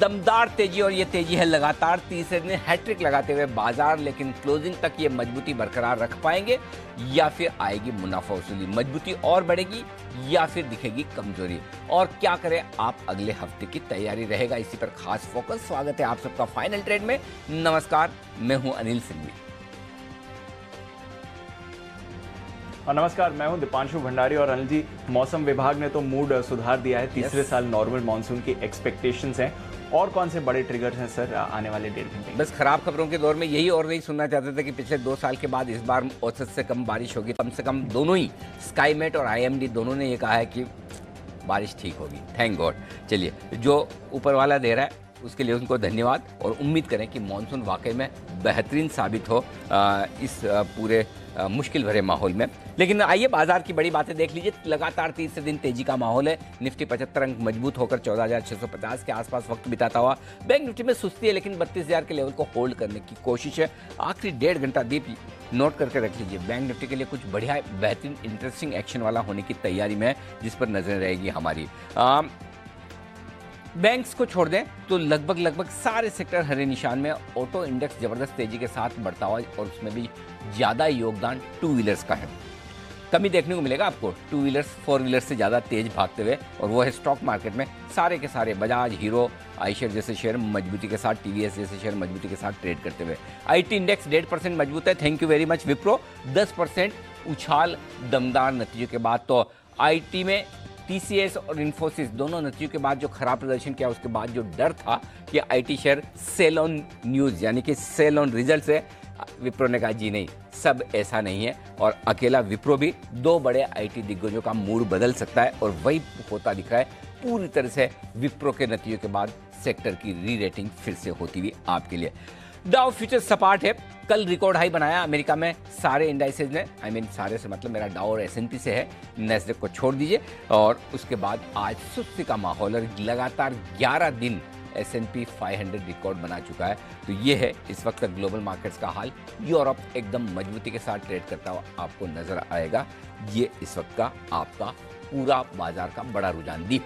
दमदार तेजी, और ये तेजी है लगातार तीसरे दिन हैट्रिक लगाते हुए बाजार, लेकिन क्लोजिंग तक ये मजबूती बरकरार रख पाएंगे या फिर आएगी मुनाफा वसूली, मजबूती और बढ़ेगी या फिर दिखेगी कमजोरी, और क्या करें आप अगले हफ्ते की तैयारी रहेगा इसी पर खास फोकस। स्वागत है आप सबका फाइनल ट्रेड में। नमस्कार, मैं हूं अनिल सिंघवी। और नमस्कार, मैं हूं दीपांशु भंडारी। और अनिल जी, मौसम विभाग ने तो मूड सुधार दिया है, तीसरे साल नॉर्मल मानसून की एक्सपेक्टेशंस हैं। और कौन से बड़े ट्रिगर्स हैं सर आने वाले 1.5 घंटे? बस खराब खबरों के दौर में यही और नहीं सुनना चाहते थे कि पिछले 2 साल के बाद इस बार औसत से कम बारिश होगी। कम से कम दोनों ही, स्काईमेट और IMD दोनों ने ये कहा है कि बारिश ठीक होगी। Thank God. चलिए, जो ऊपर वाला दे रहा है उसके लिए उनको धन्यवाद, और उम्मीद करें कि मानसून वाकई में बेहतरीन साबित हो इस पूरे मुश्किल भरे माहौल में। लेकिन आइए बाजार की बड़ी बातें देख लीजिए। लगातार तीसरे दिन तेजी का माहौल है। निफ्टी 75 अंक मजबूत होकर 14,650 के आसपास वक्त बिताता हुआ। बैंक निफ्टी में सुस्ती है, लेकिन 32,000 के लेवल को होल्ड करने की कोशिश है। आखिरी 1.5 घंटा दीप नोट करके रख लीजिए। बैंक निफ्टी के लिए कुछ बढ़िया बेहतरीन इंटरेस्टिंग एक्शन वाला होने की तैयारी में है, जिस पर नजर रहेगी हमारी। बैंक्स को छोड़ दें तो लगभग सारे सेक्टर हरे निशान में। ऑटो इंडेक्स जबरदस्त तेजी के साथ बढ़ता हुआ, और उसमें भी ज्यादा योगदान 2 व्हीलर्स का है। कमी देखने को मिलेगा आपको 2 व्हीलर्स 4 व्हीलर्स से ज्यादा तेज भागते हुए, और वो है स्टॉक मार्केट में सारे के सारे बजाज, हीरो, आईशर जैसे शेयर मजबूती के साथ, TVS जैसे शेयर मजबूती के साथ ट्रेड करते हुए। IT इंडेक्स 1.5% मजबूत है। Thank you very much Wipro. 10% उछाल दमदार नतीजों के बाद। तो IT में TCS और इन्फोसिस दोनों नतीजों के बाद जो खराब प्रदर्शन किया, उसके बाद जो डर था कि IT share sell on news यानी कि सेल ऑन रिजल्ट है, विप्रो ने कहा जी नहीं, सब ऐसा नहीं है। और अकेला विप्रो भी 2 बड़े IT दिग्गजों का मूड बदल सकता है, और वही होता दिख रहा है पूरी तरह से। विप्रो के नतीजों के बाद सेक्टर की री रेटिंग फिर से होती हुई आपके लिए। डाउ फ्यूचर्स सपाट है। कल रिकॉर्ड हाई बनाया अमेरिका में सारे इंडाइसेज ने। सारे से मतलब मेरा डाउ और S&P से है, नैस्डैक को छोड़ दीजिए। और उसके बाद आज सुस्ती का माहौल, और लगातार 11 दिन S&P 500 रिकॉर्ड बना चुका है। तो ये है इस वक्त ग्लोबल मार्केट्स का हाल। यूरोप एकदम मजबूती के साथ ट्रेड करता हुआ आपको नजर आएगा। ये इस वक्त का आपका पूरा बाजार का बड़ा रुझान। दीप।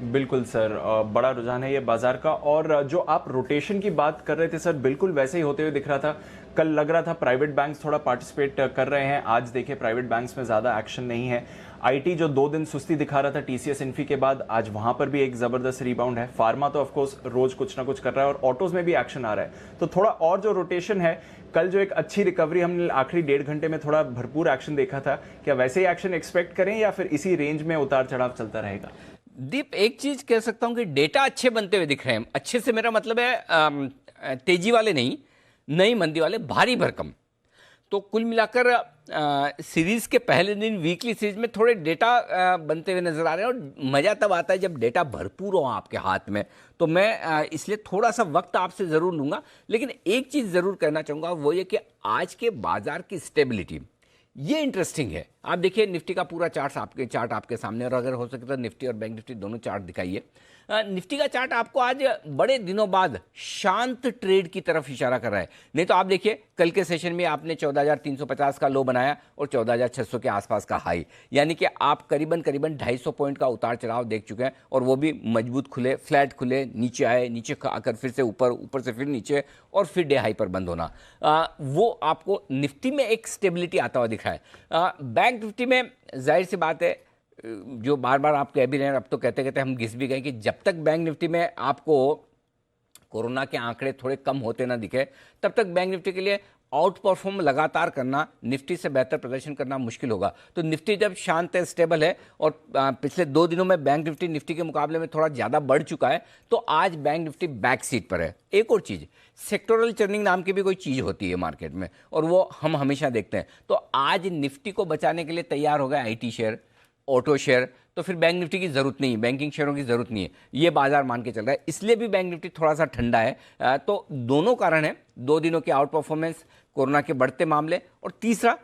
बिल्कुल सर, बड़ा रुझान है ये बाजार का। और जो आप रोटेशन की बात कर रहे थे सर, बिल्कुल वैसे ही होते हुए दिख रहा था। कल लग रहा था प्राइवेट बैंक्स थोड़ा पार्टिसिपेट कर रहे हैं, आज देखिए प्राइवेट बैंक्स में ज़्यादा एक्शन नहीं है। IT जो 2 दिन सुस्ती दिखा रहा था TCS इन्फी के बाद, आज वहां पर भी एक ज़बरदस्त रिबाउंड है। फार्मा तो ऑफकोर्स रोज कुछ ना कुछ कर रहा है, और ऑटोज में भी एक्शन आ रहा है। तो थोड़ा और जो रोटेशन है, कल जो एक अच्छी रिकवरी हमने आखिरी 1.5 घंटे में थोड़ा भरपूर एक्शन देखा था, क्या वैसे ही एक्शन एक्सपेक्ट करें या फिर इसी रेंज में उतार चढ़ाव चलता रहेगा? दीप, एक चीज कह सकता हूं कि डेटा अच्छे बनते हुए दिख रहे हैं। अच्छे से मेरा मतलब है तेजी वाले नहीं, नई मंदी वाले, भारी भरकम। तो कुल मिलाकर सीरीज के पहले दिन वीकली सीरीज में थोड़े डेटा बनते हुए नजर आ रहे हैं, और मजा तब आता है जब डेटा भरपूर हो आपके हाथ में। तो मैं इसलिए थोड़ा सा वक्त आपसे जरूर लूंगा, लेकिन एक चीज जरूर कहना चाहूंगा, वो ये कि आज के बाजार की स्टेबिलिटी ये इंटरेस्टिंग है। आप देखिए निफ्टी का पूरा चार्ट आपके सामने, और अगर हो सके तो निफ्टी और बैंक निफ्टी दोनों चार्ट दिखाइए। निफ्टी का चार्ट आपको आज बड़े दिनों बाद शांत ट्रेड की तरफ इशारा कर रहा है। नहीं तो आप देखिए कल के सेशन में आपने 14,350 का लो बनाया और 14,600 के आसपास का हाई, यानी कि आप करीबन 250 पॉइंट का उतार चढ़ाव देख चुके हैं, और वो भी मजबूत खुले, फ्लैट खुले, नीचे आए, नीचे आकर फिर से ऊपर, ऊपर से फिर नीचे, और फिर डे हाई पर बंद होना। वो आपको निफ्टी में एक स्टेबिलिटी आता हुआ दिख रहा है। बैंक निफ्टी में जाहिर सी बात है, जो बार बार आप कह भी रहे हैं, अब तो कहते कहते हम घिस भी गए, कि जब तक बैंक निफ्टी में आपको कोरोना के आंकड़े थोड़े कम होते ना दिखे, तब तक बैंक निफ्टी के लिए आउट परफॉर्म लगातार करना, निफ्टी से बेहतर प्रदर्शन करना मुश्किल होगा। तो निफ्टी जब शांत है, स्टेबल है, और पिछले 2 दिनों में बैंक निफ्टी निफ्टी के मुकाबले में थोड़ा ज़्यादा बढ़ चुका है, तो आज बैंक निफ्टी बैक सीट पर है। एक और चीज़, सेक्टोरल चर्निंग नाम की भी कोई चीज़ होती है मार्केट में, और वो हम हमेशा देखते हैं। तो आज निफ्टी को बचाने के लिए तैयार हो गए IT शेयर, ऑटो शेयर, तो फिर बैंक निफ्टी की जरूरत नहीं है, बैंकिंग शेयरों की जरूरत नहीं है, ये बाजार मान के चल रहा है। इसलिए भी बैंक निफ्टी थोड़ा सा ठंडा है। तो दोनों कारण है, 2 दिनों की आउट परफॉर्मेंस, कोरोना के बढ़ते मामले, और तीसरा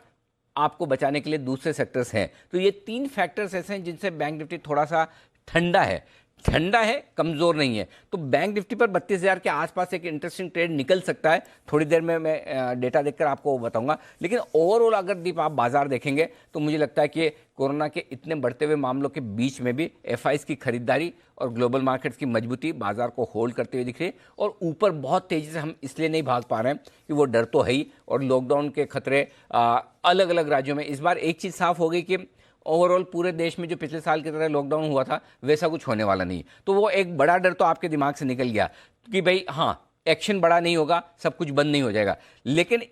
आपको बचाने के लिए दूसरे सेक्टर्स हैं। तो ये 3 फैक्टर्स ऐसे हैं जिनसे बैंक निफ्टी थोड़ा सा ठंडा है। ठंडा है, कमजोर नहीं है। तो बैंक निफ्टी पर 32,000 के आसपास एक इंटरेस्टिंग ट्रेड निकल सकता है। थोड़ी देर में मैं डेटा देखकर आपको वो बताऊंगा। लेकिन ओवरऑल अगर दीप आप बाजार देखेंगे तो मुझे लगता है कि कोरोना के इतने बढ़ते हुए मामलों के बीच में भी एफआईज की खरीदारी और ग्लोबल मार्केट्स की मजबूती बाजार को होल्ड करते हुए दिख रही है। और ऊपर बहुत तेजी से हम इसलिए नहीं भाग पा रहे हैं कि वो डर तो है ही, और लॉकडाउन के खतरे अलग अलग राज्यों में। इस बार एक चीज़ साफ हो गई कि ओवरऑल पूरे देश में जो पिछले साल की तरह लॉकडाउन हुआ था वैसा कुछ होने वाला नहीं। तो वो एक बड़ा डर तो आपके दिमाग से निकल गया कि भाई हाँ, एक्शन बड़ा नहीं होगा, सब कुछ बंद नहीं हो जाएगा। लेकिन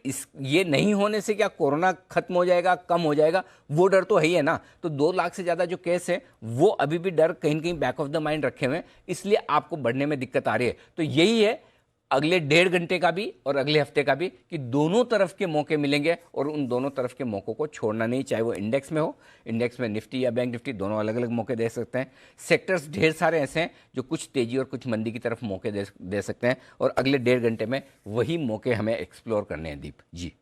ये नहीं होने से क्या कोरोना खत्म हो जाएगा, कम हो जाएगा, वो डर तो है ही है ना। तो 2 लाख से ज़्यादा जो केस है वो अभी भी डर कहीं न कहीं बैक ऑफ द माइंड रखे हुए हैं, इसलिए आपको बढ़ने में दिक्कत आ रही है। तो यही है अगले 1.5 घंटे का भी और अगले हफ्ते का भी कि दोनों तरफ के मौके मिलेंगे और उन दोनों तरफ के मौकों को छोड़ना नहीं, चाहे वो इंडेक्स में हो। इंडेक्स में निफ्टी या बैंक निफ्टी दोनों अलग अलग मौके दे सकते हैं। सेक्टर्स ढेर सारे ऐसे हैं जो कुछ तेजी और कुछ मंदी की तरफ मौके दे सकते हैं, और अगले 1.5 घंटे में वही मौके हमें एक्सप्लोर करने हैं। दीप जी।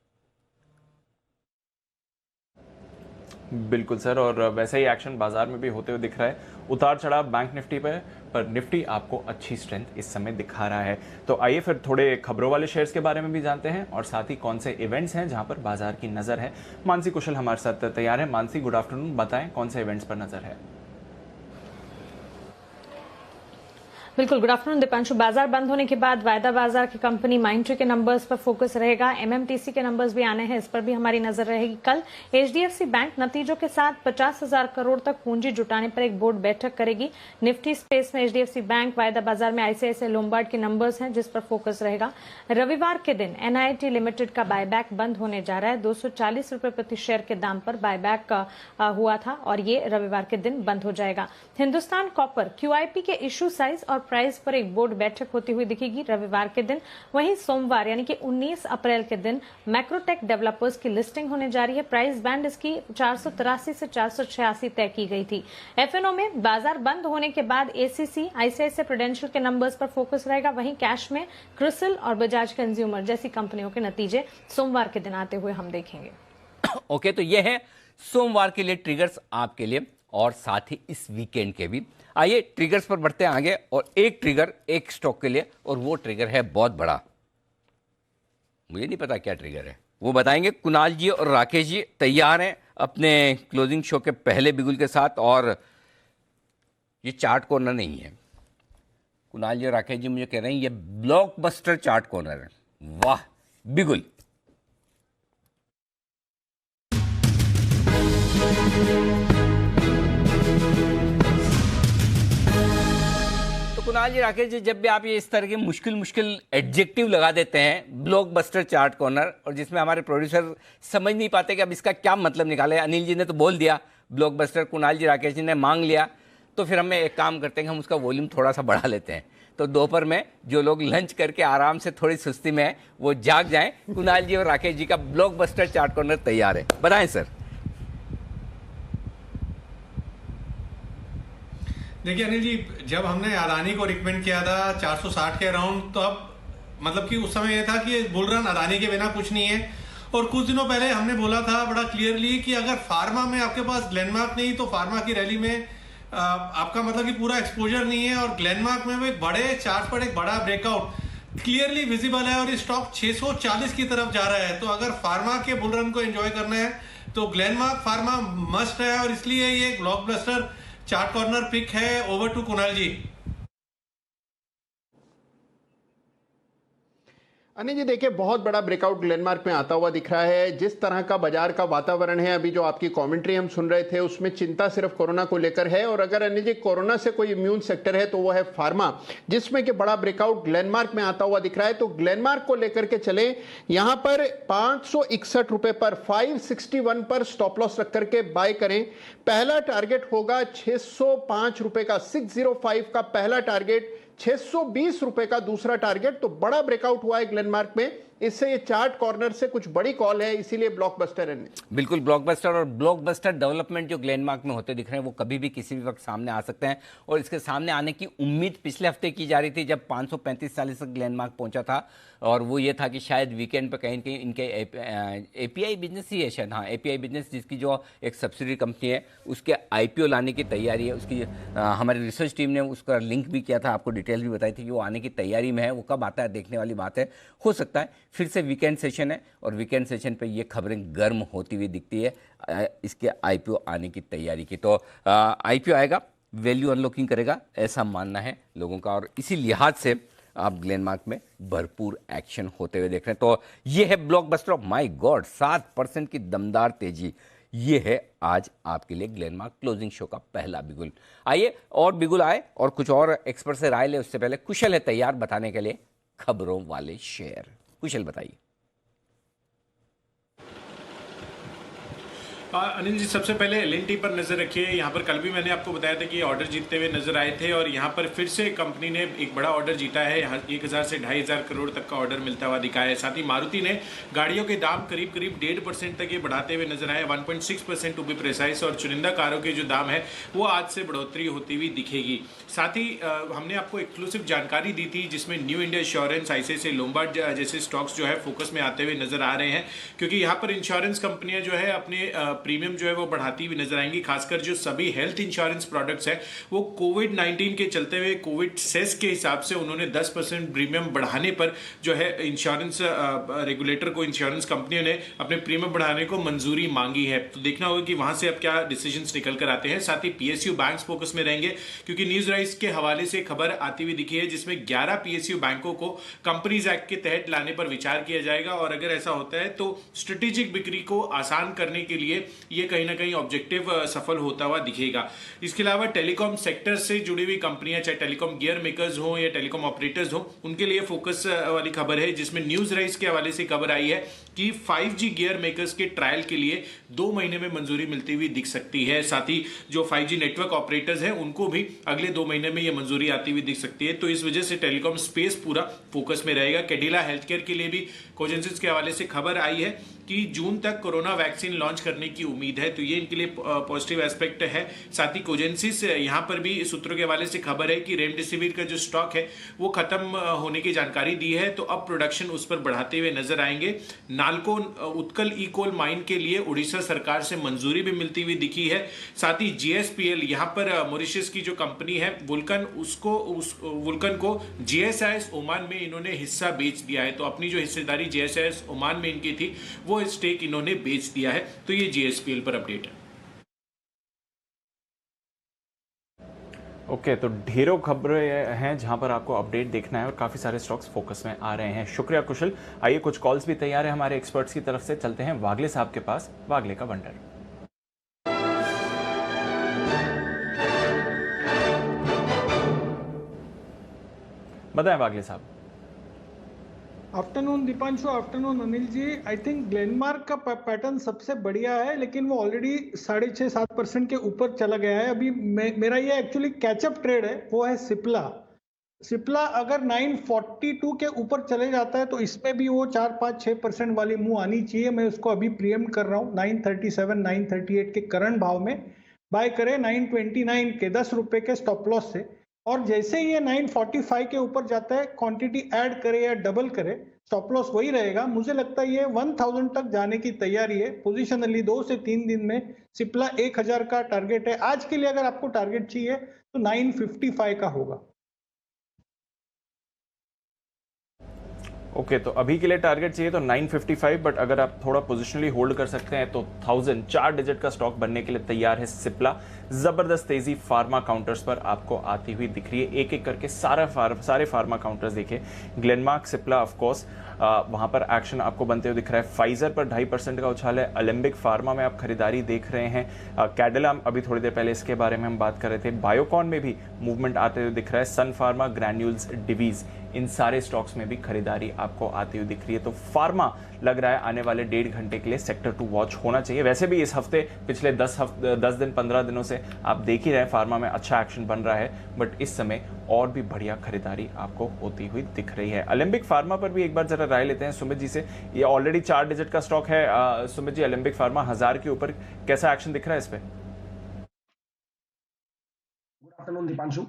बिल्कुल सर, और वैसे ही एक्शन बाजार में भी होते हुए दिख रहा है। उतार चढ़ाव बैंक निफ्टी पर निफ्टी आपको अच्छी स्ट्रेंथ इस समय दिखा रहा है। तो आइए फिर थोड़े खबरों वाले शेयर्स के बारे में भी जानते हैं, और साथ ही कौन से इवेंट्स हैं जहां पर बाजार की नजर है। मानसी कुशल हमारे साथ तैयार है। मानसी, गुड आफ्टरनून, बताएं कौन से इवेंट्स पर नजर है। बिल्कुल, गुड आफ्टरनून दीपांशु। बाजार बंद होने के बाद वायदा बाजार की कंपनी माइंडट्री के नंबर्स पर फोकस रहेगा। एमएमटीसी के नंबर्स भी आने हैं, इस पर भी हमारी नजर रहेगी। कल एचडीएफसी बैंक नतीजों के साथ 50,000 करोड़ तक पूंजी जुटाने पर एक बोर्ड बैठक करेगी। निफ्टी स्पेस में एचडीएफसी बैंक, वायदा बाजार में आईसीआईसीआई लोम्बार्ड के नंबर्स हैं जिस पर फोकस रहेगा। रविवार के दिन एनआईटी लिमिटेड का बायबैक बंद होने जा रहा है। 240 रुपए प्रति शेयर के दाम पर बायबैक हुआ था और ये रविवार के दिन बंद हो जाएगा। हिंदुस्तान कॉपर क्यूआईपी के इश्यू साइज और प्राइस पर एक बोर्ड बैठक होती हुई दिखेगी रविवार के दिन। वहीं सोमवार यानी कि 19 अप्रैल के दिन मैक्रोटेक डेवलपर्स की लिस्टिंग होने जा रही है। प्राइस बैंड इसकी 483 से 486 तय की गई थी। एफएनओ में बाजार बंद होने के बाद एसीसी, आईसीआईसीआई प्रूडेंशियल के नंबर्स पर फोकस रहेगा। वहीं कैश में क्रिसिल और बजाज कंज्यूमर जैसी कंपनियों के नतीजे सोमवार के दिन आते हुए हम देखेंगे। ओके, तो ये है सोमवार के लिए ट्रिगर्स आपके लिए, और साथ ही इस वीकेंड के भी। आइए ट्रिगर्स पर बढ़ते हैं आगे, और एक ट्रिगर एक स्टॉक के लिए, और वो ट्रिगर है बहुत बड़ा। मुझे नहीं पता क्या ट्रिगर है, वो बताएंगे। कुणाल जी और राकेश जी तैयार हैं अपने क्लोजिंग शो के पहले बिगुल के साथ, और ये चार्ट कॉर्नर नहीं है। कुणाल जी और राकेश जी मुझे कह रहे हैं ये ब्लॉकबस्टर चार्ट कॉर्नर है। वाह बिगुल। कुणाल जी, राकेश जी, जब भी आप ये इस तरह के मुश्किल एडजेक्टिव लगा देते हैं, ब्लॉकबस्टर चार्ट कॉर्नर, और जिसमें हमारे प्रोड्यूसर समझ नहीं पाते कि अब इसका क्या मतलब निकाले। अनिल जी ने तो बोल दिया ब्लॉकबस्टर, कुणाल जी राकेश जी ने मांग लिया, तो फिर हमें एक काम करते हैं कि हम उसका वॉल्यूम थोड़ा सा बढ़ा लेते हैं। तो दोपहर में जो लोग लंच करके आराम से थोड़ी सुस्ती में है वो जाग जाएं। कुणाल जी और राकेश जी का ब्लॉकबस्टर चार्ट कॉर्नर तैयार है, बताएं सर। देखिए अनिल जी, जब हमने अदानी को रिकमेंड किया था 460 के अराउंड, तो अब मतलब कि उस समय ये था कि बुल रन अदानी के बिना कुछ नहीं है। और कुछ दिनों पहले हमने बोला था बड़ा क्लियरली कि अगर फार्मा में आपके पास ग्लेनमार्क नहीं तो फार्मा की रैली में आपका मतलब कि पूरा एक्सपोजर नहीं है। और ग्लेनमार्क में वो एक बड़े चार्ट पर एक बड़ा ब्रेकआउट क्लियरली विजिबल है, और ये स्टॉक 640 की तरफ जा रहा है। तो अगर फार्मा के बुल रन को एंजॉय करना है तो ग्लेनमार्क फार्मा मस्ट है, और इसलिए ये ब्लॉकबस्टर चार्ट कॉर्नर पिक है। ओवर टू कुणाल जी। अनिल जी, देखिए बहुत बड़ा ब्रेकआउट ग्लेनमार्क में आता हुआ दिख रहा है। जिस तरह का बाजार का वातावरण है, अभी जो आपकी कमेंट्री हम सुन रहे थे उसमें चिंता सिर्फ कोरोना को लेकर है। और अगर अनिल जी कोरोना से कोई इम्यून सेक्टर है तो वो है फार्मा, जिसमें कि बड़ा ब्रेकआउट ग्लेनमार्क में आता हुआ दिख रहा है। तो ग्लेनमार्क को लेकर के चले, यहां पर 561 रुपए पर 561 पर स्टॉप लॉस रख करके बाय करें। पहला टारगेट होगा 605 रुपए का, 605 का पहला टारगेट, 620 रुपए का दूसरा टारगेट। तो बड़ा ब्रेकआउट हुआ है ग्लेनमार्क में, इससे ये चार्ट कॉर्नर से कुछ बड़ी कॉल है, इसीलिए ब्लॉकबस्टर है। बिल्कुल ब्लॉकबस्टर, और ब्लॉकबस्टर डेवलपमेंट जो ग्लेनमार्क में होते दिख रहे हैं वो कभी भी किसी भी वक्त सामने आ सकते हैं, और इसके सामने आने की उम्मीद पिछले हफ्ते की जा रही थी जब 535 तक ग्लेनमार्क पहुंचा था, और वो ये था कि शायद वीकेंड पर कहीं कहीं इनके एपीआई बिजनेस ही है शायद, हाँ एपीआई बिजनेस जिसकी जो एक सब्सिडी कंपनी है उसके आईपीओ लाने की तैयारी है उसकी। हमारी रिसर्च टीम ने उसका लिंक भी किया था, आपको डिटेल भी बताई थी कि वो आने की तैयारी में है। वो कब आता है देखने वाली बात है, हो सकता है फिर से वीकेंड सेशन है और वीकेंड सेशन पे ये खबरें गर्म होती हुई दिखती है इसके आईपीओ आने की तैयारी की। तो आईपीओ आएगा, वैल्यू अनलॉकिंग करेगा, ऐसा मानना है लोगों का, और इसी लिहाज से आप ग्लेनमार्क में भरपूर एक्शन होते हुए देख रहे हैं। तो ये है ब्लॉकबस्टर ऑफ माय गॉड, 7% की दमदार तेजी। ये है आज आपके लिए ग्लेनमार्क क्लोजिंग शो का पहला बिगुल। आइए और बिगुल आए और कुछ और एक्सपर्ट से राय ले, उससे पहले कुशल है तैयार बताने के लिए खबरों वाले शेयर। कुशल बताइए। अनिल जी, सबसे पहले एल&टी पर नजर रखिए। यहाँ पर कल भी मैंने आपको बताया था कि ऑर्डर जीतते हुए नजर आए थे, और यहाँ पर फिर से कंपनी ने एक बड़ा ऑर्डर जीता है। यहाँ 1000 से 2500 करोड़ तक का ऑर्डर मिलता हुआ दिखा है। साथ ही मारुति ने गाड़ियों के दाम करीब 1.5% तक ये बढ़ाते हुए नजर आए, 1.6% टू बी प्रिसाइज, और चुनिंदा कारों के जो दाम है वो आज से बढ़ोतरी होती हुई दिखेगी। साथ ही हमने आपको एक्सक्लूसिव जानकारी दी थी जिसमें new India insurance, ICICI Lombard जैसे स्टॉक्स जो है फोकस में आते हुए नजर आ रहे हैं, क्योंकि यहाँ पर इंश्योरेंस कंपनियां जो है अपने प्रीमियम जो है वो बढ़ाती हुई नजर आएंगी। खासकर जो सभी हेल्थ इंश्योरेंस प्रोडक्ट्स है वो कोविड-19 के चलते हुए कोविड सेस के हिसाब से उन्होंने 10% प्रीमियम बढ़ाने पर जो है इंश्योरेंस रेगुलेटर को, इंश्योरेंस कंपनियों ने अपने प्रीमियम बढ़ाने को मंजूरी मांगी है। तो देखना होगा कि वहां से अब क्या डिसीजंस निकल कर आते हैं। साथ ही पीएसयू बैंक्स फोकस में रहेंगे, क्योंकि न्यूज राइज के हवाले से खबर आती हुई दिखी है जिसमें 11 पीएसयू बैंकों को कंपनीज एक्ट के तहत लाने पर विचार किया जाएगा, और अगर ऐसा होता है तो स्ट्रेटेजिक बिक्री को आसान करने के लिए ये कहीं ना कहीं ऑब्जेक्टिव सफल होता हुआ दिखेगा। इसके अलावा टेलीकॉम सेक्टर से जुड़ी हुई कंपनियां, चाहे टेलीकॉम गियर मेकर्स हो या टेलीकॉम ऑपरेटर्स हो, उनके लिए फोकस वाली खबर है जिसमें न्यूज राइज के हवाले से खबर आई है कि 5G गियर मेकर्स के ट्रायल के लिए 2 महीने में मंजूरी मिलती हुई दिख सकती है। साथ ही जो 5G नेटवर्क ऑपरेटर्स हैं उनको भी अगले 2 महीने में यह मंजूरी आती हुई दिख सकती है। तो इस वजह से टेलीकॉम स्पेस पूरा फोकस में रहेगा। कैडिला हेल्थकेयर के लिए भी कोजेंसिस के हवाले से खबर आई है कि जून तक कोरोना वैक्सीन लॉन्च करने की उम्मीद है, तो ये इनके लिए पॉजिटिव एस्पेक्ट है। साथ ही कोजेंसिस यहां पर भी सूत्रों के हवाले से खबर है कि रेमडेसिविर का जो स्टॉक है वो खत्म होने की जानकारी दी है, तो अब प्रोडक्शन उस पर बढ़ाते हुए नजर आएंगे। नालको उत्कल ई कोल माइन के लिए उड़ीसा सरकार से मंजूरी भी मिलती हुई दिखी है। साथ ही जीएसपीएल यहां पर मॉरिशस की जो कंपनी है वुल्कन, वुल्कन को जीएसआईएस ओमान में इन्होंने हिस्सा बेच दिया है। तो अपनी जो हिस्सेदारी जीएसआईएस ओमान में इनकी थी वो स्टेक इन्होंने बेच दिया है। तो ये जीएसपीएल पर अपडेट है। ओके, तो ढेरों खबरें हैं जहां पर आपको अपडेट देखना है और काफी सारे स्टॉक्स फोकस में आ रहे हैं। शुक्रिया कुशल। आइए कुछ कॉल्स भी तैयार है हमारे एक्सपर्ट्स की तरफ से, चलते हैं वागले साहब के पास। वागले का वंडर। बताएं वागले साहब। Afternoon Deepanshu, afternoon Anil ji. I think Glenmark का पैटर्न सबसे बढ़िया है, लेकिन वो ऑलरेडी 6.5-7% के ऊपर चला गया है। अभी मेरा ये एक्चुअली कैचअप ट्रेड है, वो है सिप्ला अगर 942 के ऊपर चले जाता है तो इसमें भी वो 4-5-6% वाली मूव आनी चाहिए। मैं उसको अभी प्रीएम्प्ट कर रहा हूँ 937, 938 के करंट भाव में बाय करें, 929 के 10 रुपए के स्टॉप लॉस से। और जैसे ही ये 945 के ऊपर जाता है क्वांटिटी ऐड करे या डबल करे, स्टॉप लॉस वही रहेगा। मुझे लगता है ये 1000 तक जाने की तैयारी है। पोजिशनली 2 से 3 दिन में सिप्ला 1000 का टारगेट है। आज के लिए अगर आपको टारगेट चाहिए तो 955 का होगा। ओके, तो अभी के लिए टारगेट चाहिए तो 955, बट अगर आप थोड़ा पोजिशनली होल्ड कर सकते हैं तो 1000, 4 डिजिट का स्टॉक बनने के लिए तैयार है सिप्ला। जबरदस्त तेजी फार्मा काउंटर्स पर आपको आती हुई दिख रही है। एक एक करके सारे फार्मा काउंटर्स देखिए। ग्लेनमार्क, सिप्ला, ऑफ कोर्स वहां पर एक्शन आपको बनते हुए दिख रहा है। फाइजर पर 2.5% का उछाल है। अलेम्बिक फार्मा में आप खरीदारी देख रहे हैं। कैडिला, अभी थोड़ी देर पहले इसके बारे में हम बात कर रहे थे। बायोकॉन में भी मूवमेंट आते हुए दिख रहा है। सन फार्मा, ग्रैन्यूल्स, डिवीज, इन सारे स्टॉक्स में भी खरीदारी आपको आती हुई दिख रही है। तो फार्मा लग रहा है आने वाले 1.5 घंटे के लिए सेक्टर टू वॉच होना चाहिए। वैसे भी इस हफ्ते पिछले 10 दिन 15 दिनों से आप देख ही रहे हैं फार्मा में अच्छा एक्शन बन रहा है, बट इस समय और भी बढ़िया खरीदारी आपको होती हुई दिख रही है। अलेम्बिक फार्मा पर भी एक बार जरा राय लेते हैं सुमित जी से। ये ऑलरेडी 4 डिजिट का स्टॉक है। सुमित जी, अलेम्बिक फार्मा 1000 के ऊपर कैसा एक्शन दिख रहा है इस पे? Good afternoon Deepanshu.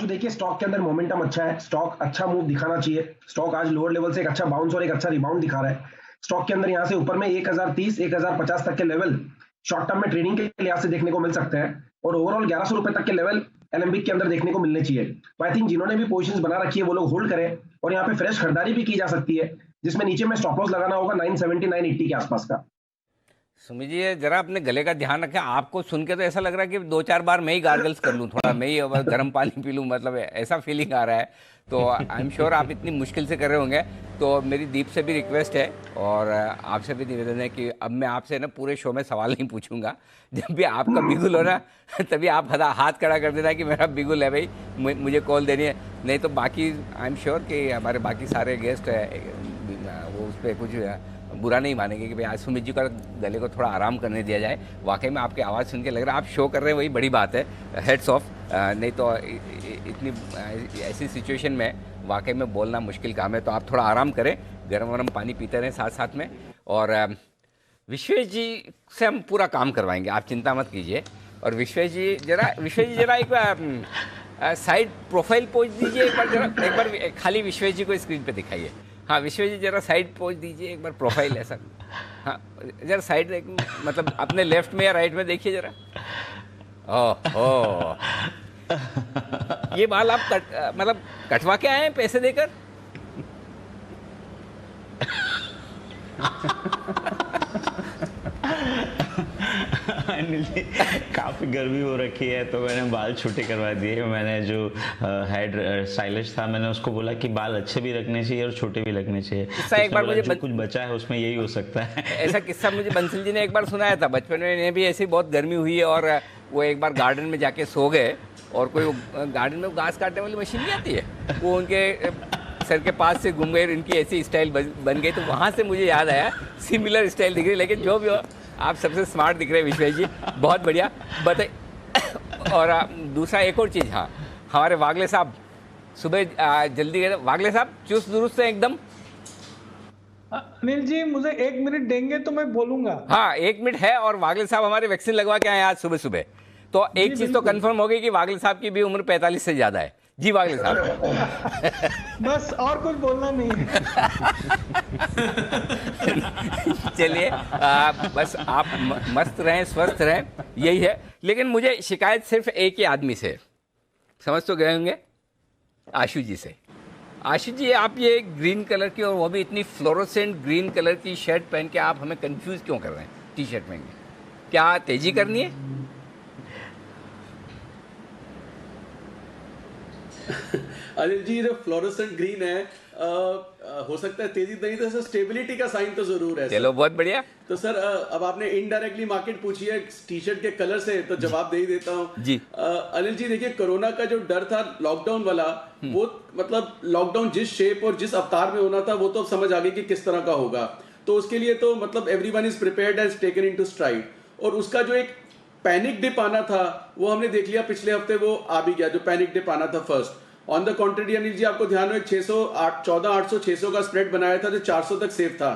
देखिए स्टॉक के अंदर मोमेंटम अच्छा है, स्टॉक अच्छा मूव दिखाना चाहिए। स्टॉक आज लोअर लेवल से एक अच्छा बाउंस और एक अच्छा रिबाउंड दिखा रहा है। स्टॉक के अंदर यहां से ऊपर में 1030 1050 तक के लेवल शॉर्ट टर्म में ट्रेडिंग के लिहाज से देखने को मिल सकते हैं और ओवरऑल 1100 रुपए तक के लेवल एलेम्बिक के अंदर देखने को मिलने चाहिए। तो आई थिंक जिन्होंने भी पोजीशंस बना रखी है वो लोग होल्ड करें और यहाँ पे फ्रेश खरीदारी भी की जा सकती है, जिसमें नीचे में स्टॉप लॉस लगाना होगा 970 980 के आसपास का। सुमित जी, जरा अपने गले का ध्यान रखें। आपको सुन के तो ऐसा लग रहा है कि 2-4 बार मैं ही गार्गल्स कर लूं, थोड़ा मैं ही गर्म पानी पी लूं, मतलब ऐसा फीलिंग आ रहा है। तो आई एम श्योर आप इतनी मुश्किल से कर रहे होंगे। तो मेरी दीप से भी रिक्वेस्ट है और आपसे भी निवेदन है कि अब मैं आपसे ना पूरे शो में सवाल नहीं पूछूंगा। जब भी आपका बिगुल हो ना तभी आप हाथ खड़ा कर देना कि मेरा बिगुल है भाई, मुझे कॉल देनी है। नहीं तो बाकी आई एम श्योर कि हमारे बाकी सारे गेस्ट वो उस पर कुछ बुरा नहीं मानेंगे कि भाई आज सुमित जी का गले को थोड़ा आराम करने दिया जाए। वाकई में आपकी आवाज़ सुन के लग रहा है आप शो कर रहे हैं, वही बड़ी बात है। Heads of. नहीं तो इतनी ऐसी सिचुएशन में वाकई में बोलना मुश्किल काम है। तो आप थोड़ा आराम करें, गर्म गर्म पानी पीते रहें साथ साथ में। और विश्वेश जी से हम पूरा काम करवाएंगे, आप चिंता मत कीजिए। और विश्वेश जी जरा एक बार साइड प्रोफाइल पोज दीजिए एक बार खाली विश्वेश जी को स्क्रीन पे दिखाइए। हाँ विश्वेश जी, जरा साइड पोज दीजिए एक बार, प्रोफाइल ऐसा। हाँ जरा साइड मतलब अपने लेफ्ट में या राइट में देखिए जरा। ओह ये बाल आप मतलब कटवा के आए हैं पैसे देकर? अनिल जी, काफ़ी गर्मी हो रखी है तो मैंने बाल छोटे करवा दिए। मैंने जो हेड स्टाइलिस्ट था मैंने उसको बोला कि बाल अच्छे भी रखने चाहिए और छोटे भी रखने चाहिए। एक बार मुझे कुछ बचा है उसमें यही हो सकता है। ऐसा किस्सा मुझे बंसल जी ने एक बार सुनाया था। बचपन में इन्हें भी ऐसी बहुत गर्मी हुई है और वो एक बार गार्डन में जाके सो गए और कोई गार्डन में घास काटने वाली मशीन नहीं आती है, वो उनके सर के पास से घूम गए, उनकी ऐसी स्टाइल बन गई। तो वहाँ से मुझे याद आया सिमिलर स्टाइल दिख रही। लेकिन जो भी हो आप सबसे स्मार्ट दिख रहे हैं विश्वेश जी, बहुत बढ़िया बताइए। और दूसरा एक और चीज़, हाँ हमारे वागले साहब सुबह जल्दी गए। वागले साहब चुस्त दुरुस्त है एकदम। अनिल जी मुझे 1 मिनट देंगे तो मैं बोलूंगा। हाँ 1 मिनट है। और वागले साहब हमारे वैक्सीन लगवा के आए आज सुबह सुबह। तो एक चीज़ तो कंफर्म हो गई कि वागले साहब की भी उम्र 45 से ज़्यादा है। जी वागले साहब बस और कुछ बोलना नहीं है। चलिए बस आप मस्त रहें, स्वस्थ रहें, यही है। लेकिन मुझे शिकायत सिर्फ एक ही आदमी से, समझ तो गए होंगे, आशु जी से। आशु जी, आप ये ग्रीन कलर की और वो भी इतनी फ्लोरोसेंट ग्रीन कलर की शर्ट पहन के आप हमें कंफ्यूज क्यों कर रहे हैं? टी शर्ट पहन के क्या तेजी करनी है? अनिल जी, जो फ्लोरोसेंट ग्रीन है हो सकता है तेजी नहीं, तो सर स्टेबिलिटी का साइन तो जरूर है। चलो बहुत बढ़िया। तो सर अब आपने इनडायरेक्टली मार्केट पूछी है टी शर्ट के कलर से, तो जवाब दे ही देता हूँ जी। अनिल जी देखिए, कोरोना का जो डर था लॉकडाउन वाला, वो मतलब लॉकडाउन जिस शेप और जिस अवतार में होना था वो तो अब समझ आ गई कि किस तरह का होगा। तो उसके लिए तो मतलब everyone is prepared and taken into STRIDE. और उसका जो एक पैनिक डिप आना था वो हमने देख लिया पिछले हफ्ते, वो आ भी गया जो पैनिक डिप आना था first. On the contrary Anil ji, आपको ध्यान हो 14,800 600 का स्प्रेड बनाया था जो 400 तक सेफ था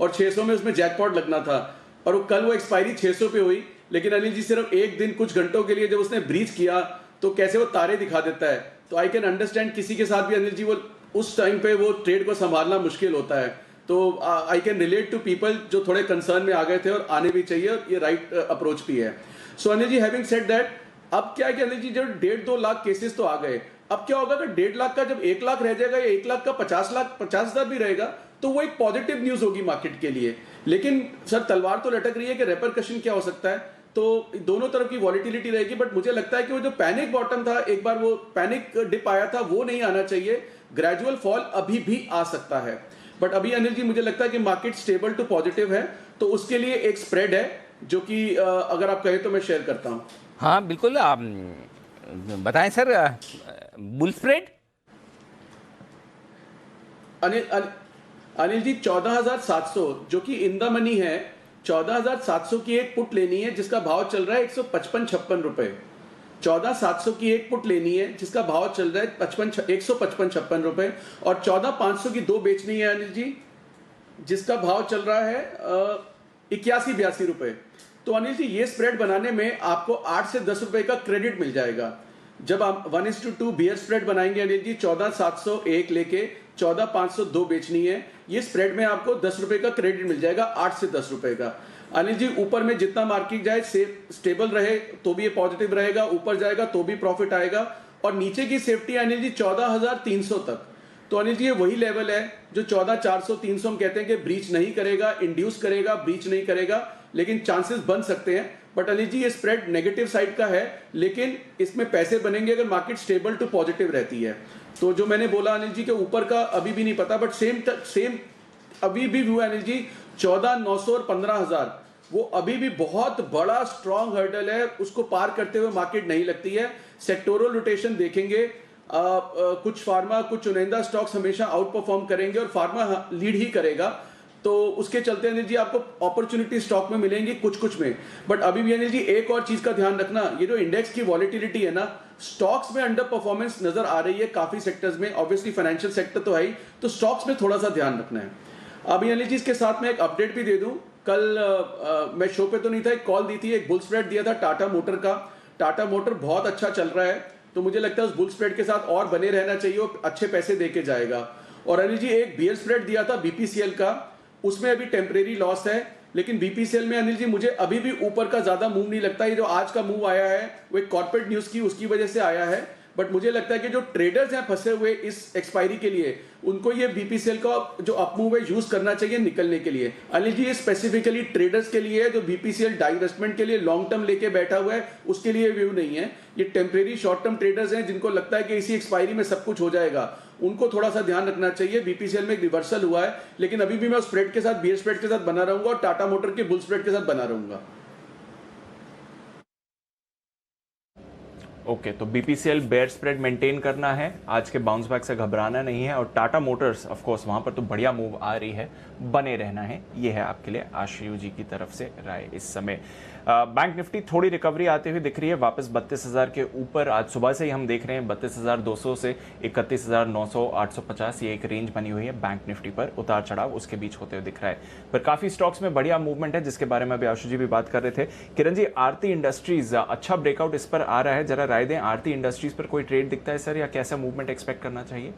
और 600 में उसमें जैकपॉट लगना था। और कल वो एक्सपायरी 600 पे हुई। लेकिन अनिल जी सिर्फ एक दिन कुछ घंटों के लिए जब उसने ब्रीच किया तो कैसे वो तारे दिखा देता है। तो आई कैन अंडरस्टैंड किसी के साथ भी अनिल जी वो उस टाइम पे वो ट्रेड को संभालना मुश्किल होता है। तो I can relate to people जो थोड़े कंसर्न में आ गए थे और आने भी चाहिए, और ये राइट अप्रोच भी है। सो Anil ji, having said that, अब क्या है कि अनिल जी जो 1.5-2 लाख केसेस तो आ गए, अब क्या होगा कि 1.5 लाख का जब 1 लाख रह जाएगा या 1 लाख का 50,000 भी रहेगा, तो वो एक पॉजिटिव न्यूज होगी मार्केट के लिए। लेकिन सर तलवार तो लटक रही है कि रेपरकशन क्या हो सकता है, तो दोनों तरफ की वॉलिटिलिटी रहेगी। बट मुझे लगता है कि वो जो पैनिक बॉटम था, एक बार वो पैनिक डिप आया था, वो नहीं आना चाहिए। ग्रेजुअल फॉल अभी भी आ सकता है, बट अभी अनिल जी मुझे लगता है कि मार्केट स्टेबल टू पॉजिटिव है। तो उसके लिए एक स्प्रेड है जो कि अगर आप कहें तो मैं शेयर करता हूं। हाँ बिल्कुल, आप बताएं sir, bull spread. Anil ji 14,700 जो कि इन द मनी है, 14,700 की एक पुट लेनी है जिसका भाव चल रहा है 155-56 रुपए। 14,700 की एक पुट लेनी है जिसका भाव चल रहा है 155-56 रुपए, और 14,500 की दो बेचनी है अनिल जी जिसका भाव चल रहा है 81-82 रुपए। तो अनिल जी ये स्प्रेड बनाने में आपको 8 से 10 रुपए का क्रेडिट मिल जाएगा। जब आप 1:2 बियर स्प्रेड बनाएंगे अनिल जी, 14,700 एक लेके 14,500 दो बेचनी है, ये स्प्रेड में आपको 10 रुपए का क्रेडिट मिल जाएगा, 8 से 10 रुपए का। अनिल जी ऊपर में जितना मार्केट जाए स्टेबल रहे तो भी ये पॉजिटिव रहेगा, ऊपर जाएगा तो भी प्रॉफिट आएगा, और नीचे की सेफ्टी अनिल जी 14,300 तक। तो अनिल जी ये वही लेवल है जो 14,400-300 हम कहते हैं कि ब्रीच नहीं करेगा, इंड्यूस करेगा, ब्रीच नहीं करेगा, लेकिन चांसेस बन सकते हैं। बट अनिल जी ये स्प्रेड नेगेटिव साइड का है, लेकिन इसमें पैसे बनेंगे अगर मार्केट स्टेबल टू पॉजिटिव रहती है। तो जो मैंने बोला अनिल जी के ऊपर का अभी भी नहीं पता, बट सेम अभी भी व्यू है अनिल जी 14,900 और 15,000 वो अभी भी बहुत बड़ा स्ट्रॉन्ग हर्डल है, उसको पार करते हुए मार्केट नहीं लगती है। सेक्टोरल रोटेशन देखेंगे, कुछ फार्मा कुछ चुनिंदा स्टॉक्स हमेशा आउट परफॉर्म करेंगे और फार्मा लीड ही करेगा, तो उसके चलते अनिल जी आपको अपॉर्चुनिटी स्टॉक में मिलेंगी कुछ में। बट अभी भी अनिल जी एक और चीज का ध्यान रखना, ये जो इंडेक्स की वॉलिटिलिटी है ना, स्टॉक्स में अंडर परफॉर्मेंस नजर आ रही है काफी सेक्टर्स में, ऑब्वियसली फाइनेंशियल सेक्टर तो है ही, तो स्टॉक्स में थोड़ा सा ध्यान रखना है। अभी अनिल जी इसके साथ में एक अपडेट भी दे दूं, कल मैं शो पे तो नहीं था, एक कॉल दी थी, एक बुल स्प्रेड दिया था टाटा मोटर का। टाटा मोटर बहुत अच्छा चल रहा है, तो मुझे लगता है उस बुल स्प्रेड के साथ और बने रहना चाहिए, और अच्छे पैसे देके जाएगा। और अनिल जी एक बियर स्प्रेड दिया था बीपीसीएल का, उसमें अभी टेम्परेरी लॉस है, लेकिन बीपीसीएल में अनिल जी मुझे अभी भी ऊपर का ज्यादा मूव नहीं लगता। ये जो आज का मूव आया है वो एक कॉर्पोरेट न्यूज की उसकी वजह से आया है, बट मुझे लगता है कि जो ट्रेडर्स हैं फंसे हुए इस एक्सपायरी के लिए, उनको ये बीपीसीएल का जो अपमूव है यूज करना चाहिए निकलने के लिए। अनिल जी ये स्पेसिफिकली ट्रेडर्स के लिए है, जो बीपीसीएल डाइवेस्टमेंट के लिए लॉन्ग टर्म लेके बैठा हुआ है उसके लिए व्यू नहीं है। ये टेम्परेरी शॉर्ट टर्म ट्रेडर्स हैं जिनको लगता है कि इसी एक्सपायरी में सब कुछ हो जाएगा, उनको थोड़ा सा ध्यान रखना चाहिए। बीपीसीएल में एक रिवर्सल हुआ है, लेकिन अभी भी मैं स्प्रेड के साथ, बियर स्प्रेड के साथ बना रहूंगा और टाटा मोटर के बुल स्प्रेड के साथ बना रहूंगा। ओके, तो बीपीसीएल बेयर स्प्रेड मेंटेन करना है, आज के बाउंस बैक से घबराना नहीं है, और टाटा मोटर्स ऑफ कोर्स वहां पर तो बढ़िया मूव आ रही है, बने रहना है। ये है आपके लिए आशु जी की तरफ से राय इस समय। बैंक निफ्टी थोड़ी रिकवरी आती हुई दिख रही है, वापस 32,000 के ऊपर आज सुबह से ही हम देख रहे हैं। 32,200 से 31,900, 850 ये एक रेंज बनी हुई है बैंक निफ्टी पर, उतार चढ़ाव उसके बीच होते हुए दिख रहा है। पर काफी स्टॉक्स में बढ़िया मूवमेंट है, जिसके बारे में अभी आशु जी भी बात कर रहे थे। किरण जी, आरती इंडस्ट्रीज अच्छा ब्रेकआउट इस पर आ रहा है, जरा राय दें, आरती इंडस्ट्रीज पर कोई ट्रेड दिखता है सर, या कैसा मूवमेंट एक्सपेक्ट करना चाहिए?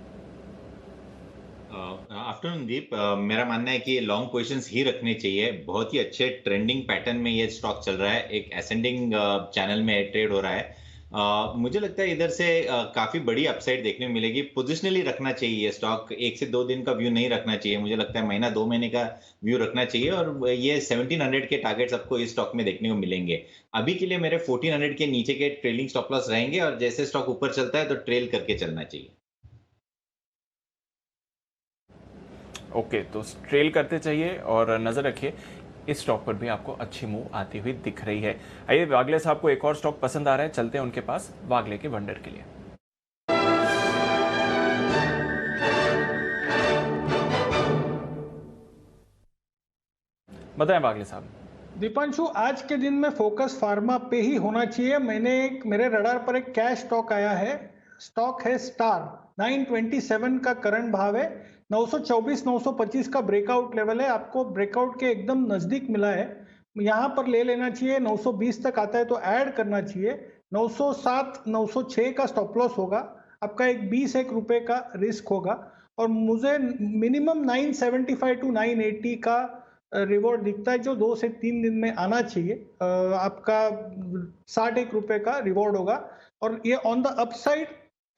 आफ्टरनून दीप, मेरा मानना है कि लॉन्ग पोजीशंस ही रखने चाहिए। बहुत ही अच्छे ट्रेंडिंग पैटर्न में ये स्टॉक चल रहा है, एक असेंडिंग चैनल में ट्रेड हो रहा है। मुझे लगता है इधर से काफी बड़ी अपसाइड देखने को मिलेगी। पोजिशनली रखना चाहिए ये स्टॉक, 1 से 2 दिन का व्यू नहीं रखना चाहिए। मुझे लगता है महीना 2 महीने का व्यू रखना चाहिए, और ये 1700 के टारगेट्स आपको इस स्टॉक में देखने को मिलेंगे। अभी के लिए मेरे 1400 के नीचे के ट्रेलिंग स्टॉप लॉस रहेंगे, और जैसे स्टॉक ऊपर चलता है तो ट्रेल करके चलना चाहिए। ओके, तो ट्रेल करते चाहिए, और नजर रखिए इस स्टॉक पर भी आपको अच्छी मूव आती हुई दिख रही है। आइए, वागले साहब को एक और स्टॉक पसंद आ रहा है, चलते हैं उनके पास वागले के वंडर के लिए। बताएं वागले साहब। दीपांशु, आज के दिन में फोकस फार्मा पे ही होना चाहिए। मेरे रडार पर एक कैश स्टॉक आया है, स्टॉक है स्टार, 927 का करंट भाव है, 924-925 का ब्रेकआउट लेवल है, आपको ब्रेकआउट के एकदम नजदीक मिला है, यहां पर ले लेना चाहिए। 920 तक आता है तो ऐड करना चाहिए। 907-906 का स्टॉप लॉस होगा, आपका एक 21 रुपए का रिस्क होगा, और मुझे मिनिमम 975-980 का रिवॉर्ड दिखता है, जो 2 से 3 दिन में आना चाहिए। आपका 61 रुपए का रिवॉर्ड होगा, और ये ऑन द अपसाइड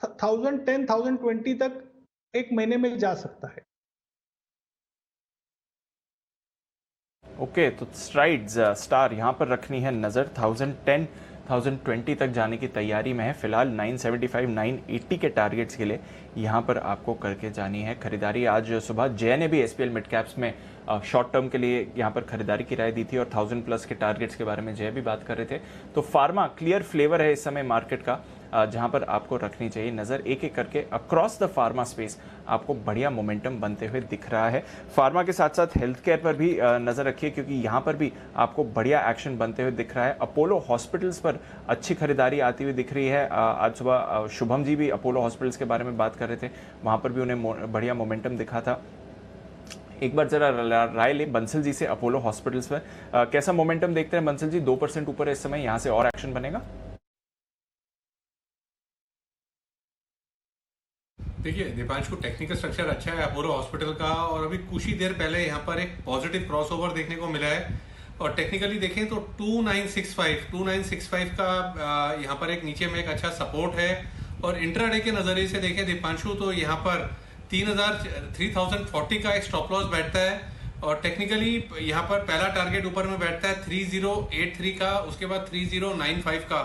1010-1020 तक एक महीने में जा सकता है। ओके, तो स्ट्राइड्स स्टार यहां पर रखनी है नजर, 1010-1020 तक जाने की तैयारी में है। फिलहाल 975-980 के टारगेट्स के लिए यहां पर आपको करके जानी है खरीदारी। आज सुबह जय ने भी एसपीएल मिड कैप्स में शॉर्ट टर्म के लिए यहां पर खरीदारी की राय दी थी, और 1000 प्लस के टारगेट्स के बारे में जय भी बात कर रहे थे। तो फार्मा क्लियर फ्लेवर है इस समय मार्केट का, जहां पर आपको रखनी चाहिए नज़र। एक एक करके अक्रॉस द फार्मा स्पेस आपको बढ़िया मोमेंटम बनते हुए दिख रहा है। फार्मा के साथ साथ हेल्थ केयर पर भी नज़र रखिए, क्योंकि यहाँ पर भी आपको बढ़िया एक्शन बनते हुए दिख रहा है। अपोलो हॉस्पिटल्स पर अच्छी खरीदारी आती हुई दिख रही है। आज सुबह शुभम जी भी अपोलो हॉस्पिटल्स के बारे में बात कर रहे थे, वहाँ पर भी उन्हें बढ़िया मोमेंटम दिखा था। एक बार जरा राय ले बंसल जी से अपोलो हॉस्पिटल्स पर कैसा मोमेंटम देखते हैं बंसल जी? 2% ऊपर है इस समय, यहाँ से और एक्शन बनेगा? देखिए दीपांशु, टेक्निकल स्ट्रक्चर अच्छा है अपोलो हॉस्पिटल का, और अभी कुछ ही देर पहले यहाँ पर एक पॉजिटिव क्रॉसओवर देखने को मिला है। और टेक्निकली देखें तो 2965 का यहाँ पर एक नीचे में एक अच्छा सपोर्ट है। और इंट्राडे के नजरिए से देखें दीपांशु, तो यहाँ पर 3040 का एक स्टॉप लॉस बैठता है। और टेक्निकली यहाँ पर पहला टारगेट ऊपर में बैठता है 3083 का, उसके बाद 3095 का।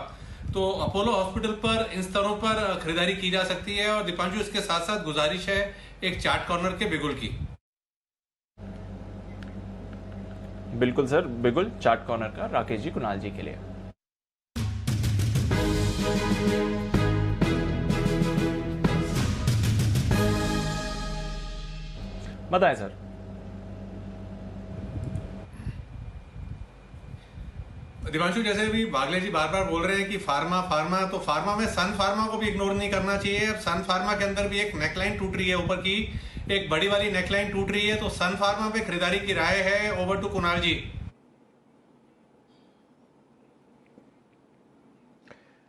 तो अपोलो हॉस्पिटल पर इन स्तरों पर खरीदारी की जा सकती है। और दीपांशु, इसके साथ साथ गुजारिश है एक चार्ट कॉर्नर के बिगुल की। बिल्कुल सर, बिगुल चार्ट कॉर्नर का राकेश जी कुणाल जी के लिए। बताएं सर। दिवांशु, जैसे भी बागले जी बार बार बोल रहे हैं कि फार्मा तो फार्मा में सन फार्मा को भी इग्नोर नहीं करना चाहिए। अब सन फार्मा के अंदर भी एक नेकलाइन टूट रही है, ऊपर की एक बड़ी वाली नेकलाइन टूट रही है, तो सन फार्मा पे खरीदारी की राय है। ओवर टू कुणाल जी।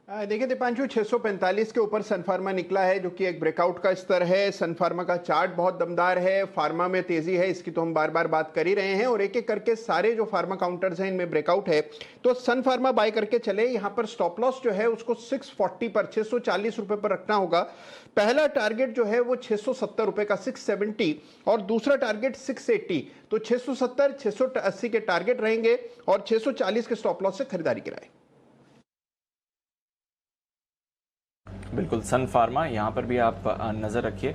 देखिए दीपांशु, 645 के ऊपर सन फार्मा निकला है, जो कि एक ब्रेकआउट का स्तर है। सन फार्मा का चार्ट बहुत दमदार है, फार्मा में तेजी है, इसकी तो हम बार बार बात कर ही रहे हैं। और एक एक करके सारे जो फार्मा काउंटर्स हैं इनमें ब्रेकआउट है, तो सन फार्मा बाय करके चले। यहाँ पर स्टॉप लॉस जो है उसको 640 पर 640 रुपए पर रखना होगा। पहला टारगेट जो है वो 670 रुपए का 670, और दूसरा टारगेट 680। तो 670 680 के टारगेट रहेंगे और 640 के स्टॉप लॉस से खरीदारी की राय। बिल्कुल, सन फार्मा यहाँ पर भी आप नज़र रखिए।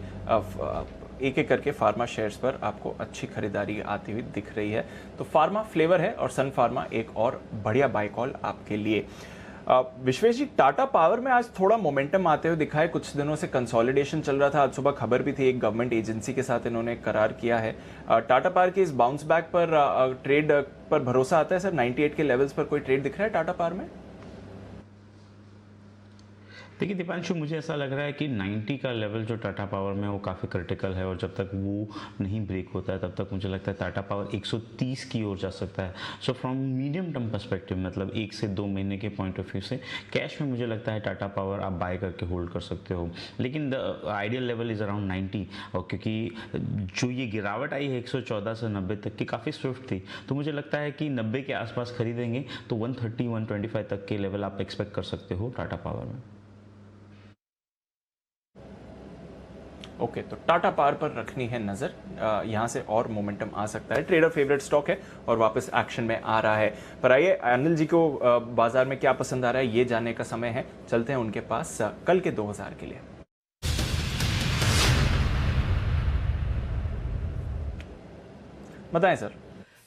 एक एक करके फार्मा शेयर्स पर आपको अच्छी खरीदारी आती हुई दिख रही है। तो फार्मा फ्लेवर है और सन फार्मा एक और बढ़िया बाय कॉल आपके लिए। विश्वेश जी, टाटा पावर में आज थोड़ा मोमेंटम आते हुए दिखा है। कुछ दिनों से कंसोलिडेशन चल रहा था, आज सुबह खबर भी थी एक गवर्नमेंट एजेंसी के साथ इन्होंने करार किया है। टाटा पावर के इस बाउंस बैक पर ट्रेड पर भरोसा आता है सर? 98 के लेवल्स पर कोई ट्रेड दिख रहा है टाटा पावर में? देखिए दीपांशु, मुझे ऐसा लग रहा है कि 90 का लेवल जो टाटा पावर में वो काफ़ी क्रिटिकल है, और जब तक वो नहीं ब्रेक होता है तब तक मुझे लगता है टाटा पावर 130 की ओर जा सकता है। So from medium term perspective, मतलब 1 से 2 महीने के पॉइंट ऑफ व्यू से कैश में मुझे लगता है टाटा पावर आप बाय करके होल्ड कर सकते हो। लेकिन the ideal level is around 90, और क्योंकि जो ये गिरावट आई है 114 से 90 तक की काफ़ी स्विफ्ट थी, तो मुझे लगता है कि 90 के आसपास खरीदेंगे तो 130 125 तक के लेवल आप एक्सपेक्ट कर सकते हो टाटा पावर में। ओके, तो टाटा पावर पर रखनी है नज़र। यहाँ से और मोमेंटम आ सकता है। ट्रेडर फेवरेट स्टॉक है और वापस एक्शन में आ रहा है। पर आइए अनिल जी को बाजार में क्या पसंद आ रहा है ये जानने का समय है। चलते हैं उनके पास कल के 2000 के लिए। बताएं सर।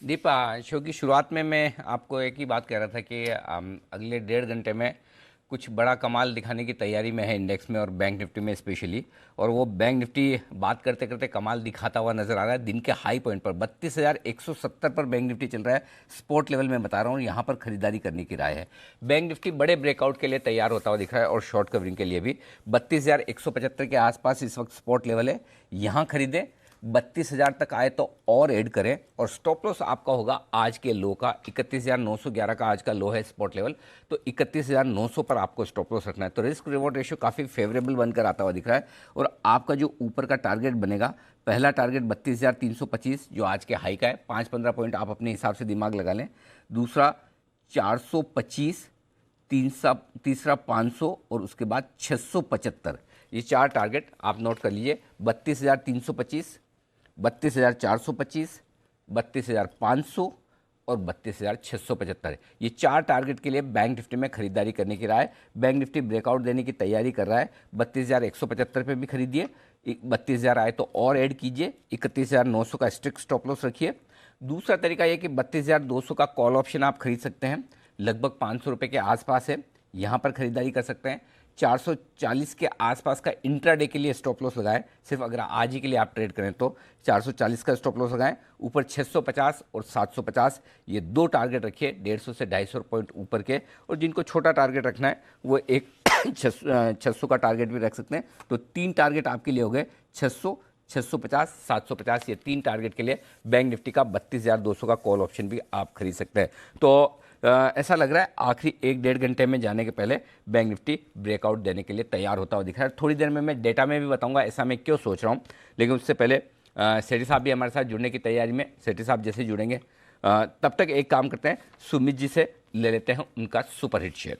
दीपा, शो की शुरुआत में मैं आपको एक ही बात कह रहा था कि अगले 1.5 घंटे में कुछ बड़ा कमाल दिखाने की तैयारी में है इंडेक्स में और बैंक निफ्टी में स्पेशली। और वो बैंक निफ्टी बात करते करते कमाल दिखाता हुआ नजर आ रहा है। दिन के हाई पॉइंट पर 32,170 पर बैंक निफ्टी चल रहा है। स्पॉट लेवल में बता रहा हूँ, यहाँ पर खरीदारी करने की राय है। बैंक निफ्टी बड़े ब्रेकआउट के लिए तैयार होता हुआ दिख रहा है और शॉर्ट कवरिंग के लिए भी 32,175 के आसपास इस वक्त स्पॉट लेवल है, यहाँ खरीदें। 32,000 तक आए तो और ऐड करें। और स्टॉप लॉस आपका होगा आज के लो का 31,911 का आज का लो है स्पॉट लेवल, तो 31,900 पर आपको स्टॉप लॉस रखना है। तो रिस्क रिवॉर्ड रेशियो काफ़ी फेवरेबल बनकर आता हुआ दिख रहा है। और आपका जो ऊपर का टारगेट बनेगा, पहला टारगेट 32,325 जो आज के हाई का है, 5-15 पॉइंट आप अपने हिसाब से दिमाग लगा लें। दूसरा 425, तीसरा 500 और उसके बाद 675। ये 4 टारगेट आप नोट कर लीजिए। 32,325, 32,425, 32,500 और 32,675। ये 4 टारगेट के लिए बैंक निफ्टी में खरीदारी करने की राय। बैंक निफ्टी ब्रेकआउट देने की तैयारी कर रहा है। 32,175 पे भी खरीदिए। 32,000 आए तो और ऐड कीजिए। 31,900 का स्ट्रिक्ट स्टॉप लॉस रखिए। दूसरा तरीका यह कि 32,200 का कॉल ऑप्शन आप खरीद सकते हैं, लगभग 500 रुपये के आसपास है, यहाँ पर खरीदारी कर सकते हैं। 440 के आसपास का इंट्राडे के लिए स्टॉप लॉस लगाएं। सिर्फ अगर आज ही के लिए आप ट्रेड करें तो 440 का स्टॉप लॉस लगाएं। ऊपर 650 और 750 ये दो टारगेट रखिए, 150 से 250 पॉइंट ऊपर के। और जिनको छोटा टारगेट रखना है वो एक 600 का टारगेट भी रख सकते हैं। तो 3 टारगेट आपके लिए हो गए, 600, 650, 750। ये 3 टारगेट के लिए बैंक निफ्टी का 32,200 का कॉल ऑप्शन भी आप खरीद सकते हैं। तो ऐसा लग रहा है आखिरी 1-1.5 घंटे में जाने के पहले बैंक निफ्टी ब्रेकआउट देने के लिए तैयार होता हुआ दिख रहा है। थोड़ी देर में मैं डेटा में भी बताऊंगा ऐसा मैं क्यों सोच रहा हूं, लेकिन उससे पहले सेठी साहब भी हमारे साथ जुड़ने की तैयारी में। सेठी साहब जैसे जुड़ेंगे तब तक एक काम करते हैं, सुमित जी से ले लेते हैं उनका सुपरहिट शेयर।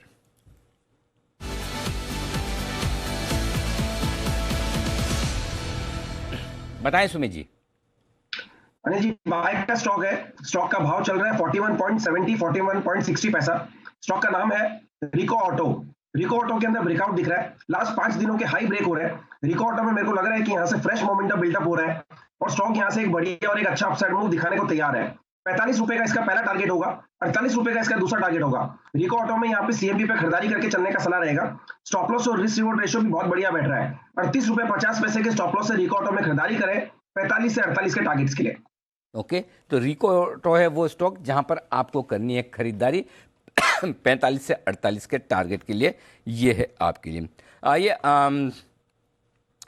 बताएं सुमित जी। अनिल जी, बाय का स्टॉक है, स्टॉक का भाव चल रहा है 41.70, 41.60 पैसा। स्टॉक का नाम है रिको ऑटो। रिको ऑटो के अंदर ब्रेकआउट दिख रहा है, लास्ट 5 दिनों के हाई ब्रेक हो रहे हैं। रिको ऑटो में मेरे को लग रहा है कि यहाँ से फ्रेश मोमेंटम बिल्डअप हो रहा है और स्टॉक यहाँ से एक बढ़िया और एक अच्छा अपसाइड मूव दिखाने को तैयार है। 45 रुपए का इसका पहला टारगेट होगा, 48 रुपए का इसका दूसरा टारगेट होगा। रिको ऑटो में यहाँ पे सीएमपी पे खरीदारी करके चलने का सलाह रहेगा। स्टॉप लॉस और रिस्क रिवॉर्ड रेशियो भी बहुत बढ़िया बैठ रहा है। 38 रुपए 50 पैसे के स्टॉप लॉस से रिको ऑटो में खरीदारी करें 45 से 48 के टारगेट्स के लिए। ओके, तो रिको ऑटो है वो स्टॉक जहां पर आपको करनी है खरीदारी 45 से 48 के टारगेट के लिए। ये है आपके लिए। आइए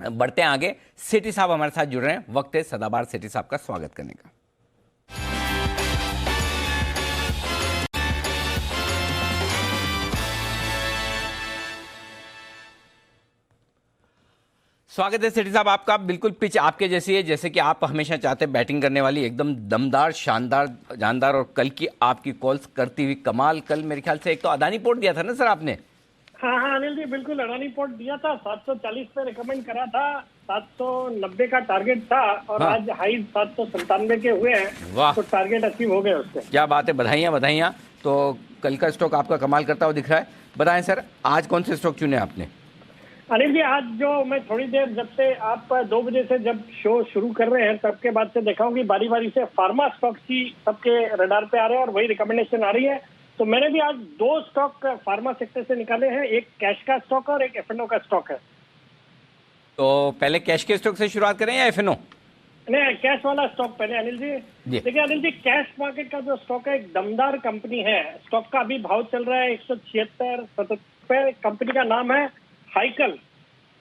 बढ़ते हैं आगे। सेठी साहब हमारे साथ जुड़ रहे हैं, वक्त है सदाबहार सेठी साहब का स्वागत करने का। स्वागत है सेठी साहब आपका। बिल्कुल पिच आपके जैसी है जैसे कि आप हमेशा चाहते हैं, बैटिंग करने वाली एकदम दमदार, शानदार, जानदार। और कल की आपकी कॉल्स करती हुई कमाल। कल मेरे ख्याल से एक तो अदानी पोर्ट दिया था ना सर आपने? हाँ अनिल जी, बिल्कुल अडानी पोर्ट दिया था। 740 पे रिकमेंड करा था, 790 का टारगेट था और हाँ। आज हाई 797 के हुए हैं। वाह, तो टारगेट अचीव हो गए उससे। क्या बात है, बधाइयाँ बधाइयाँ। तो कल का स्टॉक आपका कमाल करता हुआ दिख रहा है। बताएं सर, आज कौन से स्टॉक चुने आपने? अनिल जी, आज जो मैं थोड़ी देर जब से आप 2 बजे से जब शो शुरू कर रहे हैं तब के बाद से देखा हूँ कि बारी बारी से फार्मा स्टॉक्स ही सबके रडार पे आ रहे हैं और वही रिकमेंडेशन आ रही है। तो मैंने भी आज 2 स्टॉक फार्मा सेक्टर से निकाले हैं, एक कैश का स्टॉक और एक एफएनओ का स्टॉक है। तो पहले कैश के स्टॉक से शुरुआत करें या एफएनओ? नहीं, कैश वाला स्टॉक पहले अनिल जी। देखिए अनिल जी, कैश मार्केट का जो स्टॉक है एक दमदार कंपनी है। स्टॉक का अभी भाव चल रहा है 176-77 कंपनी का नाम है हाइकल,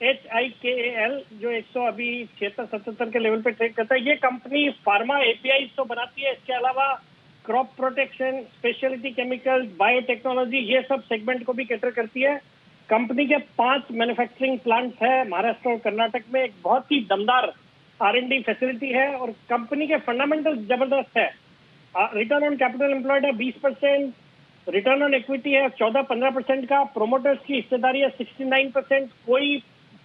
HIKAL, जो 100 अभी 76-77 के लेवल पे ट्रेड करता है। ये कंपनी फार्मा एपीआई तो बनाती है, इसके अलावा crop protection, speciality chemicals, biotechnology, ये सब सेगमेंट को भी कैटर करती है। कंपनी के 5 मैन्युफैक्चरिंग प्लांट्स है महाराष्ट्र और कर्नाटक में। एक बहुत ही दमदार R&D फैसिलिटी है और कंपनी के फंडामेंटल जबरदस्त है। रिटर्न ऑन कैपिटल एम्प्लॉयड है 20%, रिटर्न ऑन इक्विटी है 14-15% का, प्रोमोटर्स की हिस्सेदारी है 69%, कोई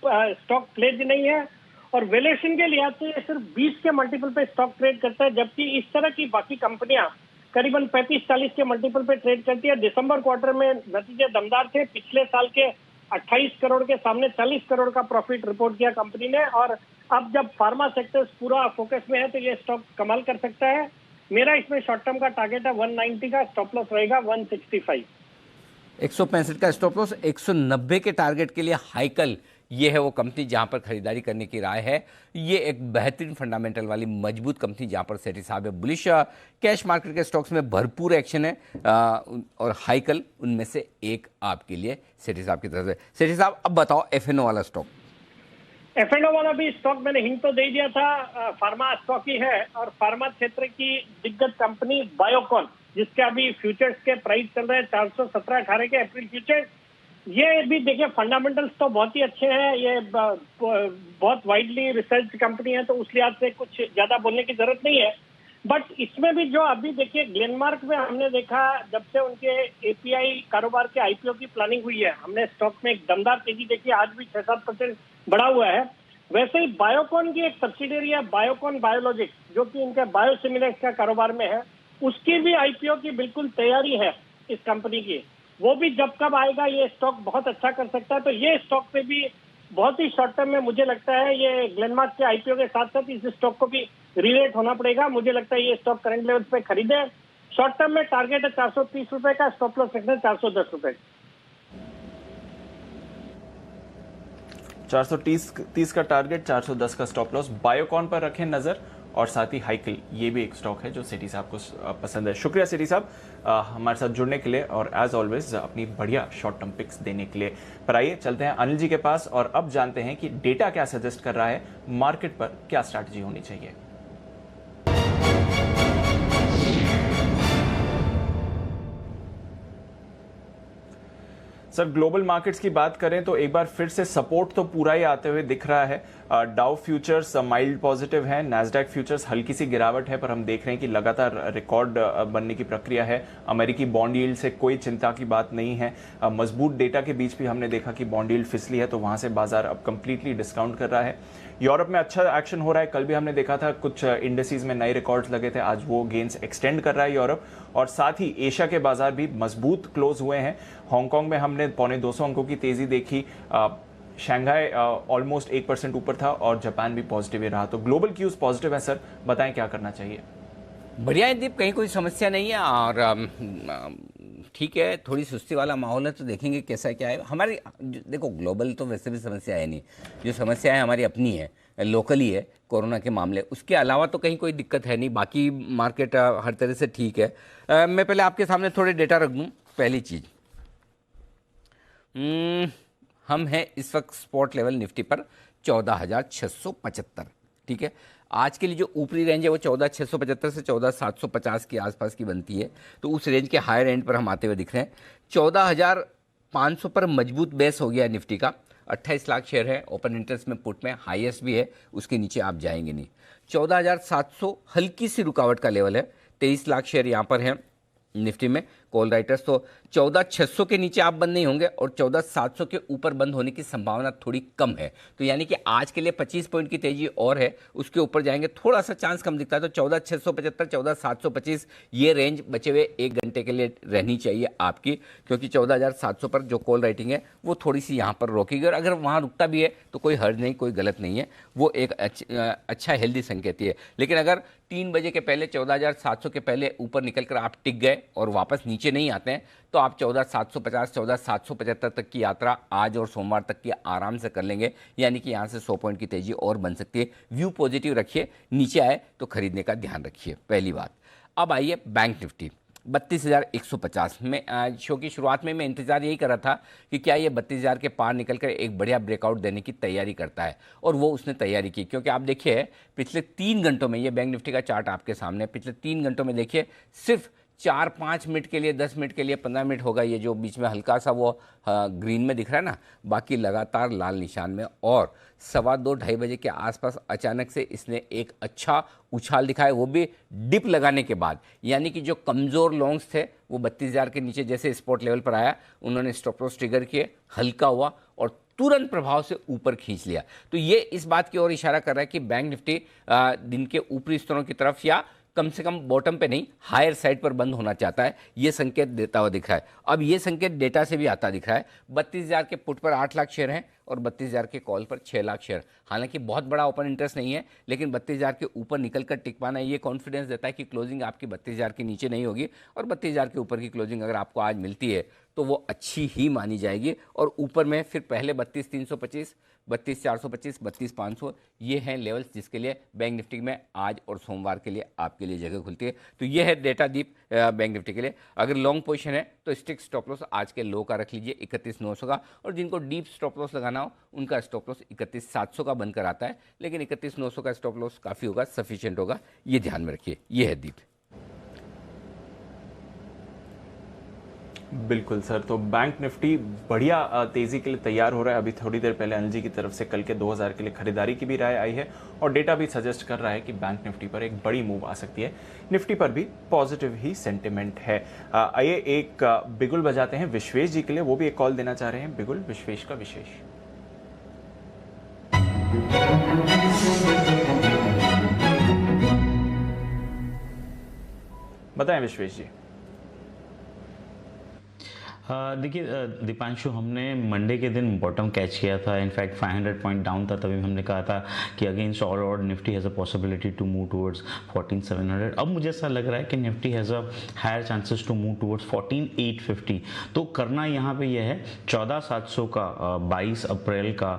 स्टॉक प्लेज नहीं है और वैल्यूएशन के लिहाज से सिर्फ 20 के मल्टीपल पे स्टॉक ट्रेड करता है, जबकि इस तरह की बाकी कंपनियां करीबन 35-40 के मल्टीपल पे ट्रेड करती है। दिसंबर क्वार्टर में नतीजे दमदार थे। पिछले साल के 28 करोड़ के सामने 40 करोड़ का प्रॉफिट रिपोर्ट किया कंपनी ने और अब जब फार्मा सेक्टर पूरा फोकस में है तो ये स्टॉक कमाल कर सकता है। मेरा इसमें शॉर्ट टर्म का टारगेट है 190 का, स्टॉप लॉस रहेगा 165। 165 का स्टॉप लॉस, 190 के टारगेट के लिए हाइकल ये है वो कंपनी जहां पर खरीदारी करने की राय है। ये एक बेहतरीन फंडामेंटल वाली मजबूत कंपनी जहां पर सेठी साहब है बुलिश। कैश मार्केट के स्टॉक्स में भरपूर एक्शन है और हाइकल उनमें से एक आपके लिए सेठी साहब की तरफ से। सेठी साहब अब बताओ एफएनओ वाला स्टॉक। एफएनओ वाला भी स्टॉक मैंने हिंट तो दे दिया था, फार्मा स्टॉक ही है और फार्मा क्षेत्र की दिग्गज कंपनी बायोकॉन, जिसके अभी फ्यूचर्स के प्राइस चल रहे हैं 417-18 के अप्रैल फ्यूचर्स। ये भी देखिए फंडामेंटल्स तो बहुत ही अच्छे हैं। ये बहुत वाइडली रिसर्च कंपनी है तो उस लिहाज से कुछ ज्यादा बोलने की जरूरत नहीं है। बट इसमें भी जो अभी देखिए ग्लेनमार्क में हमने देखा जब से उनके एपीआई कारोबार के आईपीओ की प्लानिंग हुई है, हमने स्टॉक में एक दमदार तेजी देखी। आज भी 6-7% बढ़ा हुआ है। वैसे ही बायोकॉन की एक सब्सिडियरी है बायोकॉन बायोलॉजिक्स, जो कि इनके बायोसिमिलर्स का कारोबार में है, उसकी भी आईपीओ की बिल्कुल तैयारी है इस कंपनी की। वो भी जब कब आएगा ये स्टॉक बहुत अच्छा कर सकता है। तो ये स्टॉक पे भी बहुत ही शॉर्ट टर्म में मुझे लगता है ये ग्लेनमार्क के आईपीओ के साथ साथ इस स्टॉक को भी रिलेट होना पड़ेगा। मुझे लगता है ये स्टॉक करंट लेवल पे खरीदे। शॉर्ट टर्म में टारगेट है 430 रुपए का, स्टॉप लॉस रखना है 410 रुपए। 430 का टारगेट, 410 का स्टॉप लॉस। बायोकॉन पर रखें नजर, और साथ ही हाइकिल, ये भी एक स्टॉक है जो सिटी साहब को पसंद है। शुक्रिया सिटी साहब हमारे साथ जुड़ने के लिए और एज ऑलवेज अपनी बढ़िया शॉर्ट टर्म पिक्स देने के लिए। पर आइए चलते हैं अनिल जी के पास और अब जानते हैं कि डेटा क्या सजेस्ट कर रहा है, मार्केट पर क्या स्ट्रैटेजी होनी चाहिए। सर, ग्लोबल मार्केट्स की बात करें तो एक बार फिर से सपोर्ट तो पूरा ही आते हुए दिख रहा है। डाउ फ्यूचर्स माइल्ड पॉजिटिव है, नैस्डैक फ्यूचर्स हल्की सी गिरावट है, पर हम देख रहे हैं कि लगातार रिकॉर्ड बनने की प्रक्रिया है। अमेरिकी बॉन्ड यील्ड से कोई चिंता की बात नहीं है। मजबूत डेटा के बीच भी हमने देखा कि बॉन्ड यील्ड फिसली है, तो वहां से बाजार अब कंप्लीटली डिस्काउंट कर रहा है। यूरोप में अच्छा एक्शन हो रहा है, कल भी हमने देखा था कुछ इंडेक्सेस में नए रिकॉर्ड्स लगे थे, आज वो गेन्स एक्सटेंड कर रहा है यूरोप। और साथ ही एशिया के बाजार भी मजबूत क्लोज हुए हैं। हांगकांग में हमने 225 अंकों की तेजी देखी, शंघाई ऑलमोस्ट 1% ऊपर था और जापान भी पॉजिटिव ही रहा। तो ग्लोबल क्यूज पॉजिटिव है सर, बताएं क्या करना चाहिए। बढ़िया है दीप, कहीं कोई समस्या नहीं है और ठीक है, थोड़ी सुस्ती वाला माहौल है तो देखेंगे कैसा क्या है। हमारी देखो ग्लोबल तो वैसे भी समस्या है नहीं, जो समस्या है हमारी अपनी है, लोकली है कोरोना के मामले, उसके अलावा तो कहीं कोई दिक्कत है नहीं। बाकी मार्केट हर तरह से ठीक है। मैं पहले आपके सामने थोड़े डेटा रख दूँ। पहली चीज़, हम हैं इस वक्त स्पॉट लेवल निफ्टी पर 14,675, ठीक है। आज के लिए जो ऊपरी रेंज है वो 14,675 से 14,750 के आसपास की बनती है, तो उस रेंज के हायर एंड पर हम आते हुए दिख रहे हैं। 14,500 पर मजबूत बेस हो गया है निफ्टी का। 28 लाख शेयर है ओपन इंटरेस्ट में, पुट में हाईएस्ट भी है, उसके नीचे आप जाएंगे नहीं। 14,700 हल्की सी रुकावट का लेवल है। 23 लाख शेयर यहाँ पर है निफ्टी में कॉल राइटर्स। तो 14,600 के नीचे आप बंद नहीं होंगे और 14,700 के ऊपर बंद होने की संभावना थोड़ी कम है। तो यानी कि आज के लिए 25 पॉइंट की तेजी और है, उसके ऊपर जाएंगे थोड़ा सा चांस कम दिखता है। तो 14,675 14,725 ये रेंज बचे हुए 1 घंटे के लिए रहनी चाहिए आपकी, क्योंकि 14,700 पर जो कॉल राइटिंग है वो थोड़ी सी यहाँ पर रोकेगी और अगर वहाँ रुकता भी है तो कोई हर्ज नहीं, कोई गलत नहीं है, वो एक अच्छा हेल्दी संकेत है। लेकिन अगर 3 बजे के पहले 14,700 के पहले ऊपर निकलकर आप टिक गए और वापस नीचे नहीं आते हैं तो आप 14,750 14,775 तक की यात्रा आज और सोमवार तक की आराम से कर लेंगे। यानी कि यहाँ से 100 पॉइंट की तेजी और बन सकती है। व्यू पॉजिटिव रखिए, नीचे आए तो खरीदने का ध्यान रखिए, पहली बात। अब आइए बैंक निफ्टी 32,150 में। शो की शुरुआत में मैं इंतजार यही कर रहा था कि क्या ये 32,000 के पार निकलकर एक बढ़िया ब्रेकआउट देने की तैयारी करता है, और वो उसने तैयारी की। क्योंकि आप देखिए पिछले 3 घंटों में, ये बैंक निफ्टी का चार्ट आपके सामने, पिछले 3 घंटों में देखिए सिर्फ 4-5 मिनट के लिए, 10 मिनट के लिए, 15 मिनट होगा, ये जो बीच में हल्का सा वो ग्रीन में दिख रहा है ना, बाकी लगातार लाल निशान में। और 2:15-2:30 बजे के आसपास अचानक से इसने एक अच्छा उछाल दिखाया, वो भी डिप लगाने के बाद। यानी कि जो कमज़ोर लॉन्ग्स थे वो 32,000 के नीचे जैसे स्पॉट लेवल पर आया, उन्होंने स्टॉप लॉस ट्रिगर किए, हल्का हुआ और तुरंत प्रभाव से ऊपर खींच लिया। तो ये इस बात की ओर इशारा कर रहा है कि बैंक निफ्टी दिन के ऊपरी स्तरों की तरफ या कम से कम बॉटम पे नहीं, हायर साइड पर बंद होना चाहता है, ये संकेत देता हुआ दिख रहा है। अब ये संकेत डेटा से भी आता दिख रहा है। 32,000 के पुट पर 8 लाख शेयर हैं और 32,000 के कॉल पर 6 लाख शेयर। हालांकि बहुत बड़ा ओपन इंटरेस्ट नहीं है, लेकिन 32,000 के ऊपर निकलकर टिक पाना ये कॉन्फिडेंस देता है कि क्लोजिंग आपकी 32,000 के नीचे नहीं होगी, और 32,000 के ऊपर की क्लोजिंग अगर आपको आज मिलती है तो वो अच्छी ही मानी जाएगी। और ऊपर में फिर पहले 32,325, 32,425, 32,500 ये हैं लेवल्स जिसके लिए बैंक निफ्टी में आज और सोमवार के लिए आपके लिए जगह खुलती है। तो ये है डेटा दीप बैंक निफ्टी के लिए। अगर लॉन्ग पोजीशन है तो स्टिक स्टॉप लॉस आज के लो का रख लीजिए 31,900 का, और जिनको डीप स्टॉप लॉस लगाना हो उनका स्टॉप लॉस 31,700 का बनकर आता है, लेकिन 31,900 का स्टॉप लॉस काफ़ी होगा, सफिशिएंट होगा, ये ध्यान में रखिए। ये है दीप। बिल्कुल सर, तो बैंक निफ्टी बढ़िया तेजी के लिए तैयार हो रहा है। अभी थोड़ी देर पहले अनिल जी की तरफ से कल के 2,000 के लिए खरीदारी की भी राय आई है, और डेटा भी सजेस्ट कर रहा है कि बैंक निफ्टी पर एक बड़ी मूव आ सकती है। निफ्टी पर भी पॉजिटिव ही सेंटिमेंट है। आइए एक बिगुल बजाते हैं विश्वेश जी के लिए, वो भी एक कॉल देना चाह रहे हैं। बिगुल विश्वेश का विशेष। बताएं विश्वेश जी। देखिए दीपांशु, हमने मंडे के दिन बॉटम कैच किया था। इनफैक्ट 500 पॉइंट डाउन था, तभी हमने कहा था कि अगेंस्ट ऑल और Nifty has a possibility to move towards 14700। अब मुझे ऐसा लग रहा है कि Nifty has a higher chances to move towards 14850। तो करना यहाँ पे यह है 14700 का 22 अप्रैल का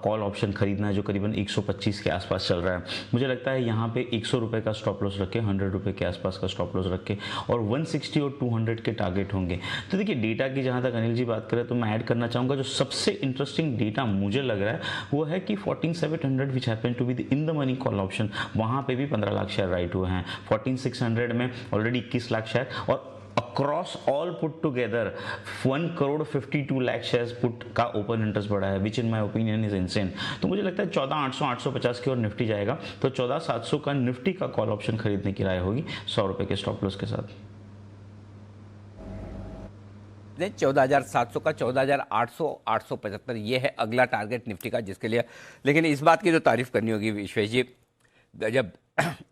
कॉल ऑप्शन खरीदना है, जो करीबन 125 के आसपास चल रहा है। मुझे लगता है यहाँ पे 100 रुपये का स्टॉप लॉस रखे, 100 रुपये के आसपास का स्टॉप लॉस रखे, और 160 और 200 के टारगेट होंगे। तो देखिए डेटा की जहां तक अनिल जी बात करें तो मैं ऐड करना चाहूंगा, जो सबसे इंटरेस्टिंग डेटा मुझे लग रहा है वो है कि 14700 which happen to be in the money call option, वहां पे भी 15 लाख शेयर राइट हुए हैं। 14600 में ऑलरेडी 21 लाख शेयर, और across all put together 1,52 lakh shares put का ओपन इंटरेस्ट बढ़ा है, which in my opinion is insane. तो मुझे लगता है 14800 850 की ओर निफ्टी जाएगा, तो 14700 का निफ्टी का कॉल ऑप्शन खरीदने की राय होगी 100 रुपये के स्टॉप लॉस के साथ। 14,700 का 14,800 875 ये है अगला टारगेट निफ्टी का, जिसके लिए लेकिन इस बात की जो तारीफ करनी होगी विश्वेश जी, जब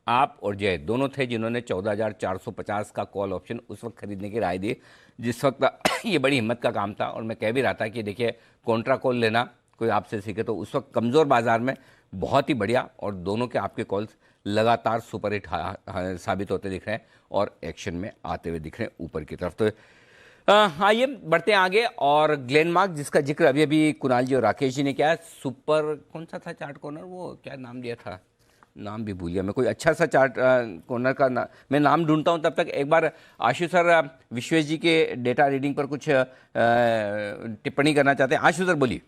आप और जय दोनों थे जिन्होंने 14,450 का कॉल ऑप्शन उस वक्त खरीदने की राय दी, जिस वक्त ये बड़ी हिम्मत का काम था। और मैं कह भी रहा था कि देखिए कॉन्ट्रा कॉल लेना कोई आपसे सीखे तो उस वक्त कमज़ोर बाजार में बहुत ही बढ़िया, और दोनों के आपके कॉल्स लगातार सुपर हिट साबित होते दिख रहे हैं और एक्शन में आते हुए दिख रहे हैं ऊपर की तरफ। तो आइए बढ़ते हैं आगे, और ग्लेनमार्क जिसका जिक्र अभी अभी कुणाल जी और राकेश जी ने किया, सुपर कौन सा था चार्ट कॉर्नर, वो क्या नाम दिया था, नाम भी भूल गया मैं, कोई अच्छा सा चार्ट कॉर्नर का मैं नाम ढूंढता हूं। तब तक एक बार आशु सर विश्वेश जी के डेटा रीडिंग पर कुछ टिप्पणी करना चाहते हैं। आशु सर बोलिए।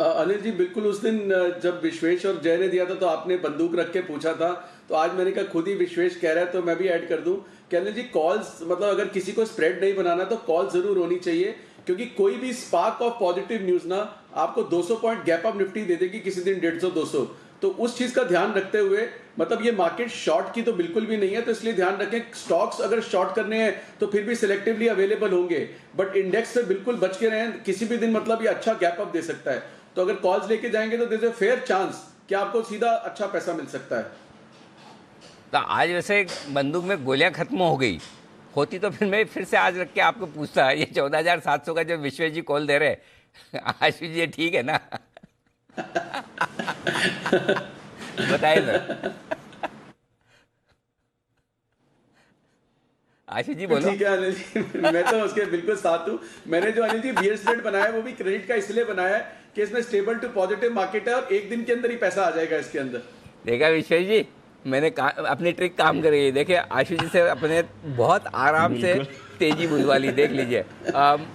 अनिल जी बिल्कुल, उस दिन जब विश्वेश और जय ने दिया था तो आपने बंदूक रख के पूछा था, तो आज मैंने कहा खुद ही विश्वेश कह रहा है तो मैं भी ऐड कर दूं कि अनिल जी कॉल्स, मतलब अगर किसी को स्प्रेड नहीं बनाना तो कॉल जरूर होनी चाहिए, क्योंकि कोई भी स्पार्क ऑफ पॉजिटिव न्यूज ना आपको 200 पॉइंट गैप अप निफ्टी दे देगी किसी दिन 150 200। तो उस चीज का ध्यान रखते हुए, मतलब ये मार्केट शॉर्ट की तो बिल्कुल भी नहीं है, तो इसलिए ध्यान रखें स्टॉक्स अगर शॉर्ट करने हैं तो फिर भी सिलेक्टिवली अवेलेबल होंगे, बट इंडेक्स से बिल्कुल बच के रहें, किसी भी दिन मतलब ये अच्छा गैप अप दे सकता है। तो अगर कॉल्स लेके जाएंगे तो there is a fair chance कि आपको सीधा अच्छा पैसा मिल सकता है। तो आज वैसे बंदूक में गोलियां खत्म हो गई होती तो फिर मैं फिर से आज रख के आपको पूछता, ये 14,700 का जो विश्वेश जी कॉल दे रहे आशु जी, ठीक है ना? बताइए सर। आशु जी बोलो। ठीक है अनिल जी, मैं तो उसके बिल्कुल साथ हूँ। मैंने जो अनिल जी बियर स्प्रेड बनाया है वो भी क्रेडिट का इसलिए बनाया है कि इसमें स्टेबल टू पॉजिटिव मार्केट है और एक दिन के अंदर ही पैसा आ जाएगा इसके अंदर। देखा विश्वेश जी, मैंने अपनी ट्रिक काम कर रही है। देखिए आशु जी से अपने बहुत आराम से तेजी बुलवा ली, देख लीजिए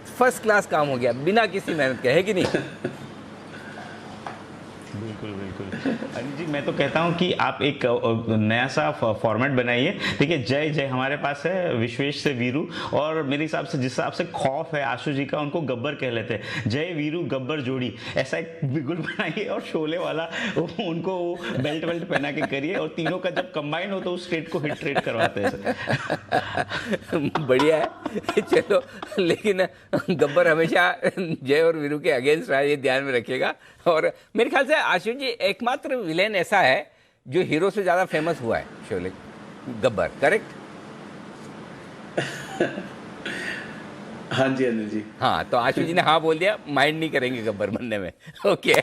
फर्स्ट क्लास काम हो गया बिना किसी मेहनत के, है कि नहीं? बिल्कुल बिल्कुल अनिल जी, मैं तो कहता हूं कि आप एक नया सा फॉर्मेट बनाइए। देखिए जय जय हमारे पास है, विश्वेश से वीरू, और मेरे हिसाब से जिस हिसाब से खौफ है आशु जी का, उनको गब्बर कह लेते हैं, जय वीरू गब्बर जोड़ी, ऐसा एक बिगुल बनाइए और शोले वाला उनको बेल्ट वेल्ट पहना के करिए, और तीनों का जब कंबाइन हो तो उस स्टेट को हिट ट्रेड करवाते हैं। बढ़िया है, चलो, लेकिन गब्बर हमेशा जय और वीरू के अगेंस्ट रहा, ये ध्यान में रखिएगा। और मेरे ख्याल से आशु जी एकमात्र विलेन ऐसा है जो हीरो से ज्यादा फेमस हुआ है, शोले, गब्बर, करेक्ट? हाँ जी अनिल जी। हाँ, तो आशु जी ने हाँ बोल दिया, माइंड नहीं करेंगे गब्बर बनने में। ओके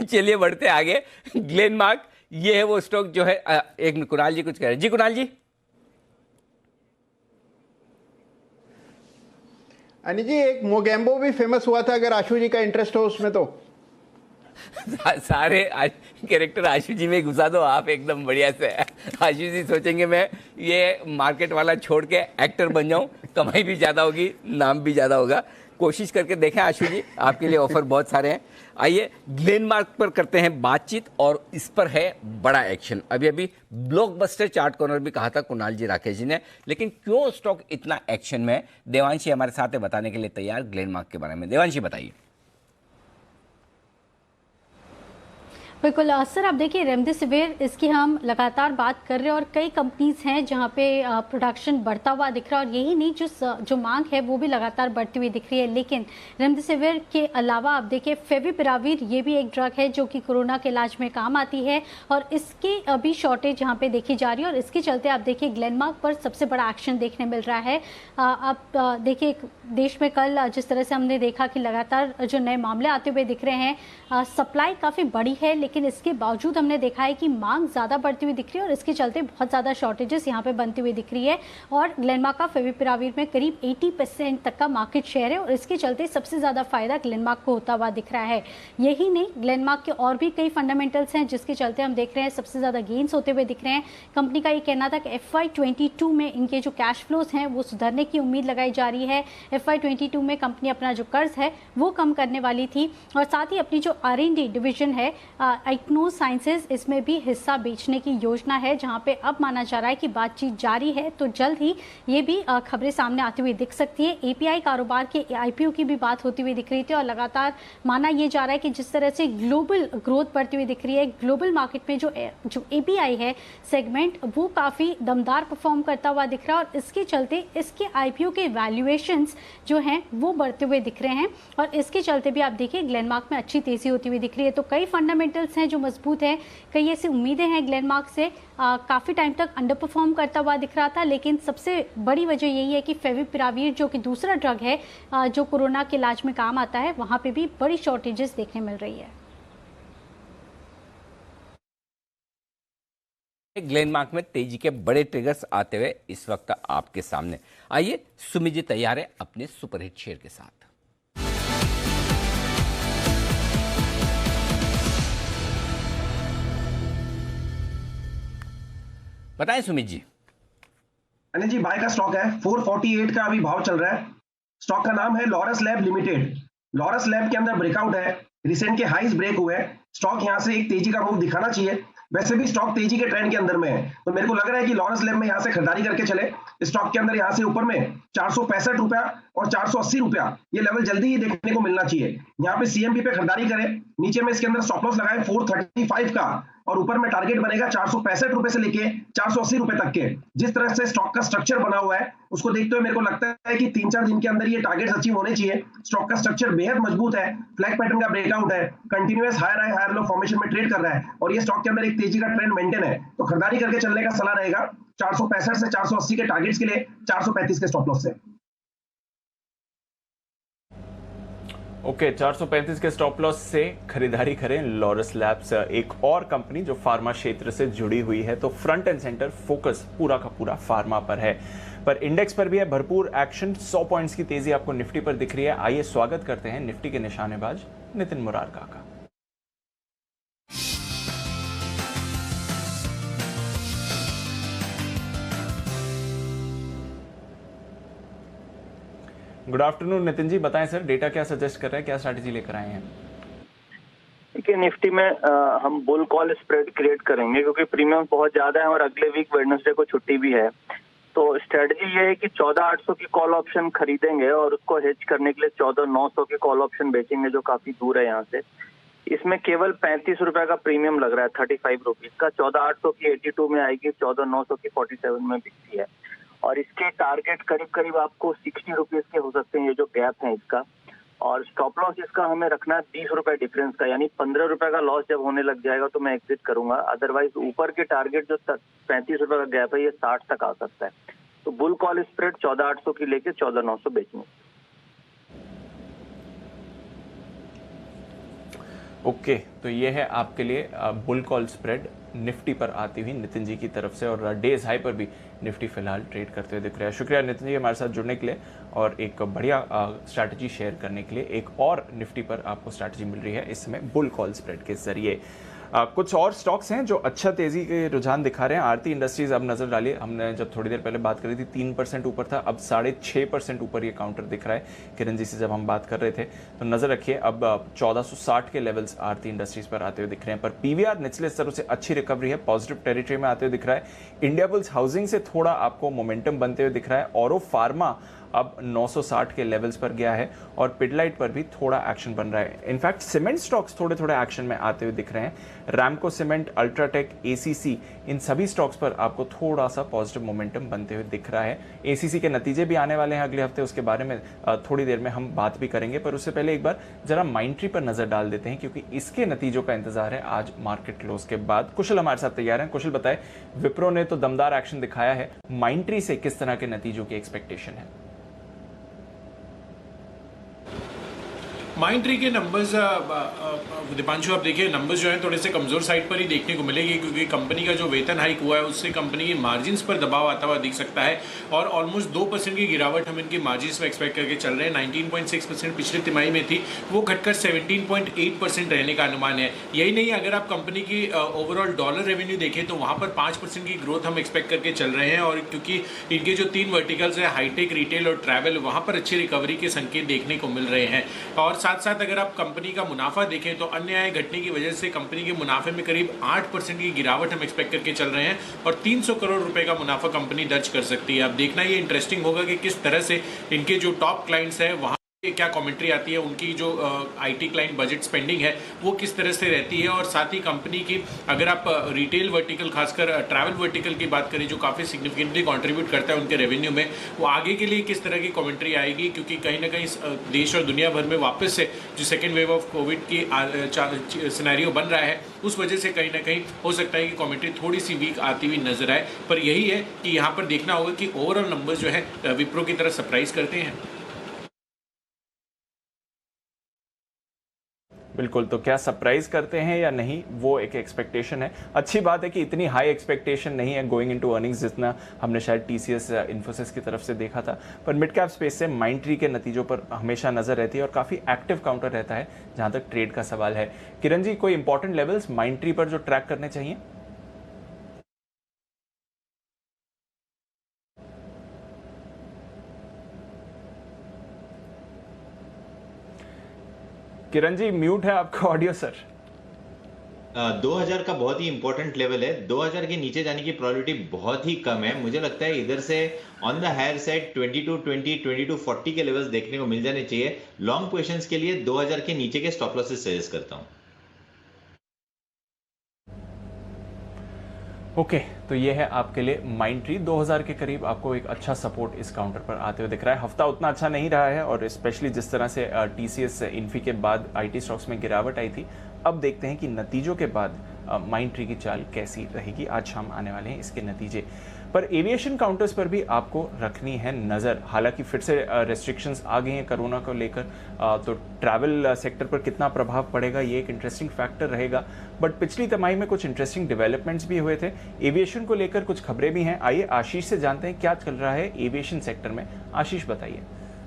चलिए बढ़ते आगे। ग्लेनमार्क ये है वो स्टॉक जो है, एक कुणाल जी कुछ कह रहे हैं। जी कुणाल जी। अनिल जी एक मोगेम्बो भी फेमस हुआ था, अगर आशु जी का इंटरेस्ट हो उसमें तो। सारे कैरेक्टर आशु जी में घुसा दो आप एकदम बढ़िया से। आशु जी सोचेंगे मैं ये मार्केट वाला छोड़ के एक्टर बन जाऊं, कमाई भी ज़्यादा होगी, नाम भी ज़्यादा होगा। कोशिश करके देखें आशु जी, आपके लिए ऑफर बहुत सारे हैं। आइए ग्लेनमार्क पर करते हैं बातचीत, और इस पर है बड़ा एक्शन। अभी अभी ब्लॉकबस्टर चार्ट कॉर्नर भी कहा था कुणाल जी राकेश जी ने, लेकिन क्यों स्टॉक इतना एक्शन में? देवांशी हमारे साथ है बताने के लिए तैयार ग्लेनमार्क के बारे में। देवांशी बताइए। बिल्कुल सर, आप देखिए रेमडेसिविर इसकी हम लगातार बात कर रहे हैं और कई कंपनीज हैं जहां पे प्रोडक्शन बढ़ता हुआ दिख रहा है और यही नहीं जो मांग है वो भी लगातार बढ़ती हुई दिख रही है। लेकिन रेमडेसिविर के अलावा आप देखिए फेविपिराविर ये भी एक ड्रग है जो कि कोरोना के इलाज में काम आती है और इसकी अभी शॉर्टेज यहाँ पे देखी जा रही है और इसके चलते आप देखिए ग्लेनमार्क पर सबसे बड़ा एक्शन देखने मिल रहा है। आप देखिए देश में कल जिस तरह से हमने देखा कि लगातार जो नए मामले आते हुए दिख रहे हैं, सप्लाई काफ़ी बड़ी है लेकिन इसके बावजूद हमने देखा है कि मांग ज़्यादा बढ़ती हुई दिख रही है और इसके चलते बहुत ज़्यादा शॉर्टेजेस यहाँ पे बनती हुई दिख रही है। और ग्लेनमार्क का फेविपिराविर में करीब 80% तक का मार्केट शेयर है और इसके चलते सबसे ज़्यादा फायदा ग्लेनमार्क को होता हुआ दिख रहा है। यही नहीं, ग्लेनमार्क के और भी कई फंडामेंटल्स हैं जिसके चलते हम देख रहे हैं सबसे ज़्यादा गेन्स होते हुए दिख रहे हैं। कंपनी का ये कहना था कि FY22 में इनके जो कैश फ्लोज हैं वो सुधरने की उम्मीद लगाई जा रही है। FY22 में कंपनी अपना जो कर्ज है वो कम करने वाली थी और साथ ही अपनी जो R&D डिवीजन है आइक्नो साइंसेज, इसमें भी हिस्सा बेचने की योजना है जहां पे अब माना जा रहा है कि बातचीत जारी है तो जल्द ही ये भी खबरें सामने आती हुई दिख सकती है। API कारोबार के IPO की भी बात होती हुई दिख रही थी और लगातार माना ये जा रहा है कि जिस तरह से ग्लोबल ग्रोथ बढ़ती हुई दिख रही है, ग्लोबल मार्केट में जो API है सेगमेंट वो काफ़ी दमदार परफॉर्म करता हुआ दिख रहा है और इसके चलते इसके IPO के वैल्यूएशंस जो हैं वो बढ़ते हुए दिख रहे हैं और इसके चलते भी आप देखिए ग्लेनमार्क में अच्छी तेजी होती हुई दिख रही है। तो कई फंडामेंटल्स हैं जो मजबूत हैं, कई ऐसी उम्मीदें हैं ग्लेनमार्क से। काफ़ी टाइम तक अंडर परफॉर्म करता हुआ दिख रहा था लेकिन सबसे बड़ी वजह यही है कि फेविपिराविर जो कि दूसरा ड्रग है जो कोरोना के इलाज में काम आता है, वहाँ पे भी बड़ी शॉर्टेजेस देखने मिल रही है। ग्लेनमार्क में तेजी के बड़े ट्रिगर्स आते हुए इस वक्त आपके सामने। आइए सुमित जी तैयार है अपने सुपरहिट शेयर के साथ। बताएं सुमित जी। अनिल जी, बाय का स्टॉक है, 448 का अभी भाव चल रहा है। स्टॉक का नाम है Laurus lab limited. Laurus lab के अंदर ब्रेकआउट है, रिसेंट के हाईज ब्रेक हुए हैं। स्टॉक यहां से एक तेजी का मूव दिखाना चाहिए। वैसे भी स्टॉक तेजी के ट्रेंड के अंदर में है तो मेरे को लग रहा है कि लॉरस लैब में यहां से खरीदारी करके चले। स्टॉक के अंदर यहां से ऊपर में 465 रुपया और 480 रुपया ये लेवल जल्दी ही देखने को मिलना चाहिए। यहाँ पे CMB पे खरीदारी करें, नीचे में इसके अंदर स्टॉप लॉस लगाए 435 का और ऊपर में टारगेट बनेगा 465 रुपए से लेके 480 रुपए तक के। जिस तरह से स्टॉक का स्ट्रक्चर बना हुआ है उसको देखते हुए मेरे को लगता है कि 3-4 दिन के अंदर ये टारगेट्स अचीव होने चाहिए। स्टॉक का स्ट्रक्चर बेहद मजबूत है, फ्लैग पैटर्न का ब्रेकआउट है, continuous higher high higher low formation में ट्रेड कर रहा है और ये स्टॉक के अंदर एक तेजी का ट्रेंड मेंटेन है तो खरीदारी करके चलने का सलाह रहेगा 465 से 480 के टारगेट्स के लिए, 435 के स्टॉप लॉस से। ओके, 435 के स्टॉप लॉस से खरीदारी करें। लॉरस लैब्स एक और कंपनी जो फार्मा क्षेत्र से जुड़ी हुई है तो फ्रंट एंड सेंटर फोकस पूरा का पूरा फार्मा पर है। पर इंडेक्स पर भी है भरपूर एक्शन, 100 पॉइंट्स की तेजी आपको निफ्टी पर दिख रही है। आइए स्वागत करते हैं निफ्टी के निशानेबाज नितिन मुरारका का। गुड आफ्टरनून नितिन जी, बताएं सर डेटा क्या सजेस्ट कर रहा है, क्या स्ट्रैटेजी लेकर आए हैं? देखिए निफ्टी में हम बुल कॉल स्प्रेड क्रिएट करेंगे क्योंकि प्रीमियम बहुत ज्यादा है और अगले वीक वेडनेसडे को छुट्टी भी है। तो स्ट्रेटजी ये है कि 14,800 की कॉल ऑप्शन खरीदेंगे और उसको हेज करने के लिए 14,900 की कॉल ऑप्शन बेचेंगे जो काफी दूर है यहाँ से। इसमें केवल 35 रुपए का प्रीमियम लग रहा है, 35 रुपीज का। 14,800 की 82 में आएगी, 14,900 की 47 में बिकती है और इसके टारगेट करीब करीब आपको 60 रुपीज के हो सकते हैं, ये जो गैप है इसका। और स्टॉप लॉस इसका हमें रखना है 20 रुपए डिफरेंस का, यानी 15 रुपए का लॉस जब होने लग जाएगा तो मैं एग्जिट करूंगा। अदरवाइज ऊपर के टारगेट जो 35 रुपए का गैप है ये 60 तक आ सकता है। तो बुल कॉल स्प्रेड 14,800 की लेके 14,900 बेचेंगे। ओके, तो ये है आपके लिए बुल कॉल स्प्रेड निफ्टी पर आती हुई नितिन जी की तरफ से और डेज हाई पर भी निफ्टी फिलहाल ट्रेड करते हुए दिख रहा है। शुक्रिया नितिन जी हमारे साथ जुड़ने के लिए और एक बढ़िया स्ट्रैटेजी शेयर करने के लिए। एक और निफ्टी पर आपको स्ट्रैटेजी मिल रही है इस समय बुल कॉल स्प्रेड के जरिए। कुछ और स्टॉक्स हैं जो अच्छा तेजी के रुझान दिखा रहे हैं। आरती इंडस्ट्रीज अब नजर डालिए, हमने जब थोड़ी देर पहले बात करी थी 3% ऊपर था, अब 6.5% ऊपर ये काउंटर दिख रहा है। किरण जी से जब हम बात कर रहे थे तो नजर रखिए अब 1460 के लेवल्स आरती इंडस्ट्रीज पर आते हुए दिख रहे हैं। पर पीवीआर निचले स्तरों से अच्छी रिकवरी है, पॉजिटिव टेरिटरी में आते हुए दिख रहा है। इंडिया बुल्स हाउसिंग से थोड़ा आपको मोमेंटम बनते हुए दिख रहा है। औरो फार्मा अब 960 के लेवल्स पर गया है और पिडलाइट पर भी थोड़ा एक्शन बन रहा है। इनफैक्ट सीमेंट स्टॉक्स थोड़े थोड़े एक्शन में आते हुए दिख रहे हैं। रैमको सीमेंट, अल्ट्राटेक, एसीसी, इन सभी स्टॉक्स पर आपको थोड़ा सा पॉजिटिव मोमेंटम बनते हुए दिख रहा है। एसीसी के नतीजे भी आने वाले हैं अगले हफ्ते, उसके बारे में थोड़ी देर में हम बात भी करेंगे, पर उससे पहले एक बार जरा माइंडट्री पर नजर डाल देते हैं क्योंकि इसके नतीजों का इंतजार है आज मार्केट क्लोज के बाद। कुशल हमारे साथ तैयार हैं। कुशल बताए, विप्रो ने तो दमदार एक्शन दिखाया है, माइंडट्री से किस तरह के नतीजों की एक्सपेक्टेशन है? माइंडट्री के नंबर्स दीपांशु, आप देखिए नंबर्स जो हैं थोड़े से कमजोर साइड पर ही देखने को मिलेगी क्योंकि कंपनी का जो वेतन हाइक हुआ है उससे कंपनी की मार्जिन्स पर दबाव आता हुआ दिख सकता है और ऑलमोस्ट 2% की गिरावट हम इनकी मार्जिन्स में एक्सपेक्ट करके चल रहे हैं। 19.6% पिछली तिमाही में थी, वो घटकर 17.8% रहने का अनुमान है। यही नहीं, अगर आप कंपनी की ओवरऑल डॉलर रेवेन्यू देखें तो वहाँ पर 5% की ग्रोथ हम एक्सपेक्ट करके चल रहे हैं और क्योंकि इनके जो 3 वर्टिकल्स है, हाईटेक, रिटेल और ट्रैवल, वहाँ पर अच्छी रिकवरी के संकेत देखने को मिल रहे हैं। और साथ साथ अगर आप कंपनी का मुनाफा देखें तो अन्य आय घटने की वजह से कंपनी के मुनाफे में करीब 8% की गिरावट हम एक्सपेक्ट करके चल रहे हैं और 300 करोड़ रुपए का मुनाफा कंपनी दर्ज कर सकती है। अब देखना ये इंटरेस्टिंग होगा कि किस तरह से इनके जो टॉप क्लाइंट्स हैं वहाँ क्या कमेंट्री आती है, उनकी जो आईटी क्लाइंट बजट स्पेंडिंग है वो किस तरह से रहती है और साथ ही कंपनी की अगर आप रिटेल वर्टिकल, खासकर ट्रैवल वर्टिकल की बात करें जो काफ़ी सिग्निफिकेंटली कंट्रीब्यूट करता है उनके रेवेन्यू में, वो आगे के लिए किस तरह की कमेंट्री आएगी क्योंकि कहीं ना कहीं देश और दुनिया भर में वापस से जो सेकेंड वेव ऑफ कोविड की सिनेरियो बन रहा है उस वजह से कहीं ना कहीं हो सकता है कि कमेंट्री थोड़ी सी वीक आती हुई नजर आए। पर यही है कि यहाँ पर देखना होगा कि ओवरऑल नंबर्स जो है विप्रो की तरह सरप्राइज करते हैं। बिल्कुल, तो क्या सरप्राइज करते हैं या नहीं वो एक एक्सपेक्टेशन है। अच्छी बात है कि इतनी हाई एक्सपेक्टेशन नहीं है गोइंग इनटू अर्निंग्स जितना हमने शायद टीसीएस, इन्फोसिस की तरफ से देखा था, पर मिड कैप स्पेस से माइंडट्री के नतीजों पर हमेशा नजर रहती है और काफी एक्टिव काउंटर रहता है जहां तक ट्रेड का सवाल है। किरण जी, कोई इंपॉर्टेंट लेवल्स माइंडट्री पर जो ट्रैक करने चाहिए? किरण जी, म्यूट है आपका ऑडियो सर। 2000 का बहुत ही इंपॉर्टेंट लेवल है। 2000 के नीचे जाने की प्रोबेबिलिटी बहुत ही कम है। मुझे लगता है इधर से ऑन द हायर साइड 2220, 2240 के लेवल्स देखने को मिल जाने चाहिए। लॉन्ग पोजीशंस के लिए 2000 के नीचे के स्टॉप लॉसेस सजेस्ट करता हूं। ओके, तो ये है आपके लिए माइंडट्री। 2000 के करीब आपको एक अच्छा सपोर्ट इस काउंटर पर आते हुए दिख रहा है। हफ्ता उतना अच्छा नहीं रहा है और स्पेशली जिस तरह से टीसीएस, इन्फी के बाद आईटी स्टॉक्स में गिरावट आई थी, अब देखते हैं कि नतीजों के बाद माइंडट्री की चाल कैसी रहेगी। आज शाम आने वाले हैं इसके नतीजे, पर एविएशन काउंटर्स पर भी आपको रखनी है नज़र। हालांकि फिर से रेस्ट्रिक्शंस आ गई हैं कोरोना को लेकर, तो ट्रैवल सेक्टर पर कितना प्रभाव पड़ेगा ये एक इंटरेस्टिंग फैक्टर रहेगा। बट पिछली तिमाही में कुछ इंटरेस्टिंग डेवलपमेंट्स भी हुए थे। एविएशन को लेकर कुछ खबरें भी हैं। आइए आशीष से जानते हैं क्या चल रहा है एविएशन सेक्टर में। आशीष, बताइए।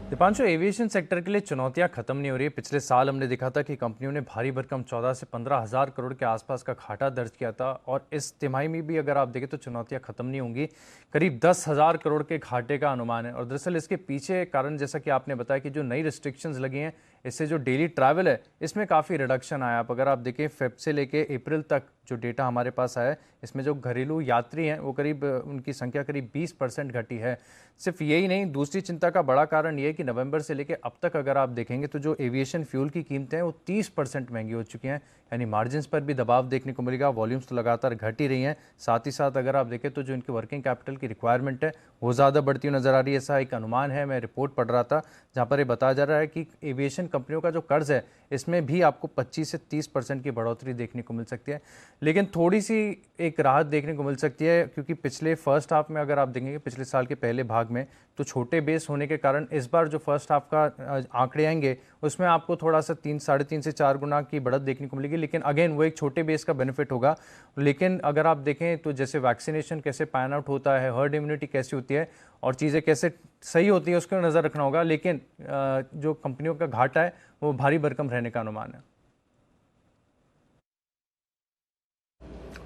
दीपांशु, एविएशन सेक्टर के लिए चुनौतियां खत्म नहीं हो रही है। पिछले साल हमने देखा था कि कंपनियों ने भारी भरकम 14 से 15 हज़ार करोड़ के आसपास का घाटा दर्ज किया था और इस तिमाही में भी अगर आप देखें तो चुनौतियां खत्म नहीं होंगी। करीब 10,000 करोड़ के घाटे का अनुमान है और दरअसल इसके पीछे कारण जैसा कि आपने बताया कि जो नई रिस्ट्रिक्शंस लगी हैं इससे जो डेली ट्रैवल है इसमें काफ़ी रिडक्शन आया। अब अगर आप देखें फेब से लेके अप्रैल तक जो डेटा हमारे पास आया है इसमें जो घरेलू यात्री हैं वो करीब उनकी संख्या करीब 20% घटी है। सिर्फ यही नहीं, दूसरी चिंता का बड़ा कारण ये है कि नवंबर से लेकर अब तक अगर आप देखेंगे तो जो एविएशन फ्यूल की कीमतें हैं वो 30% महंगी हो चुकी हैं, यानी मार्जिन्स पर भी दबाव देखने को मिलेगा। वॉल्यूम्स तो लगातार घट ही रही हैं, साथ ही साथ अगर आप देखें तो जो इनकी वर्किंग कैपिटल की रिक्वायरमेंट है वो ज़्यादा बढ़ती हुई नजर आ रही है। ऐसा एक अनुमान है, मैं रिपोर्ट पढ़ रहा था जहाँ पर ये बताया जा रहा है कि एविएशन कंपनियों का जो कर्ज है इसमें भी आपको 25 से 30% की बढ़ोतरी देखने को मिल सकती है। लेकिन थोड़ी सी एक राहत देखने को मिल सकती है क्योंकि पिछले फर्स्ट हाफ में अगर आप देखेंगे पिछले साल के पहले भाग में तो छोटे बेस होने के कारण इस बार जो फर्स्ट हाफ का आंकड़े आएंगे उसमें आपको थोड़ा सा 3-3.5 से 4 गुना की बढ़त देखने को मिलेगी। लेकिन अगेन वो एक छोटे बेस का बेनिफिट होगा। लेकिन अगर आप देखें तो जैसे वैक्सीनेशन कैसे पैन आउट होता है, हर्ड इम्यूनिटी कैसी होती है और चीज़ें कैसे सही होती है उसको नज़र रखना होगा। लेकिन जो कंपनियों का घाटा है वो भारी भरकम रहने का अनुमान है।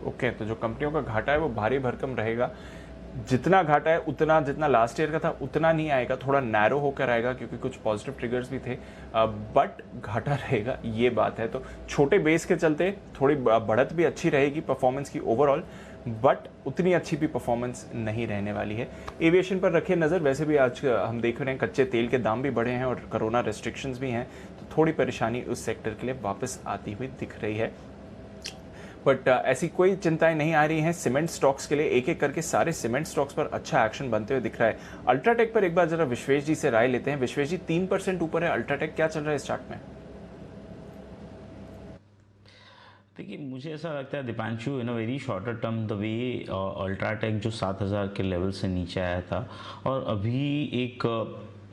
ओके, तो जो कंपनियों का घाटा है वो भारी भरकम रहेगा। जितना घाटा है उतना, जितना लास्ट ईयर का था उतना नहीं आएगा, थोड़ा नैरो होकर आएगा क्योंकि कुछ पॉजिटिव ट्रिगर्स भी थे, बट घाटा रहेगा, ये बात है। तो छोटे बेस के चलते थोड़ी बढ़त भी अच्छी रहेगी परफॉर्मेंस की ओवरऑल, बट उतनी अच्छी भी परफॉर्मेंस नहीं रहने वाली है। एविएशन पर रखिए नज़र, वैसे भी आज हम देख रहे हैं कच्चे तेल के दाम भी बढ़े हैं और कोरोना रेस्ट्रिक्शंस भी हैं, तो थोड़ी परेशानी उस सेक्टर के लिए वापस आती हुई दिख रही है। बट ऐसी कोई चिंताएं नहीं आ रही हैं सीमेंट स्टॉक्स के लिए। एक एक करके सारे सीमेंट स्टॉक्स पर अच्छा एक्शन बनते हुए दिख रहा है। अल्ट्राटेक पर एक बार जरा विश्वेश जी से राय लेते हैं। विश्वेश जी, 3% ऊपर है अल्ट्राटेक, क्या चल रहा है इस चार्ट में? देखिए, मुझे ऐसा लगता है Deepanshu, in a very shorter term the way UltraTech जो 7000 के लेवल से नीचे आया था और अभी एक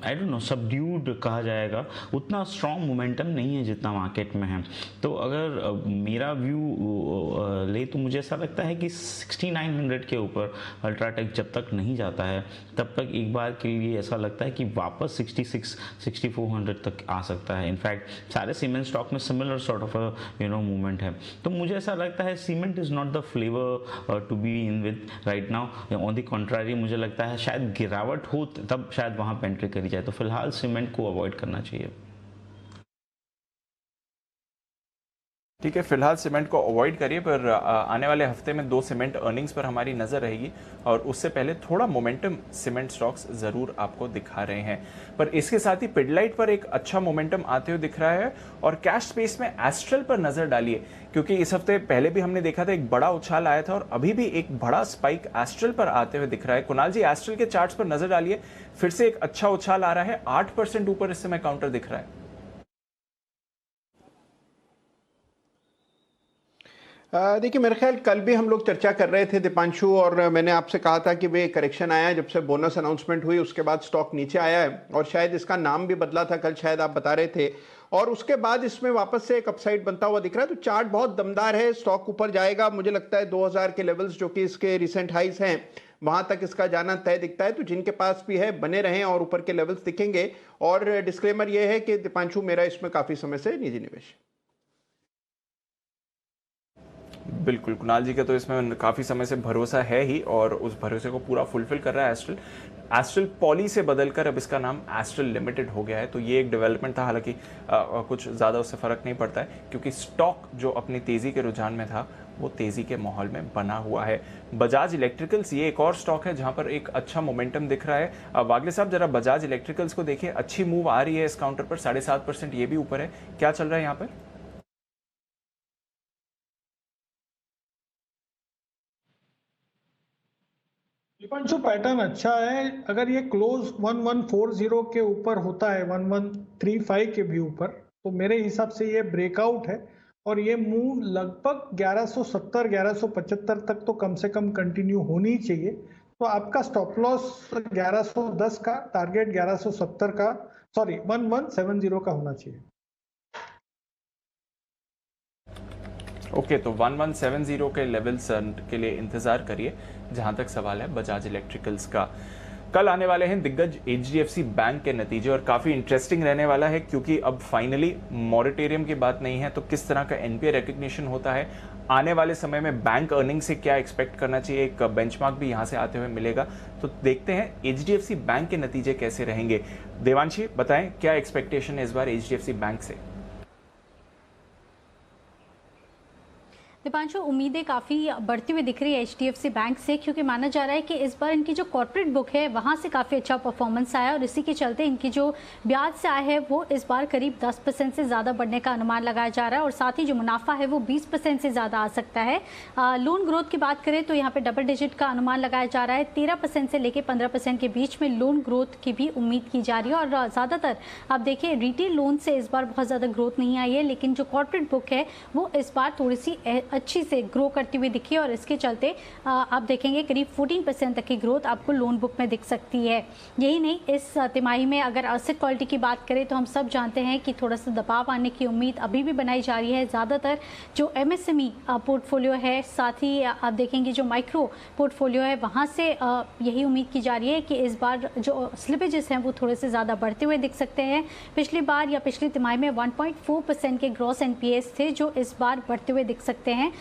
आई डोंट नो सबड्यूड कहा जाएगा, उतना स्ट्रॉन्ग मोमेंटम नहीं है जितना मार्केट में है। तो अगर मेरा व्यू ले तो मुझे ऐसा लगता है कि 6900 के ऊपर अल्ट्राटेक जब तक नहीं जाता है तब तक एक बार के लिए ऐसा लगता है कि वापस 6400 तक आ सकता है। इनफैक्ट सारे सीमेंट स्टॉक में सिमिलर सॉर्ट ऑफ मूवमेंट है। तो मुझे ऐसा लगता है cement is not the flavour to be in with right now. On the contrary मुझे लगता है शायद गिरावट हो तब शायद वहाँ पे एंट्री करी जाए, तो फिलहाल सीमेंट को अवॉइड करना चाहिए। ठीक है, फिलहाल सीमेंट को अवॉइड करिए, पर आने वाले हफ्ते में 2 सीमेंट अर्निंग्स पर हमारी नज़र रहेगी और उससे पहले थोड़ा मोमेंटम सीमेंट स्टॉक्स ज़रूर आपको दिखा रहे हैं। पर इसके साथ ही पिडलाइट पर एक अच्छा मोमेंटम आते हुए दिख रहा है और कैश स्पेस में एस्ट्रल पर नज़र डालिए, क्योंकि इस हफ्ते पहले भी हमने देखा था एक बड़ा उछाल आया था और अभी भी एक बड़ा स्पाइक एस्ट्रल पर आते हुए दिख रहा है। कुणाल जी, एस्ट्रल के चार्ट्स पर नज़र डालिए, फिर से एक अच्छा उछाल आ रहा है, 8% ऊपर इस समय काउंटर दिख रहा है। देखिए, मेरे ख्याल कल भी हम लोग चर्चा कर रहे थे दीपांशु, और मैंने आपसे कहा था कि वे करेक्शन आया है जब से बोनस अनाउंसमेंट हुई, उसके बाद स्टॉक नीचे आया है और शायद इसका नाम भी बदला था कल, शायद आप बता रहे थे, और उसके बाद इसमें वापस से एक अपसाइड बनता हुआ दिख रहा है। तो चार्ट बहुत दमदार है, स्टॉक ऊपर जाएगा, मुझे लगता है 2000 के लेवल्स जो कि इसके रिसेंट हाइज हैं वहां तक इसका जाना तय दिखता है। तो जिनके पास भी है बने रहें और ऊपर के लेवल्स दिखेंगे। और डिस्क्लेमर यह है कि दीपांशु, मेरा इसमें काफी समय से निजी निवेश। बिल्कुल, कुणाल जी का तो इसमें काफ़ी समय से भरोसा है ही और उस भरोसे को पूरा फुलफिल कर रहा है एस्ट्रल। एस्ट्रल पॉली से बदलकर अब इसका नाम एस्ट्रल लिमिटेड हो गया है, तो ये एक डेवलपमेंट था। हालांकि कुछ ज़्यादा उससे फ़र्क नहीं पड़ता है क्योंकि स्टॉक जो अपनी तेज़ी के रुझान में था वो तेज़ी के माहौल में बना हुआ है। बजाज इलेक्ट्रिकल्स ये एक और स्टॉक है जहां पर एक अच्छा मोमेंटम दिख रहा है। वागले साहब, जरा बजाज इलेक्ट्रिकल्स को देखिए, अच्छी मूव आ रही है इस काउंटर पर, 7.5% ये भी ऊपर है। क्या चल रहा है यहाँ पर? दीपांशु, पैटर्न अच्छा है। अगर ये क्लोज 1140 के ऊपर होता है, 1135 के भी ऊपर, तो मेरे हिसाब से ये ब्रेकआउट है और ये मूव लगभग 1170 1175 तक तो कम से कम कंटिन्यू होनी चाहिए। तो आपका स्टॉप लॉस 1110 का, टारगेट 1170 का, सॉरी 1170 का होना चाहिए। ओके, तो 1170 के लेवल्स के लिए इंतजार करिए जहां तक सवाल है बजाज इलेक्ट्रिकल्स का। कल आने वाले हैं दिग्गज HDFC बैंक के नतीजे और काफ़ी इंटरेस्टिंग रहने वाला है क्योंकि अब फाइनली मॉरेटोरियम की बात नहीं है, तो किस तरह का NPA रिकग्निशन होता है, आने वाले समय में बैंक अर्निंग से क्या एक्सपेक्ट करना चाहिए, एक बेंचमार्क भी यहाँ से आते हुए मिलेगा। तो देखते हैं HDFC बैंक के नतीजे कैसे रहेंगे। देवांशी, बताएं क्या एक्सपेक्टेशन है इस बार HDFC बैंक से? दीपांशु, उम्मीदें काफ़ी बढ़ती हुई दिख रही है HDFC बैंक से, क्योंकि माना जा रहा है कि इस बार इनकी जो कॉर्पोरेट बुक है वहाँ से काफ़ी अच्छा परफॉर्मेंस आया और इसी के चलते इनकी जो ब्याज से आय है वो इस बार करीब 10% से ज़्यादा बढ़ने का अनुमान लगाया जा रहा है और साथ ही जो मुनाफा है वो 20% से ज़्यादा आ सकता है। लोन ग्रोथ की बात करें तो यहाँ पर डबल डिजिट का अनुमान लगाया जा रहा है, 13% से लेकर 15% के बीच में लोन ग्रोथ की भी उम्मीद की जा रही है। और ज़्यादातर आप देखिए रिटेल लोन से इस बार बहुत ज़्यादा ग्रोथ नहीं आई है, लेकिन जो कॉर्पोरेट बुक है वो इस बार थोड़ी सी अच्छी से ग्रो करती हुई दिखी और इसके चलते आप देखेंगे करीब 14% तक की ग्रोथ आपको लोन बुक में दिख सकती है। यही नहीं, इस तिमाही में अगर एसेट क्वालिटी की बात करें तो हम सब जानते हैं कि थोड़ा सा दबाव आने की उम्मीद अभी भी बनाई जा रही है। ज़्यादातर जो MSME पोर्टफोलियो है, साथ ही आप देखेंगे जो माइक्रो पोर्टफोलियो है वहाँ से यही उम्मीद की जा रही है कि इस बार जो स्लिपेजेस हैं वो थोड़े से ज़्यादा बढ़ते हुए दिख सकते हैं। पिछली बार या पिछली तिमाही में 1.4% के ग्रॉस NPAs थे जो इस बार बढ़ते हुए दिख सकते हैं। हैं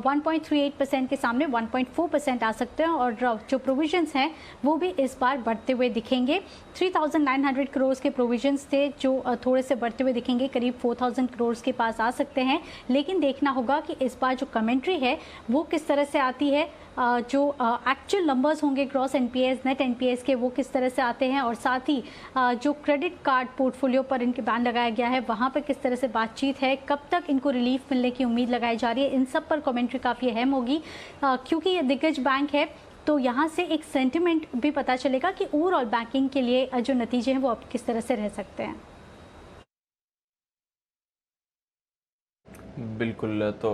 1.38% के सामने 1.4% आ सकते हैं और जो प्रोविजंस हैं वो भी इस बार बढ़ते हुए दिखेंगे। 3,900 करोड़ के प्रोविजंस थे जो थोड़े से बढ़ते हुए दिखेंगे, करीब 4,000 करोड़ के पास आ सकते हैं। लेकिन देखना होगा कि इस बार जो कमेंट्री है वो किस तरह से आती है, जो एक्चुअल नंबर्स होंगे ग्रॉस एनपीएस, नेट एनपीएस के, वो किस तरह से आते हैं और साथ ही जो क्रेडिट कार्ड पोर्टफोलियो पर इनके बैन लगाया गया है वहाँ पर किस तरह से बातचीत है, कब तक इनको रिलीफ मिलने की उम्मीद लगाई जा रही है, इन सब पर कमेंट्री काफ़ी अहम होगी। क्योंकि ये दिग्गज बैंक है तो यहाँ से एक सेंटिमेंट भी पता चलेगा कि ओवरऑल बैंकिंग के लिए जो नतीजे हैं वो अब किस तरह से रह सकते हैं। बिल्कुल, तो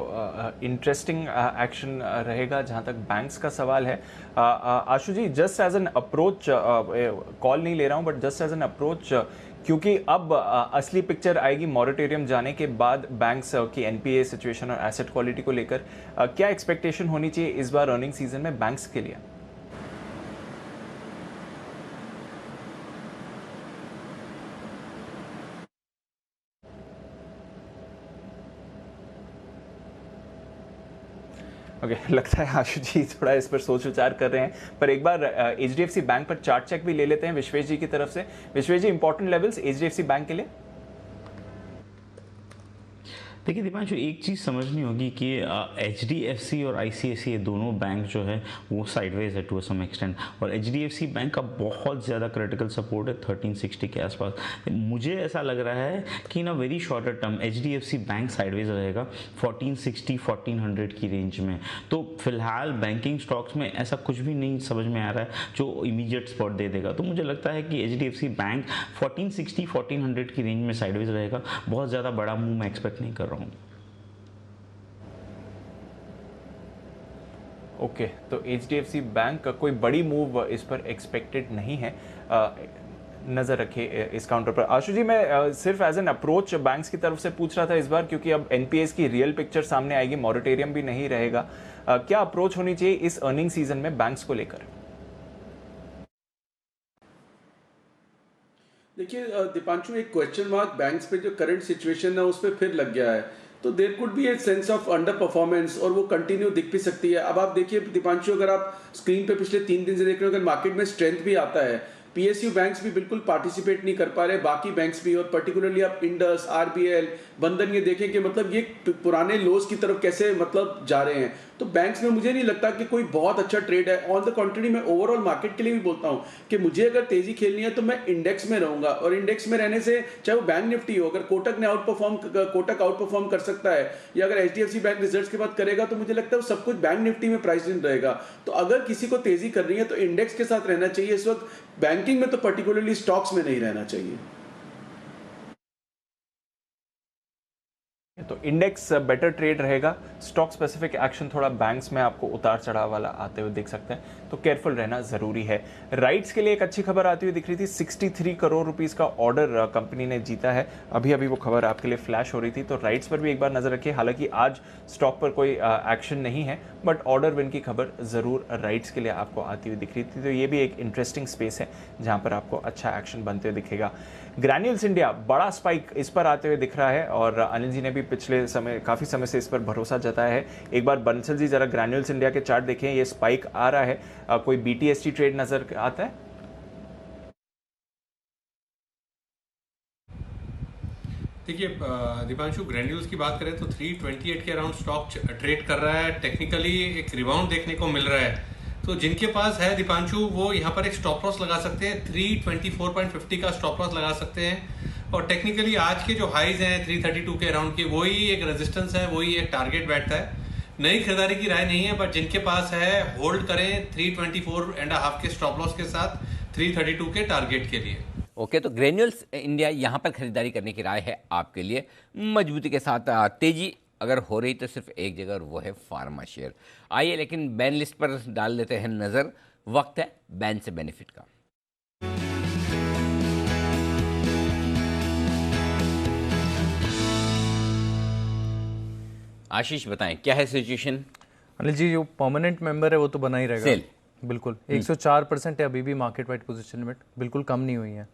इंटरेस्टिंग एक्शन रहेगा जहां तक बैंक्स का सवाल है। Ashu ji, just as an approach, call नहीं ले रहा हूं but just as an approach, क्योंकि अब असली पिक्चर आएगी मॉरेटोरियम जाने के बाद बैंक्स की एनपीए सिचुएशन और एसेट क्वालिटी को लेकर, क्या एक्सपेक्टेशन होनी चाहिए इस बार अर्निंग सीजन में बैंक्स के लिए? ओके, लगता है आशु जी थोड़ा इस पर सोच विचार कर रहे हैं, पर एक बार एचडीएफसी बैंक पर चार्ट चेक भी ले लेते हैं विश्वेश जी की तरफ से। विश्वेश जी, इंपॉर्टेंट लेवल्स एचडीएफसी बैंक के लिए? देखिए दीपांशु, एक चीज़ समझनी होगी कि एचडीएफसी और आईसीआईसीआई दोनों बैंक जो है वो साइडवेज है टू सम एक्सटेंट, और एचडीएफसी बैंक का बहुत ज़्यादा क्रिटिकल सपोर्ट है 1360 के आसपास। मुझे ऐसा लग रहा है कि ना very shorter term HDFC bank sideways रहेगा 1460 1400 की रेंज में। तो फिलहाल बैंकिंग स्टॉक्स में ऐसा कुछ भी नहीं समझ में आ रहा है जो इमीडिएट स्पॉट दे देगा। तो मुझे लगता है कि एचडीएफसी बैंक 1460 1400 की रेंज में साइडवेज रहेगा। बहुत ज़्यादा बड़ा मूव मैं एक्सपेक्ट नहीं कर रहा हूँ। ओके, तो एचडीएफसी बैंक का कोई बड़ी मूव इस पर एक्सपेक्टेड नहीं है, नज़र रखिए इस काउंटर पर। आशु जी, मैं सिर्फ एज एन अप्रोच बैंक्स की तरफ से पूछ रहा था इस बार, क्योंकि अब एनपीएस की रियल पिक्चर सामने आएगी, मॉरेटोरियम भी नहीं रहेगा। क्या अप्रोच होनी चाहिए इस अर्निंग सीजन में बैंक्स को लेकर? देखिए दीपांशु, एक क्वेश्चन मार्क बैंक्स पे जो करंट सिचुएशन है उस पर फिर लग गया है, तो there could be a sense of under performance और वो कंटिन्यू दिख भी सकती है। अब आप देखिए दीपांशु, अगर आप स्क्रीन पे पिछले 3 दिन से देख रहे हो, अगर मार्केट में स्ट्रेंथ भी आता है, पीएसयू बैंक्स भी बिल्कुल पार्टिसिपेट नहीं कर पा रहे, बाकी बैंक्स भी, और पर्टिकुलरली आप इंडस, आरबीएल, बंधन, ये देखें कि मतलब ये पुराने लोज की तरफ कैसे मतलब जा रहे हैं। तो बैंक्स में मुझे नहीं लगता कि कोई बहुत अच्छा ट्रेड है। ऑन द कॉन्ट्री, मैं ओवरऑल मार्केट के लिए भी बोलता हूं कि मुझे अगर तेजी खेलनी है तो मैं इंडेक्स में रहूंगा, और इंडेक्स में रहने से चाहे वो बैंक निफ्टी हो, अगर कोटक आउट परफॉर्म कर सकता है, या अगर एचडीएफसी बैंक रिजल्ट्स के बाद करेगा, तो मुझे लगता है वो सब कुछ बैंक निफ्टी में प्राइस इन रहेगा। तो अगर किसी को तेजी करनी है तो इंडेक्स के साथ रहना चाहिए इस वक्त, बैंकिंग में तो पर्टिकुलरली स्टॉक्स में नहीं रहना चाहिए। तो इंडेक्स बेटर ट्रेड रहेगा, स्टॉक स्पेसिफिक एक्शन थोड़ा बैंक्स में आपको उतार चढ़ाव वाला आते हुए दिख सकते हैं, तो केयरफुल रहना जरूरी है। राइट्स के लिए एक अच्छी खबर आती हुई दिख रही थी, 63 करोड़ रुपीस का ऑर्डर कंपनी ने जीता है। अभी अभी वो खबर आपके लिए फ्लैश हो रही थी, तो राइट्स पर भी एक बार नजर रखिए। हालांकि आज स्टॉक पर कोई एक्शन नहीं है, बट ऑर्डर विन की खबर जरूर राइट्स के लिए आपको आती हुई दिख रही थी, तो ये भी एक इंटरेस्टिंग स्पेस है जहां पर आपको अच्छा एक्शन बनते हुए दिखेगा। ग्रैन्यूल्स इंडिया बड़ा स्पाइक इस पर आते हुए दिख रहा है, और अनिल जी ने भी पिछले समय काफी समय से इस पर भरोसा जताया है। एक बार बंसल जी जरा ग्रैन्यूल्स इंडिया के चार्ट देखें, ये स्पाइक आ रहा है, कोई बीटीएसटी ट्रेड नजर आता है? देखिए दीपांशु, ग्रैन्यूल्स की बात करें तो 328 के अराउंड स्टॉक ट्रेड कर रहा है। टेक्निकली एक रिबाउंड देखने को मिल रहा है, तो जिनके पास है दीपांशु वो यहाँ पर एक स्टॉप लॉस लगा सकते हैं, 324.50 का स्टॉप लॉस लगा सकते हैं। और टेक्निकली आज के जो हाइज हैं 332 के अराउंड के, वही एक रेजिस्टेंस है, वही एक टारगेट बैठता है। नई खरीदारी की राय नहीं है, बट जिनके पास है होल्ड करें 324.5 के स्टॉप लॉस के साथ 332 के टारगेट के लिए। ओके, तो ग्रैन्यूल्स इंडिया यहाँ पर खरीदारी करने की राय है आपके लिए, मजबूती के साथ। तेजी अगर हो रही तो सिर्फ एक जगह, और वो है फार्मा शेयर। आइए लेकिन बैन लिस्ट पर डाल लेते हैं नज़र, वक्त है बैन से बेनिफिट का। आशीष बताएं क्या है सिचुएशन? अनिल जी, जो परमानेंट मेंबर है वो तो बना ही रहेगा। सेल बिल्कुल 104% है अभी भी मार्केट वाइड पोजीशन लिमिट, बिल्कुल कम नहीं हुई है।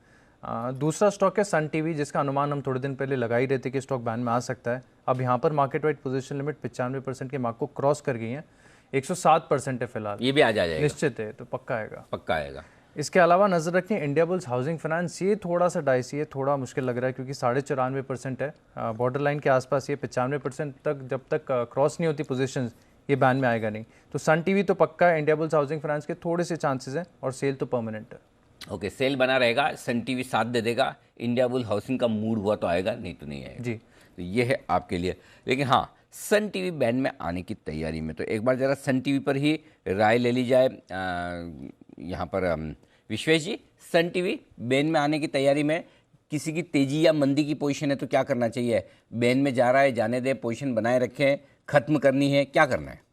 दूसरा स्टॉक है सन टीवी, जिसका अनुमान हम थोड़े दिन पहले लगा ही रहे थे कि स्टॉक बैन में आ सकता है। अब यहाँ पर मार्केट वाइड पोजीशन लिमिट 95% के मार्क को क्रॉस कर गई है, 107% है फिलहाल। ये भी आ जाएगा, निश्चित है, तो पक्का आएगा, पक्का आएगा। इसके अलावा नजर रखें इंडिया बुल्स हाउसिंग फाइनेंस, ये थोड़ा सा डाइसी है, थोड़ा मुश्किल लग रहा है क्योंकि 94.5% है, बॉर्डर लाइन के आसपास। ये 95% तक जब तक क्रॉस नहीं होती पोजीशंस, ये बैन में आएगा नहीं। तो सन टीवी तो पक्का है, इंडिया बुल्स हाउसिंग फाइनेंस के थोड़े से चांसेस हैं, और सेल तो परमानेंट है। ओके, सेल बना रहेगा, सन टीवी साथ दे देगा, इंडिया बुल हाउसिंग का मूड हुआ तो आएगा, नहीं तो नहीं आएगा जी। तो ये है आपके लिए। लेकिन हाँ, सन टीवी बैंड में आने की तैयारी में, तो एक बार ज़रा सन टीवी पर ही राय ले ली जाए। यहाँ पर विश्वेश जी, सन टीवी बैंड में आने की तैयारी में, किसी की तेजी या मंदी की पोजीशन है तो क्या करना चाहिए? बैंड में जा रहा है, जाने दें, पोजीशन बनाए रखें, खत्म करनी है, क्या करना है?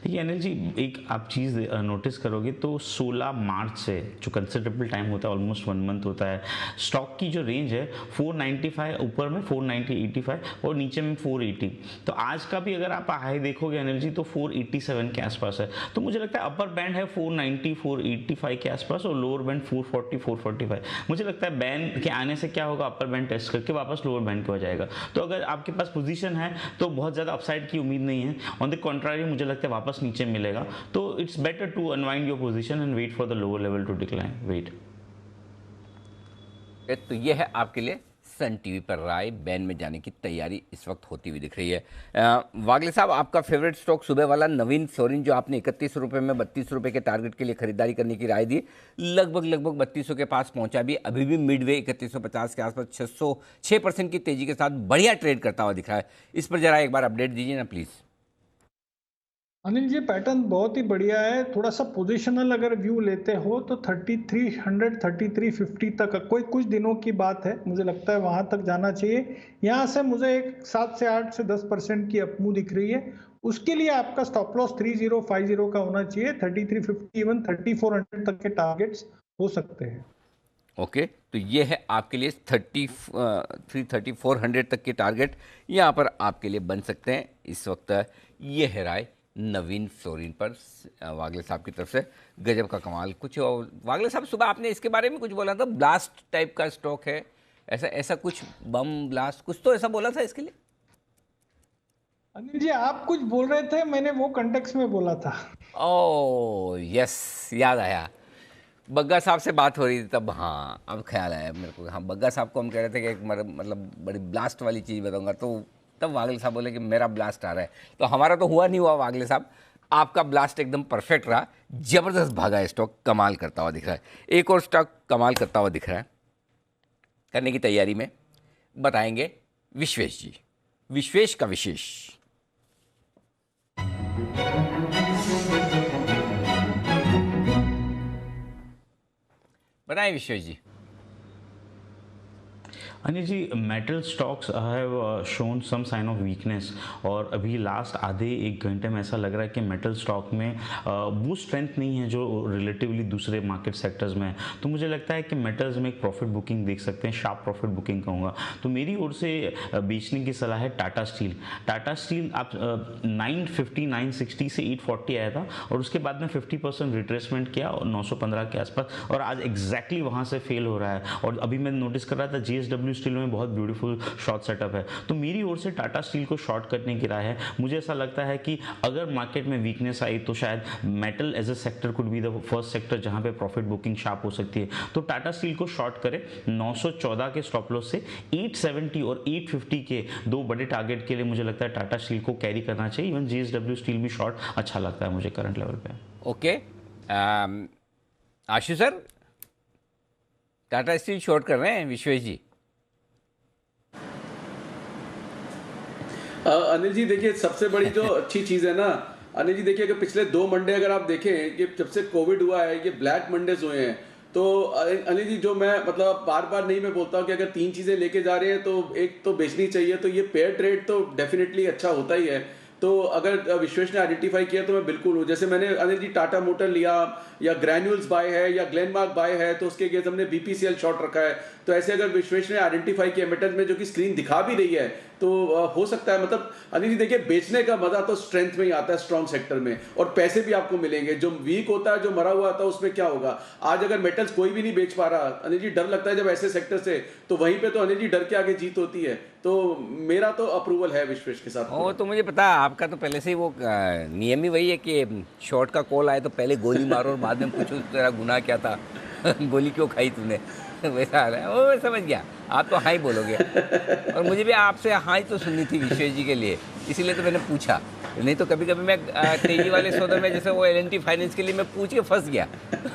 देखिए अनिल जी, एक आप चीज़ नोटिस करोगे तो 16 मार्च से जो कंसिडरेबल टाइम होता है, ऑलमोस्ट 1 मंथ होता है, स्टॉक की जो रेंज है 495, ऊपर में 490, 85 और नीचे में 480। तो आज का भी अगर आप हाई देखोगे अनिल जी तो 487 के आसपास है। तो मुझे लगता है अपर बैंड है 490, 485 के आसपास, और लोअर बैंड 440, 445। मुझे लगता है बैंड के आने से क्या होगा, अपर बैंड टेस्ट करके वापस लोअर बैंड पे हो जाएगा। तो अगर आपके पास पोजीशन है तो बहुत ज़्यादा अपसाइड की उम्मीद नहीं है। ऑन द कॉन्ट्रारी मुझे लगता है वापस नीचे मिलेगा, तो it's better to unwind your position and wait for the lower level to decline. Wait. तो ये है आपके लिए सन टीवी पर राय, बैन में जाने की तैयारी इस वक्त होती हुई दिख रही है। वागले साहब, आपका फेवरेट स्टॉक सुबह वाला नवीन फ्लोरिन, जो आपने 31 रुपये में 32 रुपये के टारगेट के लिए खरीदारी करने की राय दी, लगभग 3200 के पास पहुंचा भी, अभी भी मिडवे 3150 के आसपास 6% की तेजी के साथ बढ़िया ट्रेड करता हुआ दिख रहा है। इस पर जरा एक बार अपडेट दीजिए ना प्लीज़। अनिल जी, पैटर्न बहुत ही बढ़िया है। थोड़ा सा पोजिशनल अगर व्यू लेते हो तो 3300, 3350 तक, कोई कुछ दिनों की बात है, मुझे लगता है वहां तक जाना चाहिए। यहाँ से मुझे एक 7 से 8 से 10% की अपमूव दिख रही है। उसके लिए आपका स्टॉप लॉस 3050 का होना चाहिए। 3350, इवन 3400 तक के टारगेट्स हो सकते हैं। ओके, तो ये है आपके लिए 3400 तक के टारगेट यहाँ पर आपके लिए बन सकते हैं इस वक्त। ये है राय नवीन फ्लोरिन पर वागले साहब की तरफ से। गजब का कमाल। कुछ वागले साहब, सुबह आपने इसके बारे में कुछ बोला था, ब्लास्ट टाइप का स्टॉक है, ऐसा कुछ, बम ब्लास्ट कुछ तो ऐसा बोला था इसके लिए। अनिल जी, आप कुछ बोल रहे थे, मैंने वो कंटेक्स्ट में बोला था। ओह यस, याद आया, बग्गा साहब से बात हो रही थी तब। हाँ, अब ख्याल आया मेरे को। हाँ, बग्गा साहब को हम कह रहे थे कि एक मतलब बड़ी ब्लास्ट वाली चीज़ बताऊंगा, तो तब वागले साहब बोले कि मेरा ब्लास्ट आ रहा है। तो हमारा तो हुआ नहीं हुआ वागले साहब, आपका ब्लास्ट एकदम परफेक्ट रहा, जबरदस्त भागा है स्टॉक, कमाल करता हुआ दिख रहा है। एक और स्टॉक कमाल करता हुआ दिख रहा है, करने की तैयारी में, बताएंगे विश्वेश जी। विश्वेश का विशेष। बताएं Vishwesh ji. Anil ji, metal stocks have shown some sign of weakness, और अभी लास्ट आधे एक घंटे में ऐसा लग रहा है कि मेटल स्टॉक में वो स्ट्रेंथ नहीं है जो रिलेटिवली दूसरे मार्केट सेक्टर्स में है। तो मुझे लगता है कि मेटल्स में एक प्रॉफिट बुकिंग देख सकते हैं, शार्प प्रॉफिट बुकिंग कहूँगा। तो मेरी ओर से बेचने की सलाह है टाटा स्टील। टाटा स्टील आप 950, 960 से 840 आया था, और उसके बाद में 50% रिट्रेसमेंट किया और 915 के आसपास, और आज एग्जैक्टली वहाँ से फेल हो रहा है। और अभी मैं नोटिस कर रहा था JSW स्टील में बहुत ब्यूटीफुल शॉर्ट सेटअप है। तो मेरी ओर से टाटा स्टील को शॉर्ट करने की राय है। मुझे ऐसा लगता है कि अगर मार्केट में वीकनेस आई तो शायद metal as a sector could be the first sector जहां पे प्रॉफिट बुकिंग शार्प हो सकती है। तो टाटा स्टील को शॉर्ट करें 914 के स्टॉप लॉस से, 870 और 850 के दो बड़े टारगेट के लिए मुझे लगता है टाटा स्टील को कैरी करना चाहिए। इवन JSW स्टील भी शॉर्ट अच्छा लगता है मुझे करंट लेवल पे। ओके, आशु सर, टाटा स्टील शॉर्ट कर रहे हैं विश्वेश जी। अनिल जी देखिए, सबसे बड़ी जो अच्छी चीज है ना अनिल जी, देखिए अगर पिछले 2 मंडे अगर आप देखें कि जब से कोविड हुआ है ये ब्लैक मंडेज हुए हैं, तो अनिल जी जो मैं मतलब बार बार नहीं मैं बोलता हूँ कि अगर 3 चीजें लेके जा रहे हैं तो एक तो बेचनी चाहिए, तो ये पेयर ट्रेड तो डेफिनेटली अच्छा होता ही है। तो अगर विश्वेश ने आइडेंटिफाई किया तो मैं बिल्कुल हूँ। जैसे मैंने अनिल जी टाटा मोटर लिया, या ग्रैन्यूल्स बाय है, या ग्लेनमार्क बाय है, तो उसके अगेंस्ट हमने BPCL शॉर्ट रखा है। तो ऐसे अगर विश्वेश ने आइडेंटिफाई किया एमिटेंस में जो कि स्क्रीन दिखा भी रही है, तो हो सकता है, मतलब अनिल जी देखिए, बेचने का मजा तो स्ट्रेंथ में ही आता है, स्ट्रॉन्ग सेक्टर में, और पैसे भी आपको मिलेंगे। जो वीक होता है, जो मरा हुआ आता है, उसमें क्या होगा? आज अगर मेटल्स कोई भी नहीं बेच पा रहा अनिल जी, डर लगता है जब ऐसे सेक्टर से, तो वहीं पे तो अनिल जी डर के आगे जीत होती है। तो मेरा तो अप्रूवल है विश्वेश के साथ। वो तो मुझे पता है, आपका तो पहले से ही वो नियम ही वही है कि शॉर्ट का कॉल आए तो पहले गोली मारो और बाद में पूछो तेरा गुनाह क्या था, गोली क्यों खाई तूने, वैसा हाल है। वो मैं समझ गया, आप तो हाँ ही बोलोगे, और मुझे भी आपसे हाँ ही तो सुननी थी विश्वेश जी के लिए, इसीलिए तो मैंने पूछा। नहीं तो कभी कभी मैं तेजी वाले सौदे में, जैसे वो L&T फाइनेंस के लिए मैं पूछ के फंस गया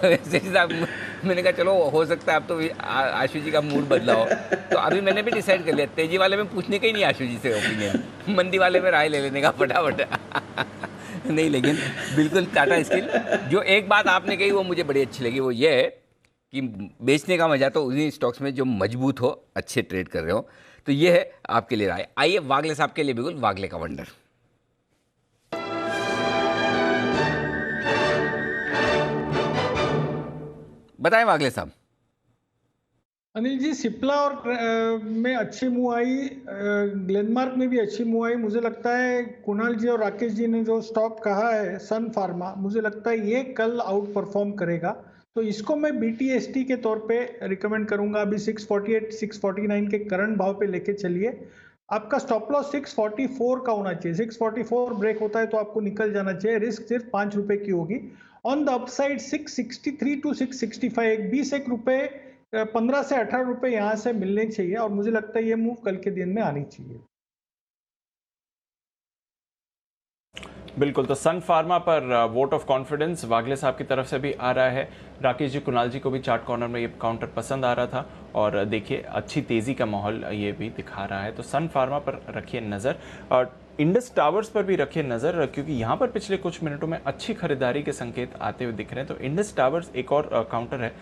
वैसे मैंने कहा चलो हो सकता है अब तो आशु जी का मूड बदला हो, तो अभी मैंने भी डिसाइड कर लिया, तेजी वाले में पूछने का ही नहीं आशु जी से ओपिनियन, मंदी वाले में राय ले लेने का फटाफट नहीं, लेकिन बिल्कुल टाटा स्टील, जो एक बात आपने कही वो मुझे बड़ी अच्छी लगी, वो ये है कि बेचने का मजा तो उन्हीं स्टॉक्स में जो मजबूत हो, अच्छे ट्रेड कर रहे हो। तो ये है आपके लिए राय। आइए वागले साहब के लिए बिल्कुल वागले का वंडर। बताएं वागले साहब। अनिल जी, सिप्ला और में अच्छी मूव आई, ग्लेनमार्क में भी अच्छी मूव आई। मुझे लगता है कुणाल जी और राकेश जी ने जो स्टॉक कहा है सन फार्मा, मुझे लगता है ये कल आउट परफॉर्म करेगा, तो इसको मैं BTST के तौर पे रिकमेंड करूंगा। अभी 648 649 के करंट भाव पे लेके चलिए। आपका स्टॉप लॉस 644 का होना चाहिए, 644 ब्रेक होता है तो आपको निकल जाना चाहिए। रिस्क सिर्फ 5 रुपए की होगी। ऑन द अपसाइड 663 टू 665, 20 रुपए 15 से 18 रुपए यहाँ से मिलने चाहिए, और मुझे लगता है ये मूव कल के दिन में आनी चाहिए। बिल्कुल, तो सन फार्मा पर वोट ऑफ कॉन्फिडेंस वागले साहब की तरफ से भी आ रहा है। राकेश जी, कुणाल जी को भी चार्ट कॉर्नर में ये काउंटर पसंद आ रहा था, और देखिए अच्छी तेजी का माहौल ये भी दिखा रहा है। तो सन फार्मा पर रखिए नज़र, और इंडस टावर्स पर भी रखिए नज़र, क्योंकि यहाँ पर पिछले कुछ मिनटों में अच्छी खरीदारी के संकेत आते हुए दिख रहे हैं। तो इंडस टावर्स एक और काउंटर है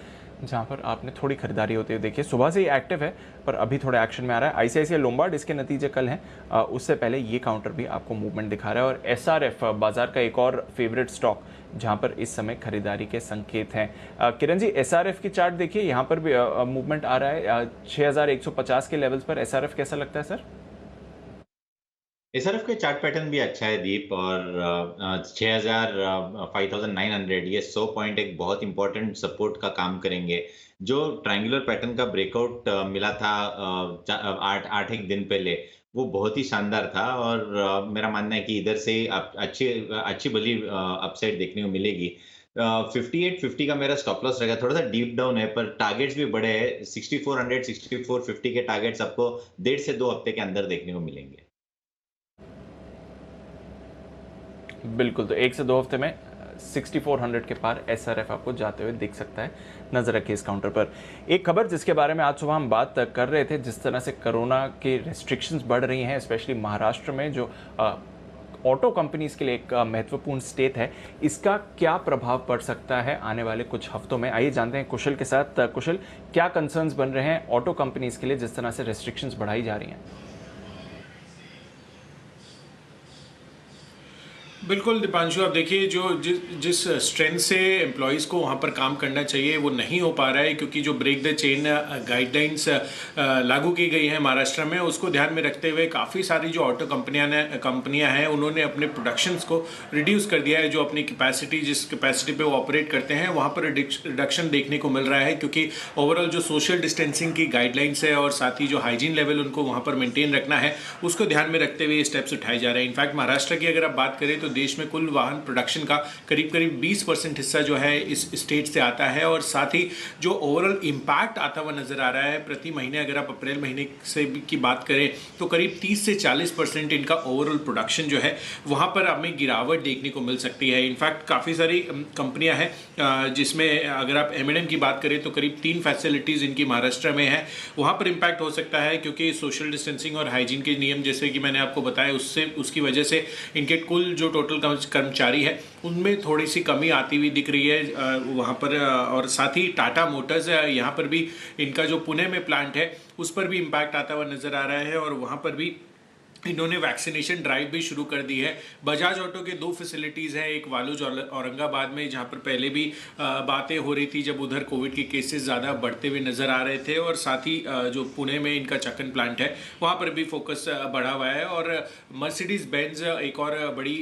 जहाँ पर आपने थोड़ी खरीदारी होते हुए देखिए। सुबह से ही एक्टिव है पर अभी थोड़े एक्शन में आ रहा है। ICICI लोम्बार्ड, इसके नतीजे कल हैं, उससे पहले ये काउंटर भी आपको मूवमेंट दिखा रहा है। और SRF बाजार का एक और फेवरेट स्टॉक जहाँ पर इस समय खरीदारी के संकेत हैं। किरण जी, SRF की चार्ट देखिए, यहाँ पर भी मूवमेंट आ रहा है 6150 के लेवल्स पर। SRF कैसा लगता है सर? SRF के चार्ट पैटर्न भी अच्छा है दीप, और 5900 ये 100 पॉइंट एक बहुत इंपॉर्टेंट सपोर्ट का काम करेंगे। जो ट्रायंगुलर पैटर्न का ब्रेकआउट मिला था 8 एक दिन पहले, वो बहुत ही शानदार था, और मेरा मानना है कि इधर से अच्छी भली अपसाइड देखने को मिलेगी। 5850 का मेरा स्टॉप लॉस रहेगा। थोड़ा सा डीप डाउन है पर टारगेट्स भी बड़े हैं। 6400 6450 के टारगेट्स आपको 1.5 से 2 हफ्ते के अंदर देखने को मिलेंगे। बिल्कुल, तो 1 से 2 हफ्ते में 6400 के पार SRF आपको जाते हुए दिख सकता है। नजर रखिए इस काउंटर पर। एक खबर जिसके बारे में आज सुबह हम बात कर रहे थे, जिस तरह से कोरोना के रेस्ट्रिक्शंस बढ़ रही हैं, स्पेशली महाराष्ट्र में, जो ऑटो कंपनीज के लिए एक महत्वपूर्ण स्टेट है, इसका क्या प्रभाव पड़ सकता है आने वाले कुछ हफ्तों में। आइए जानते हैं कुशल के साथ। कुशल, क्या कंसर्न्स बन रहे हैं ऑटो कंपनीज के लिए जिस तरह से रेस्ट्रिक्शंस बढ़ाई जा रही हैं? बिल्कुल दीपांशु, आप देखिए जो जिस स्ट्रेंथ से एम्प्लॉयज़ को वहाँ पर काम करना चाहिए वो नहीं हो पा रहा है, क्योंकि जो ब्रेक द चेन गाइडलाइंस लागू की गई हैं महाराष्ट्र में, उसको ध्यान में रखते हुए काफ़ी सारी जो ऑटो कंपनियां हैं उन्होंने अपने प्रोडक्शंस को रिड्यूस कर दिया है। जो अपनी कैपेसिटी, जिस कैपेसिटी पे वो ऑपरेट करते हैं, वहाँ पर रिडक्शन देखने को मिल रहा है, क्योंकि ओवरऑल जो सोशल डिस्टेंसिंग की गाइडलाइंस है और साथ ही जो हाइजीन लेवल उनको वहाँ पर मेंटेन रखना है, उसको ध्यान में रखते हुए ये स्टेप्स उठाए जा रहे हैं। इनफैक्ट महाराष्ट्र की अगर आप बात करें तो देश में कुल वाहन प्रोडक्शन का करीब 20% हिस्सा जो है इस स्टेट से आता है, और साथ ही जो ओवरऑल इम्पैक्ट आता हुआ नजर आ रहा है प्रति महीने, अगर आप अप्रैल महीने से की बात करें तो करीब 30 से 40% इनका ओवरऑल प्रोडक्शन जो है वहां पर हमें गिरावट देखने को मिल सकती है। इनफैक्ट काफ़ी सारी कंपनियां हैं जिसमें अगर आप M&M की बात करें तो करीब 3 फैसिलिटीज़ इनकी महाराष्ट्र में है, वहां पर इम्पैक्ट हो सकता है, क्योंकि सोशल डिस्टेंसिंग और हाइजीन के नियम जैसे कि मैंने आपको बताया उसकी वजह से इनके कुल जो टोटल कर्मचारी है उनमें थोड़ी सी कमी आती हुई दिख रही है वहाँ पर। और साथ ही टाटा मोटर्स है, यहाँ पर भी इनका जो पुणे में प्लांट है उस पर भी इम्पैक्ट आता हुआ नजर आ रहा है, और वहाँ पर भी इन्होंने वैक्सीनेशन ड्राइव भी शुरू कर दी है। बजाज ऑटो के 2 फैसिलिटीज़ हैं, एक वालुज औरंगाबाद में, जहां पर पहले भी बातें हो रही थी जब उधर कोविड के केसेस ज़्यादा बढ़ते हुए नज़र आ रहे थे, और साथ ही जो पुणे में इनका चक्कन प्लांट है वहां पर भी फोकस बढ़ा हुआ है। और मर्सिडीज बेंज एक और बड़ी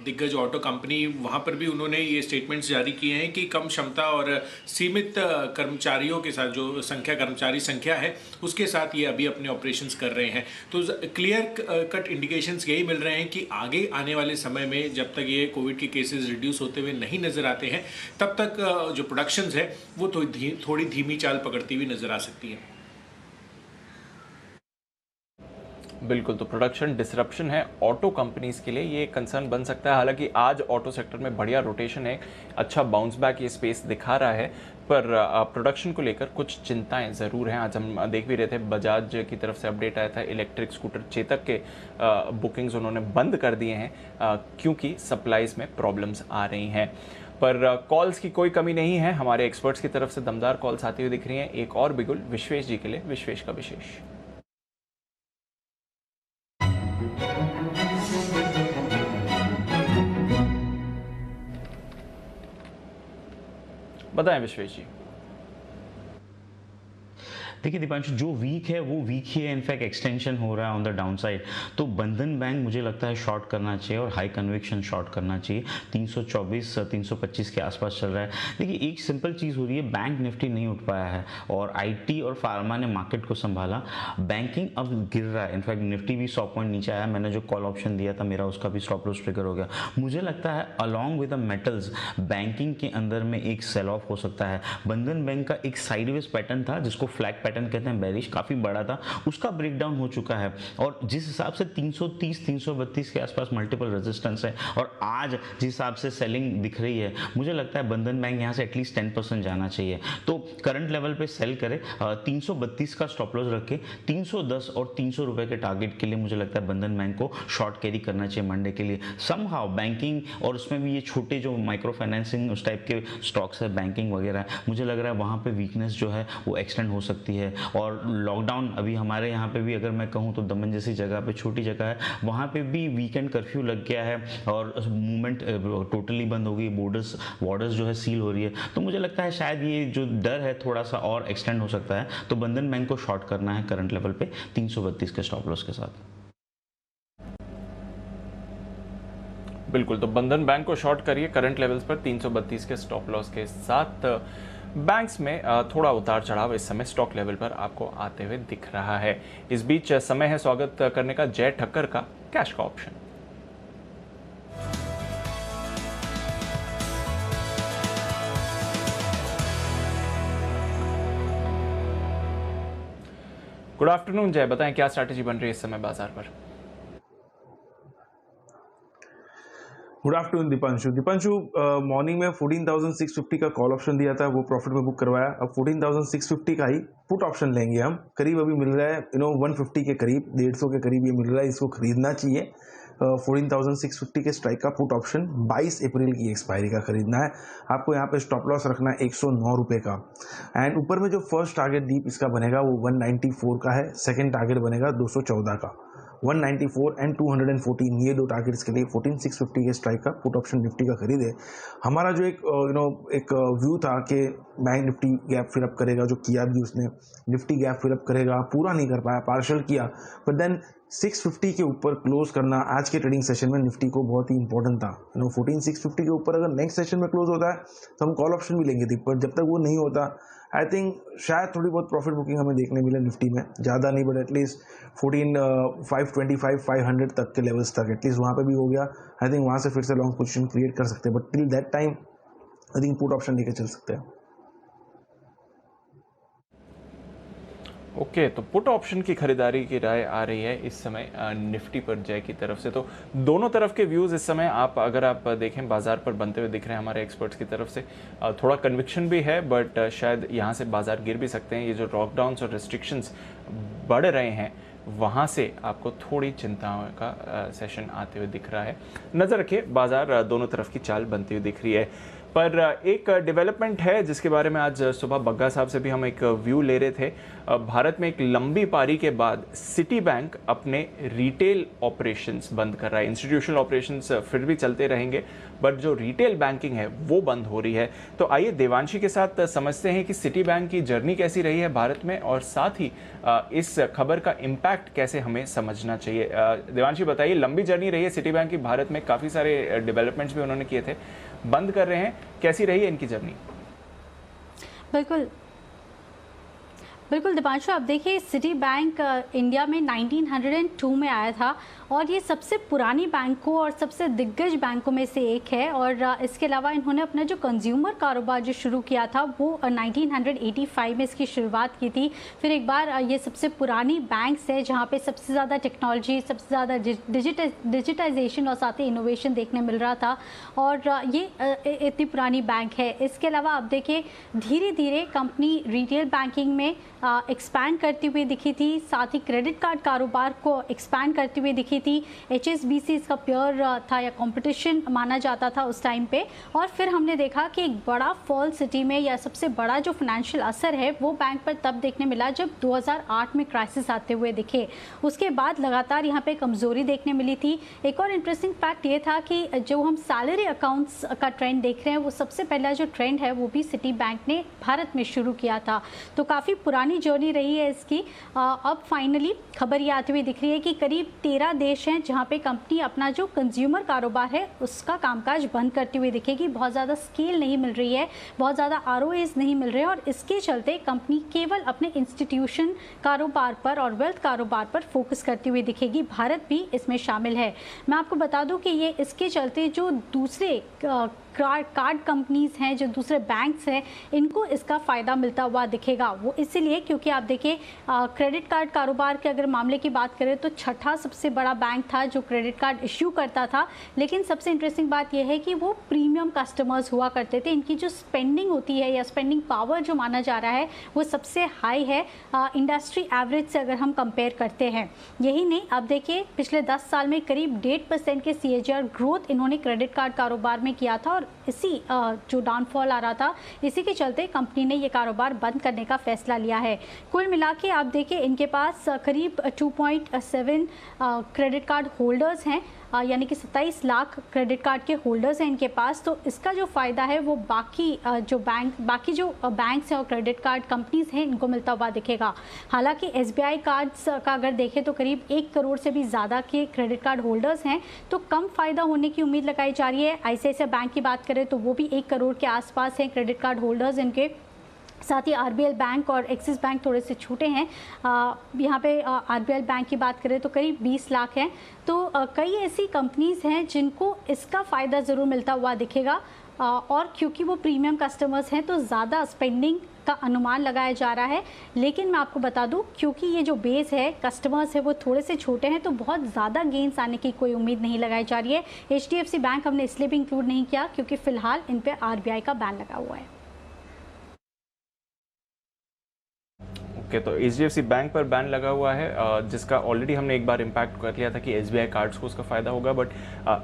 दिग्गज ऑटो कंपनी, वहां पर भी उन्होंने ये स्टेटमेंट्स जारी किए हैं कि कम क्षमता और सीमित कर्मचारियों के साथ, जो कर्मचारी संख्या है उसके साथ ये अभी अपने ऑपरेशंस कर रहे हैं। तो क्लियर कट इंडिकेशंस यही मिल रहे हैं कि आगे आने वाले समय में जब तक ये कोविड के केसेस रिड्यूस होते हुए नहीं नजर आते हैं, तब तक जो प्रोडक्शंस है वो तो थोड़ी धीमी चाल पकड़ती हुई नजर आ सकती है। बिल्कुल, तो प्रोडक्शन डिसरप्शन है ऑटो कंपनीज के लिए, ये कंसर्न बन सकता है। हालांकि आज ऑटो सेक्टर में बढ़िया रोटेशन है, अच्छा बाउंस बैक ये स्पेस दिखा रहा है, पर प्रोडक्शन को लेकर कुछ चिंताएं ज़रूर हैं। आज हम देख भी रहे थे, बजाज की तरफ से अपडेट आया था, इलेक्ट्रिक स्कूटर चेतक के बुकिंग्स उन्होंने बंद कर दिए हैं क्योंकि सप्लाईज में प्रॉब्लम्स आ रही हैं। पर कॉल्स की कोई कमी नहीं है, हमारे एक्सपर्ट्स की तरफ से दमदार कॉल्स आती हुई दिख रही हैं। एक और बिगुल विश्वेश जी के लिए, विश्वेश का विशेष। बताएं विश्वेश जी। देखिए दीपांशु, जो वीक है वो वीक ही है, इनफैक्ट एक्सटेंशन हो रहा है ऑन द डाउन साइड। तो बंधन बैंक मुझे लगता है शॉर्ट करना चाहिए और हाई कन्विक्शन शॉर्ट करना चाहिए। 324 325 के आसपास चल रहा है। देखिए एक सिंपल चीज़ हो रही है, बैंक निफ्टी नहीं उठ पाया है और आईटी और फार्मा ने मार्केट को संभाला, बैंकिंग अब गिर रहा है। इनफैक्ट निफ्टी भी 100 पॉइंट नीचे आया। मैंने जो कॉल ऑप्शन दिया था मेरा, उसका भी स्टॉप लॉस ट्रिगर हो गया। मुझे लगता है along with the metals banking के अंदर में एक सेल ऑफ हो सकता है। बंधन बैंक का एक साइडवेज पैटर्न था जिसको फ्लैग पैटर्न कहते हैं, बेरिश काफी बड़ा था, उसका ब्रेकडाउन हो चुका है। और जिस हिसाब से 330 332 के आसपास मल्टीपल रेजिस्टेंस है और आज जिस हिसाब से सेलिंग दिख रही है, मुझे लगता है बंधन बैंक यहां से एटलीस्ट 10% जाना चाहिए। तो करंट लेवल पे सेल करे, 332 का स्टॉप लॉस रखे, 310 और 300 रुपए के टारगेट के लिए मुझे लगता है बंधन बैंक को शॉर्ट कैरी करना चाहिए मंडे के लिए। समहाउ बैंकिंग और उसमें भी ये छोटे जो माइक्रो फाइनेंसिंग उस टाइप के स्टॉक्स है, बैंकिंग वगैरह, मुझे लग रहा है वहां पे वीकनेस जो है वो एक्सटेंड हो सकती है। और लॉकडाउन अभी हमारे यहाँ पे भी अगर मैं कहूँ तो दमन जैसी जगह पे, छोटी जगह है, वहाँ पे भी वीकेंड कर्फ्यू लग गया है और मूवमेंट टोटली बंद हो गई, बॉर्डर्स जो है सील हो रही है। तो मुझे लगता है शायद ये जो डर है थोड़ा सा और एक्सटेंड हो सकता है। तो बंधन बैंक को शॉर्ट करना है करंट लेवल पे 332 के स्टॉप लॉस के साथ। बिल्कुल, तो बंधन बैंक को शॉर्ट करिए करंट लेवल्स पर 332 के स्टॉप लॉस के साथ। बैंक्स में थोड़ा उतार चढ़ाव इस समय स्टॉक लेवल पर आपको आते हुए दिख रहा है। इस बीच समय है स्वागत करने का जय ठक्कर का कैश का ऑप्शन। गुड आफ्टरनून जय, बताएं क्या स्ट्रैटेजी बन रही है इस समय बाजार पर? गुड आफ्टरनून दीपांशु, मॉर्निंग में 14,650 का कॉल ऑप्शन दिया था, वो प्रॉफिट में बुक करवाया। अब 14,650 का ही पुट ऑप्शन लेंगे हम, करीब अभी मिल रहा है 150 के करीब, 150 के करीब ये मिल रहा है, इसको खरीदना चाहिए। 14,650 के स्ट्राइक का पुट ऑप्शन 22 अप्रैल की एक्सपायरी का खरीदना है। आपको यहाँ पे स्टॉप लॉस रखना है 109 रुपये का। एंड ऊपर में जो फर्स्ट टारगेट डीप इसका बनेगा वो 194 का है, सेकेंड टारगेट बनेगा 214 का। 194 एंड 214 ये दो टारगेट्स के लिए 14,650 के स्ट्राइक का पुट ऑप्शन निफ्टी का खरीदे। हमारा जो एक व्यू था कि बैंक निफ्टी गैप फिलअप करेगा, जो किया भी उसने, निफ्टी गैप फिलअप करेगा, पूरा नहीं कर पाया, पार्शल किया, बट देन 650 के ऊपर क्लोज करना आज के ट्रेडिंग सेशन में निफ्टी को बहुत ही इंपॉर्टेंट था। 14,650 के ऊपर अगर नेक्स्ट सेशन में क्लोज होता है तो हम कॉल ऑप्शन भी लेंगे थी, पर जब तक वो नहीं होता आई थिंक शायद थोड़ी बहुत प्रॉफिट बुकिंग हमें देखने मिले निफ्टी में, ज़्यादा नहीं बट एटलीस्ट 14,525 500 तक के लेवल्स तक एटलीस्ट वहाँ पे भी हो गया। आई थिंक वहाँ से फिर से लॉन्ग पोजीशन क्रिएट कर सकते हैं, but till that time I think put option लेके चल सकते हैं। ओके, तो पुट ऑप्शन की खरीदारी की राय आ रही है इस समय निफ्टी पर जय की तरफ से। तो दोनों तरफ के व्यूज़ इस समय अगर आप देखें बाजार पर बनते हुए दिख रहे हैं हमारे एक्सपर्ट्स की तरफ से। थोड़ा कन्विक्शन भी है, बट शायद यहाँ से बाजार गिर भी सकते हैं। ये जो लॉकडाउन्स और रिस्ट्रिक्शंस बढ़ रहे हैं वहाँ से आपको थोड़ी चिंताओं का सेशन आते हुए दिख रहा है। नज़र रखिए, बाजार दोनों तरफ की चाल बनती हुई दिख रही है। पर एक डेवलपमेंट है जिसके बारे में आज सुबह बग्गा साहब से भी हम एक व्यू ले रहे थे। भारत में एक लंबी पारी के बाद सिटी बैंक अपने रिटेल ऑपरेशंस बंद कर रहा है। इंस्टीट्यूशनल ऑपरेशंस फिर भी चलते रहेंगे, बट जो रिटेल बैंकिंग है वो बंद हो रही है। तो आइए देवांशी के साथ समझते हैं कि सिटी बैंक की जर्नी कैसी रही है भारत में, और साथ ही इस खबर का इम्पैक्ट कैसे हमें समझना चाहिए। देवांशी बताइए, लंबी जर्नी रही है सिटी बैंक की भारत में, काफ़ी सारे डेवलपमेंट्स भी उन्होंने किए थे, बंद कर रहे हैं, कैसी रही है इनकी जर्नी? बिल्कुल दीपांशु, आप देखिए सिटी बैंक इंडिया में 1902 में आया था और ये सबसे पुरानी बैंकों और सबसे दिग्गज बैंकों में से एक है। और इसके अलावा इन्होंने अपना जो कंज्यूमर कारोबार जो शुरू किया था वो 1985 में इसकी शुरुआत की थी। फिर एक बार ये सबसे पुरानी बैंक्स है जहाँ पे सबसे ज़्यादा टेक्नोलॉजी, सबसे ज़्यादा डिजिटाइजेशन और साथ ही इनोवेशन देखने मिल रहा था, और ये इतनी पुरानी बैंक है। इसके अलावा आप देखिए धीरे धीरे कंपनी रिटेल बैंकिंग में एक्सपैंड करती हुई दिखी थी, साथ ही क्रेडिट कार्ड कारोबार को एक्सपैंड करती हुई दिखी थी। HSBC इसका प्योर था या कंपटीशन माना जाता था उस टाइम पे। और फिर हमने देखा कि एक बड़ा फॉल सिटी में या सबसे बड़ा जो फाइनेंशियल असर है वो बैंक पर तब देखने मिला जब 2008 में क्राइसिस आते हुए दिखे। उसके बाद लगातार यहाँ पे कमज़ोरी देखने मिली थी। एक और इंटरेस्टिंग फैक्ट ये था कि जो हम सैलरी अकाउंट्स का ट्रेंड देख रहे हैं वो सबसे पहला जो ट्रेंड है वो भी सिटी बैंक ने भारत में शुरू किया था। तो काफ़ी पुरानी जर्नी रही है इसकी। अब फाइनली खबर ये आती हुई दिख रही है कि करीब 13 देश हैं जहां पे कंपनी अपना जो कंज्यूमर कारोबार है उसका कामकाज बंद करती हुई दिखेगी। बहुत ज़्यादा स्केल नहीं मिल रही है, बहुत ज़्यादा ROAs नहीं मिल रहे हैं, और इसके चलते कंपनी केवल अपने इंस्टीट्यूशन कारोबार पर और वेल्थ कारोबार पर फोकस करती हुई दिखेगी। भारत भी इसमें शामिल है। मैं आपको बता दूं कि ये इसके चलते जो दूसरे कार्ड कंपनीज हैं, जो दूसरे बैंक्स हैं, इनको इसका फ़ायदा मिलता हुआ दिखेगा। वो इसीलिए क्योंकि आप देखिए क्रेडिट कार्ड कारोबार के अगर मामले की बात करें तो छठा सबसे बड़ा बैंक था जो क्रेडिट कार्ड इश्यू करता था। लेकिन सबसे इंटरेस्टिंग बात यह है कि वो प्रीमियम कस्टमर्स हुआ करते थे। इनकी जो स्पेंडिंग होती है या स्पेंडिंग पावर जो माना जा रहा है वो सबसे हाई है इंडस्ट्री एवरेज से अगर हम कंपेयर करते हैं। यही नहीं, आप देखिए पिछले 10 साल में करीब 1.5% के CAGR ग्रोथ इन्होंने क्रेडिट कार्ड कारोबार में किया था, और इसी जो डाउनफॉल आ रहा था इसी के चलते कंपनी ने ये कारोबार बंद करने का फैसला लिया है। कुल मिला के आप देखिए इनके पास करीब 2.7 क्रेडिट कार्ड होल्डर्स हैं, यानी कि 27 लाख क्रेडिट कार्ड के होल्डर्स हैं इनके पास। तो इसका जो फ़ायदा है वो बाकी जो बैंक्स हैं और क्रेडिट कार्ड कंपनीज हैं इनको मिलता हुआ दिखेगा। हालांकि SBI कार्ड्स का अगर देखें तो करीब 1 करोड़ से भी ज़्यादा के क्रेडिट कार्ड होल्डर्स हैं, तो कम फ़ायदा होने की उम्मीद लगाई जा रही है। ICICI बैंक की बात करें तो वो भी 1 करोड़ के आसपास हैं क्रेडिट कार्ड होल्डर्स इनके। साथ ही RBL बैंक और एक्सिस बैंक थोड़े से छूटे हैं। यहाँ पे RBL बैंक की बात करें तो करीब 20 लाख हैं। तो कई ऐसी कंपनीज हैं जिनको इसका फ़ायदा ज़रूर मिलता हुआ दिखेगा, और क्योंकि वो प्रीमियम कस्टमर्स हैं तो ज़्यादा स्पेंडिंग का अनुमान लगाया जा रहा है। लेकिन मैं आपको बता दूं क्योंकि ये जो बेस है कस्टमर्स है वो थोड़े से छोटे हैं, तो बहुत ज़्यादा गेंस आने की कोई उम्मीद नहीं लगाई जा रही है। HDFC बैंक हमने इसलिए भी इंक्लूड नहीं किया क्योंकि फ़िलहाल इन पर RBI का बैन लगा हुआ है। तो HDFC बैंक पर बैन लगा हुआ है, जिसका ऑलरेडी हमने एक बार इम्पैक्ट कर लिया था कि SBI कार्ड्स को उसका फ़ायदा होगा। But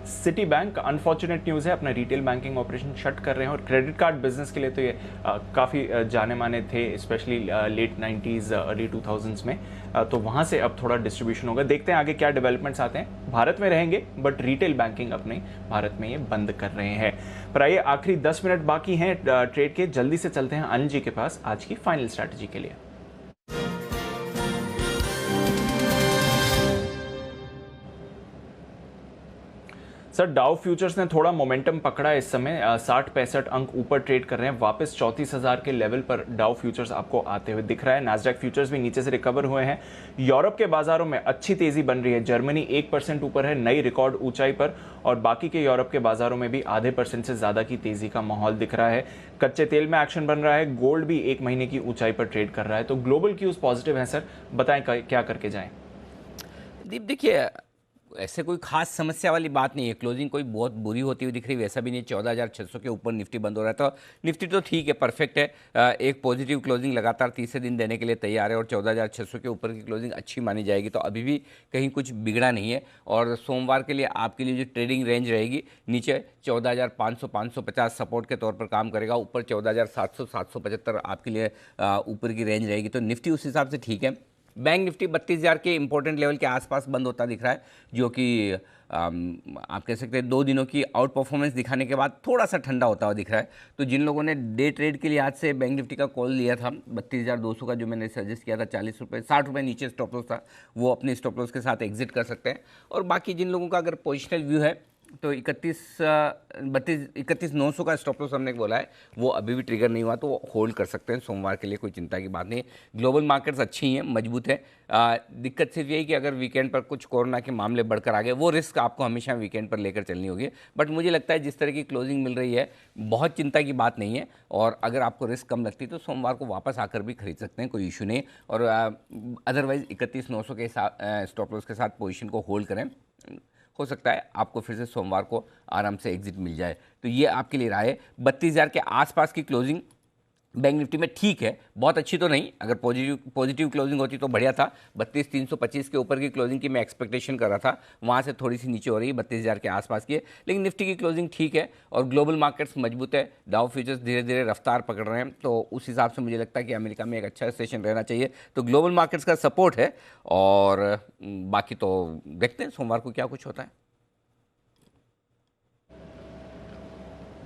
city bank unfortunate news है, अपना रिटेल बैंकिंग ऑपरेशन शट कर रहे हैं। और क्रेडिट कार्ड बिजनेस के लिए तो ये काफ़ी जाने माने थे, specially late 90s early 2000s में। तो वहाँ से अब थोड़ा डिस्ट्रीब्यूशन होगा। देखते हैं आगे क्या डेवलपमेंट्स आते हैं। भारत में रहेंगे बट रिटेल बैंकिंग अपने भारत में ये बंद कर रहे हैं। पर आइए आखिरी 10 मिनट बाकी हैं ट्रेड के, जल्दी से चलते हैं अनिल जी के पास आज की फाइनल स्ट्रैटेजी के लिए। सर, डाउ फ्यूचर्स ने थोड़ा मोमेंटम पकड़ा है इस समय, 60-65 अंक ऊपर ट्रेड कर रहे हैं। वापस 34,000 के लेवल पर डाउ फ्यूचर्स आपको आते हुए दिख रहा है। नैस्डैक फ्यूचर्स भी नीचे से रिकवर हुए हैं। यूरोप के बाजारों में अच्छी तेजी बन रही है। जर्मनी 1% ऊपर है, नई रिकॉर्ड ऊंचाई पर, और बाकी के यूरोप के बाजारों में भी आधे % से ज्यादा की तेजी का माहौल दिख रहा है। कच्चे तेल में एक्शन बन रहा है। गोल्ड भी 1 महीने की ऊंचाई पर ट्रेड कर रहा है। तो ग्लोबल क्यूज पॉजिटिव है सर, बताएं क्या करके जाएं? दीप, देखिए ऐसे कोई खास समस्या वाली बात नहीं है। क्लोजिंग कोई बहुत बुरी होती हुई दिख रही, वैसा भी नहीं। 14,600 के ऊपर निफ्टी बंद हो रहा है, तो निफ्टी तो ठीक है, परफेक्ट है। एक पॉजिटिव क्लोजिंग लगातार तीसरे दिन देने के लिए तैयार है और 14,600 के ऊपर की क्लोजिंग अच्छी मानी जाएगी, तो अभी भी कहीं कुछ बिगड़ा नहीं है। और सोमवार के लिए आपके लिए जो ट्रेडिंग रेंज रहेगी, नीचे 14,500-550 सपोर्ट के तौर पर काम करेगा, ऊपर 14,700-775 आपके लिए ऊपर की रेंज रहेगी, तो निफ्टी उस हिसाब से ठीक है। बैंक निफ्टी 32,000 के इंपॉर्टेंट लेवल के आसपास बंद होता दिख रहा है, जो कि आप कह सकते हैं 2 दिनों की आउट परफॉर्मेंस दिखाने के बाद थोड़ा सा ठंडा होता हुआ दिख रहा है। तो जिन लोगों ने डे ट्रेड के लिए आज से बैंक निफ्टी का कॉल लिया था 32,200 का, जो मैंने सजेस्ट किया था 40 रुपये 60 रुपये नीचे स्टॉप लॉस था, वो अपने स्टॉप लॉस के साथ एग्जिट कर सकते हैं। और बाकी जिन लोगों का अगर पोजिशनल व्यू है तो 31,900 का स्टॉप लॉस हमने बोला है, वो अभी भी ट्रिगर नहीं हुआ, तो वो होल्ड कर सकते हैं सोमवार के लिए, कोई चिंता की बात नहीं है। ग्लोबल मार्केट्स अच्छी हैं, मजबूत है। दिक्कत सिर्फ यही कि अगर वीकेंड पर कुछ कोरोना के मामले बढ़कर आ गए, वो रिस्क आपको हमेशा वीकेंड पर लेकर चलनी होगी। बट मुझे लगता है जिस तरह की क्लोजिंग मिल रही है, बहुत चिंता की बात नहीं है। और अगर आपको रिस्क कम लगती है तो सोमवार को वापस आकर भी खरीद सकते हैं, कोई इशू नहीं। और अदरवाइज 31,900 के स्टॉप लॉस के साथ पोजीशन को होल्ड करें, हो सकता है आपको फिर से सोमवार को आराम से एग्जिट मिल जाए। तो ये आपके लिए राय है। 32,000 के आसपास की क्लोजिंग बैंक निफ्टी में ठीक है, बहुत अच्छी तो नहीं। अगर पॉजिटिव क्लोजिंग होती तो बढ़िया था। 32,325 के ऊपर की क्लोजिंग की मैं एक्सपेक्टेशन कर रहा था, वहाँ से थोड़ी सी नीचे हो रही है, 32,000 के आसपास की है। लेकिन निफ्टी की क्लोजिंग ठीक है और ग्लोबल मार्केट्स मजबूत है। डाउ फ्यूचर्स धीरे धीरे रफ्तार पकड़ रहे हैं, तो उस हिसाब से मुझे लगता है कि अमेरिका में एक अच्छा सेशन रहना चाहिए। तो ग्लोबल मार्केट्स का सपोर्ट है और बाकी तो देखते हैं सोमवार को क्या कुछ होता है।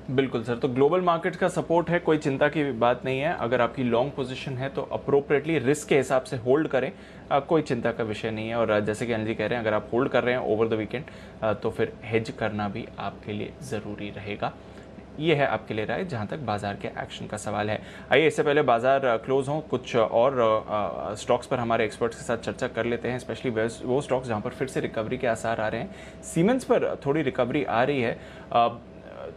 बिल्कुल सर, तो ग्लोबल मार्केट का सपोर्ट है, कोई चिंता की बात नहीं है। अगर आपकी लॉन्ग पोजीशन है तो अप्रोप्रिएटली रिस्क के हिसाब से होल्ड करें, कोई चिंता का विषय नहीं है। और जैसे कि अनिल जी कह रहे हैं, अगर आप होल्ड कर रहे हैं ओवर द वीकेंड तो फिर हेज करना भी आपके लिए ज़रूरी रहेगा। ये है आपके लिए राय जहां तक बाजार के एक्शन का सवाल है। आइए इससे पहले बाजार क्लोज हों, कुछ और स्टॉक्स पर हमारे एक्सपर्ट्स के साथ चर्चा कर लेते हैं, स्पेशली वो स्टॉक्स जहां पर फिर से रिकवरी के आसार आ रहे हैं। सीमेंस पर थोड़ी रिकवरी आ रही है,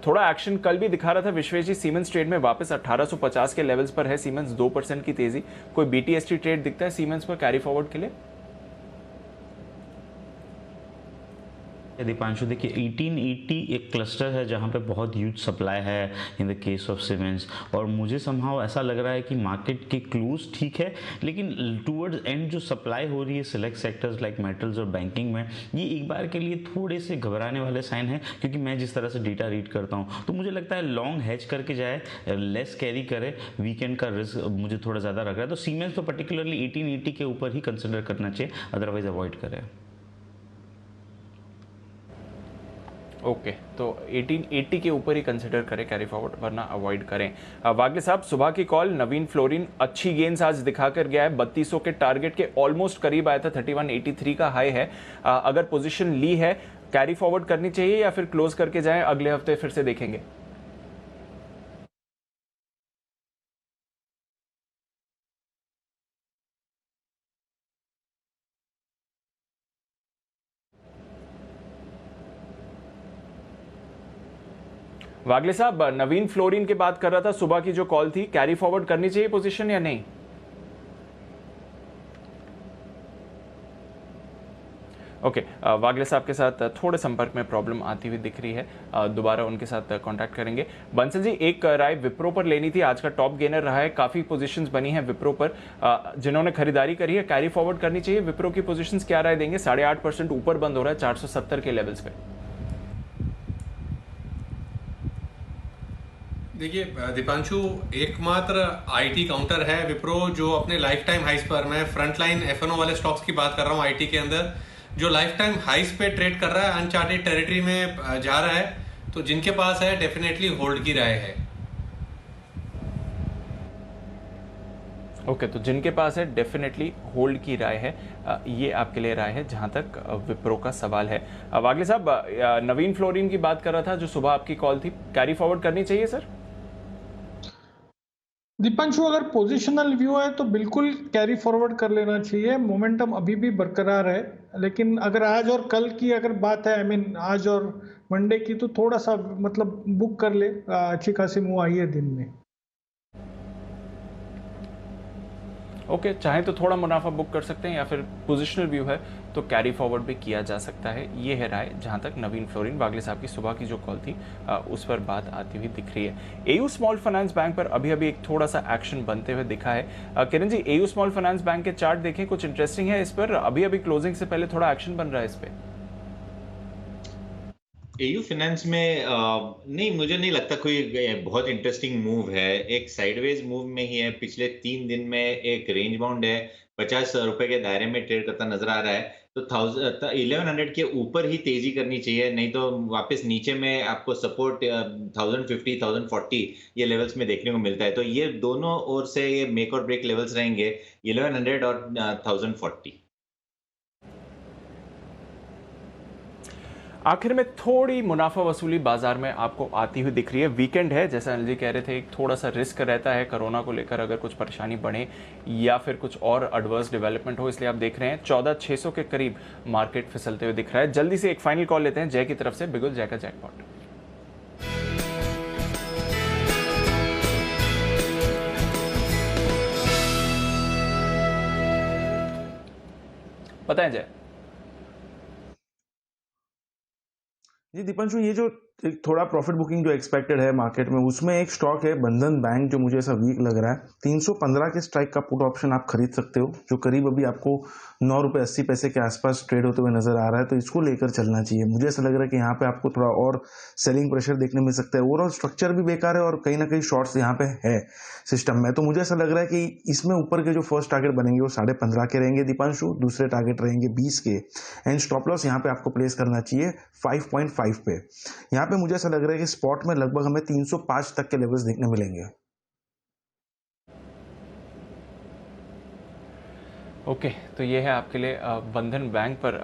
थोड़ा एक्शन कल भी दिखा रहा था विश्वेश जी। सीमेंस ट्रेड में वापस 1850 के लेवल्स पर है सीमेंस, 2% की तेजी। कोई बीटीएसटी ट्रेड दिखता है सीमेंस पर कैरी फॉरवर्ड के लिए? दीपांशु देखिए 1880 एक क्लस्टर है जहां पे बहुत ह्यूज सप्लाई है in the case of cements, और मुझे समहाउ ऐसा लग रहा है कि मार्केट की क्लोज ठीक है, लेकिन टूवर्ड्स एंड जो सप्लाई हो रही है सिलेक्ट सेक्टर्स लाइक मेटल्स और बैंकिंग में, ये एक बार के लिए थोड़े से घबराने वाले साइन है। क्योंकि मैं जिस तरह से डेटा रीड करता हूँ तो मुझे लगता है लॉन्ग हैच करके जाए, लेस कैरी करे, वीकेंड का रिस्क मुझे थोड़ा ज़्यादा लग रहा है। तो सीमेंट्स तो पर्टिकुलरली 1880 के ऊपर ही कंसिडर करना चाहिए, अदरवाइज अवॉइड करें। ओके, तो 1880 के ऊपर ही कंसिडर करें कैरी फॉरवर्ड, वरना अवॉइड करें। वागले साहब, सुबह की कॉल नवीन फ्लोरिन अच्छी गेंस आज दिखाकर गया है, 3200 के टारगेट के ऑलमोस्ट करीब आया था, 3183 का हाई है। अगर पोजीशन ली है कैरी फॉरवर्ड करनी चाहिए या फिर क्लोज करके जाएं, अगले हफ्ते फिर से देखेंगे? वागले साहब, नवीन फ्लोरिन की बात कर रहा था, सुबह की जो कॉल थी, कैरी फॉरवर्ड करनी चाहिए पोजीशन या नहीं? ओके, वागले साहब के साथ थोड़े संपर्क में प्रॉब्लम आती हुई दिख रही है, दोबारा उनके साथ कांटेक्ट करेंगे। बंसल जी, एक राय विप्रो पर लेनी थी, आज का टॉप गेनर रहा है, काफी पोजीशंस बनी है विप्रो पर, जिन्होंने खरीदारी करी है कैरी फॉरवर्ड करनी चाहिए? विप्रो की पोजीशंस क्या राय देंगे? 8.5% ऊपर बंद हो रहा है 470 के लेवल्स पे। देखिए दीपांशु, एकमात्र आईटी काउंटर है विप्रो जो अपने लाइफ टाइम हाइस पर, मैं फ्रंटलाइन एफएनओ वाले स्टॉक्स की बात कर रहा हूँ आईटी के अंदर, जो लाइफ टाइम हाइस पे ट्रेड कर रहा है, अनचार्टेड टेरिटरी में जा रहा है, तो जिनके पास है डेफिनेटली होल्ड की राय है। ओके, तो जिनके पास है डेफिनेटली होल्ड की राय है, ये आपके लिए राय है जहां तक विप्रो का सवाल है। वागले साहब, नवीन फ्लोरिन की बात कर रहा था, जो सुबह आपकी कॉल थी, कैरी फॉरवर्ड करनी चाहिए सर? दीपांशु, अगर पोजिशनल व्यू है तो बिल्कुल कैरी फॉरवर्ड कर लेना चाहिए, मोमेंटम अभी भी बरकरार है। लेकिन अगर आज और कल की अगर बात है, आज और मंडे की, तो थोड़ा सा मतलब बुक कर ले, अच्छी खासी मूव आई है दिन में। ओके, चाहे तो थोड़ा मुनाफा बुक कर सकते हैं या फिर पोजिशनल व्यू है तो कैरी फॉरवर्ड भी किया जा सकता है। ये है राय जहां तक नवीन फ्लोरिन वागले साहब की सुबह की जो कॉल थी उस पर बात आती हुई दिख रही है। एयू स्मॉल फाइनेंस बैंक पर अभी अभी एक थोड़ा सा एक्शन बनते हुए दिखा है। Kiran ji, AU small finance bank के चार्ट देखें, कुछ इंटरेस्टिंग है इस पर, अभी अभी क्लोजिंग से पहले थोड़ा एक्शन बन रहा है इस पर। एयू फाइनेंस में नहीं, मुझे नहीं लगता कोई बहुत इंटरेस्टिंग मूव है। एक साइडवेज मूव में ही है। पिछले 3 दिन में एक रेंज बाउंड है, 50 रुपए के दायरे में ट्रेड करता नजर आ रहा है। तो 1100 के ऊपर ही तेजी करनी चाहिए, नहीं तो वापस नीचे में आपको सपोर्ट 1050 1040 ये लेवल्स में देखने को मिलता है। तो ये दोनों ओर से ये मेक और ब्रेक लेवल्स रहेंगे, 1100 और 1040। आखिर में थोड़ी मुनाफा वसूली बाजार में आपको आती हुई दिख रही है। वीकेंड है, जैसा अनिल जी कह रहे थे, एक थोड़ा सा रिस्क रहता है कोरोना को लेकर, अगर कुछ परेशानी बढ़े या फिर कुछ और एडवर्स डेवलपमेंट हो, इसलिए आप देख रहे हैं 14,600 के करीब मार्केट फिसलते हुए दिख रहा है। जल्दी से एक फाइनल कॉल लेते हैं जय की तरफ से, बिगुल जय का जैकपॉट। बताएं जय। जी दीपांशु, ये जो एक थोड़ा प्रॉफिट बुकिंग जो एक्सपेक्टेड है मार्केट में, उसमें एक स्टॉक है बंधन बैंक जो मुझे ऐसा वीक लग रहा है। 315 के स्ट्राइक का पुट ऑप्शन आप खरीद सकते हो, जो करीब अभी आपको 9 रुपये 80 पैसे के आसपास ट्रेड होते हुए नजर आ रहा है। तो इसको लेकर चलना चाहिए। मुझे ऐसा लग रहा है कि यहाँ पे आपको थोड़ा और सेलिंग प्रेशर देखने मिल सकता है। ओवरऑल स्ट्रक्चर भी बेकार है और कहीं ना कहीं शॉर्ट्स यहाँ पे है सिस्टम में। तो मुझे ऐसा लग रहा है कि इसमें ऊपर के जो फर्स्ट टारगेट बनेंगे वो 15.5 के रहेंगे दीपांशु, दूसरे टारगेट रहेंगे 20 के, एंड स्टॉप लॉस यहाँ पे आपको प्लेस करना चाहिए 5.5 पे। यहाँ पे मुझे ऐसा लग रहा है कि स्पॉट में लगभग हमें 305 तक के लेवल्स देखने मिलेंगे। ओके, तो ये है आपके लिए बंधन बैंक पर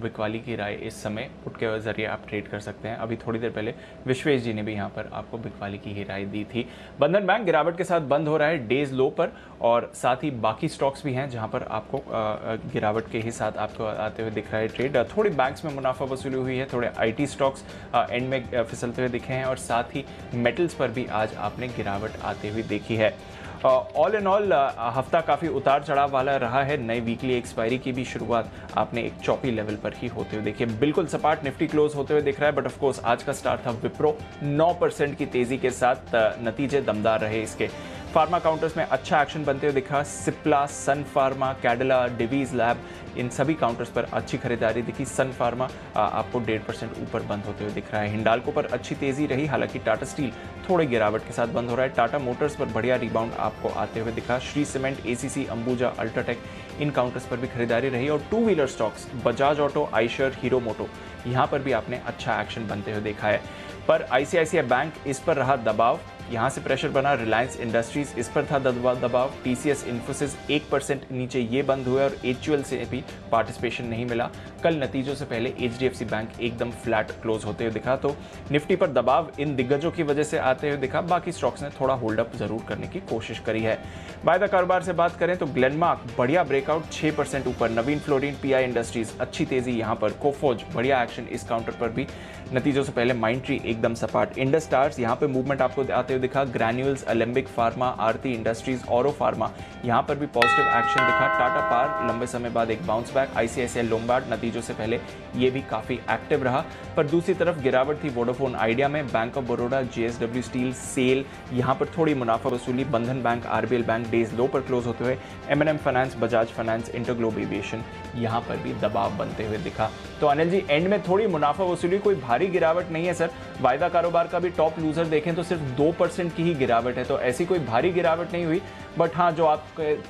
बिकवाली की राय। इस समय पुट के जरिए आप ट्रेड कर सकते हैं। अभी थोड़ी देर पहले विश्वेश जी ने भी यहाँ पर आपको बिकवाली की ही राय दी थी। बंधन बैंक गिरावट के साथ बंद हो रहा है डेज लो पर, और साथ ही बाकी स्टॉक्स भी हैं जहाँ पर आपको गिरावट के ही साथ आपको आते हुए दिख रहा है ट्रेड। थोड़ी बैंक्स में मुनाफा वसूली हुई है, थोड़े IT स्टॉक्स एंड में फिसलते हुए दिखे हैं, और साथ ही मेटल्स पर भी आज आपने गिरावट आते हुए देखी है। ऑल इन ऑल हफ्ता काफ़ी उतार चढ़ाव वाला रहा है। नई वीकली एक्सपायरी की भी शुरुआत आपने एक चौपी लेवल पर ही होते हुए देखिए। बिल्कुल सपाट निफ्टी क्लोज होते हुए दिख रहा है, बट ऑफ कोर्स आज का स्टार्ट था विप्रो 9% की तेजी के साथ, नतीजे दमदार रहे इसके। फार्मा काउंटर्स में अच्छा एक्शन बनते हुए दिखा। सिप्ला, सन फार्मा, कैडिला, डिवीज लैब, इन सभी काउंटर्स पर अच्छी खरीदारी दिखी। सन फार्मा आपको 1.5% ऊपर बंद होते हुए दिख रहा है। हिंडाल्को पर अच्छी तेजी रही, हालांकि टाटा स्टील थोड़े गिरावट के साथ बंद हो रहा है। टाटा मोटर्स पर बढ़िया रिबाउंड आपको आते हुए दिखा। Shree Cement, ACC, Ambuja, UltraTech, इन काउंटर्स पर भी खरीदारी रही। और 2 wheeler stocks Bajaj Auto, Eicher, Hero Moto, यहाँ पर भी आपने अच्छा एक्शन बनते हुए देखा है। पर ICICI बैंक इस पर रहा दबाव, यहाँ से प्रेशर बना। रिलायंस इंडस्ट्रीज इस पर था दबाव। TCS, इन्फोसिस 1% नीचे ये बंद हुए, और HUL से भी पार्टिसिपेशन नहीं मिला। कल नतीजों से पहले HDFC बैंक एकदम फ्लैट क्लोज होते हुए दिखा। तो निफ्टी पर दबाव इन दिग्गजों की वजह से आते हुए दिखा। बाकी स्टॉक्स ने थोड़ा होल्ड अप जरूर करने की कोशिश करी है। वायदा कारोबार से बात करें तो ग्लेनमार्क बढ़िया ब्रेकआउट 6% ऊपर। नवीन फ्लोरिन, PI इंडस्ट्रीज अच्छी तेजी यहाँ पर। कोफोज बढ़िया एक्शन इस काउंटर पर भी नतीजों से पहले। माइंडट्री एकदम सपाट। इंडस टावर्स यहाँ पे मूवमेंट आपको आते हुए दिखा। ग्रैन्यूल्स, अलेम्बिक फार्मा, आरती इंडस्ट्रीज, औरो फार्मा यहाँ पर भी पॉजिटिव एक्शन दिखा। टाटा पावर लंबे समय बाद एक बाउंस बैक। ICICI लोम्बार्ड नतीजों से पहले ये भी काफी एक्टिव रहा। पर दूसरी तरफ गिरावट थी वोडाफोन आइडिया में। Bank of Baroda, JSW Steel, SAIL यहाँ पर थोड़ी मुनाफा वसूली। Bandhan Bank, RBL Bank day's low पर क्लोज होते हुए। M&M Finance, Bajaj Finance, InterGlobe Aviation यहाँ पर भी दबाव बनते हुए दिखा। तो अनिल जी, एंड में थोड़ी मुनाफा वसूली, कोई भारी गिरावट नहीं है सर। वायदा कारोबार का भी टॉप लूजर देखें तो सिर्फ 2% की ही गिरावट है, तो ऐसी कोई भारी गिरावट नहीं हुई। बट हाँ, जो आप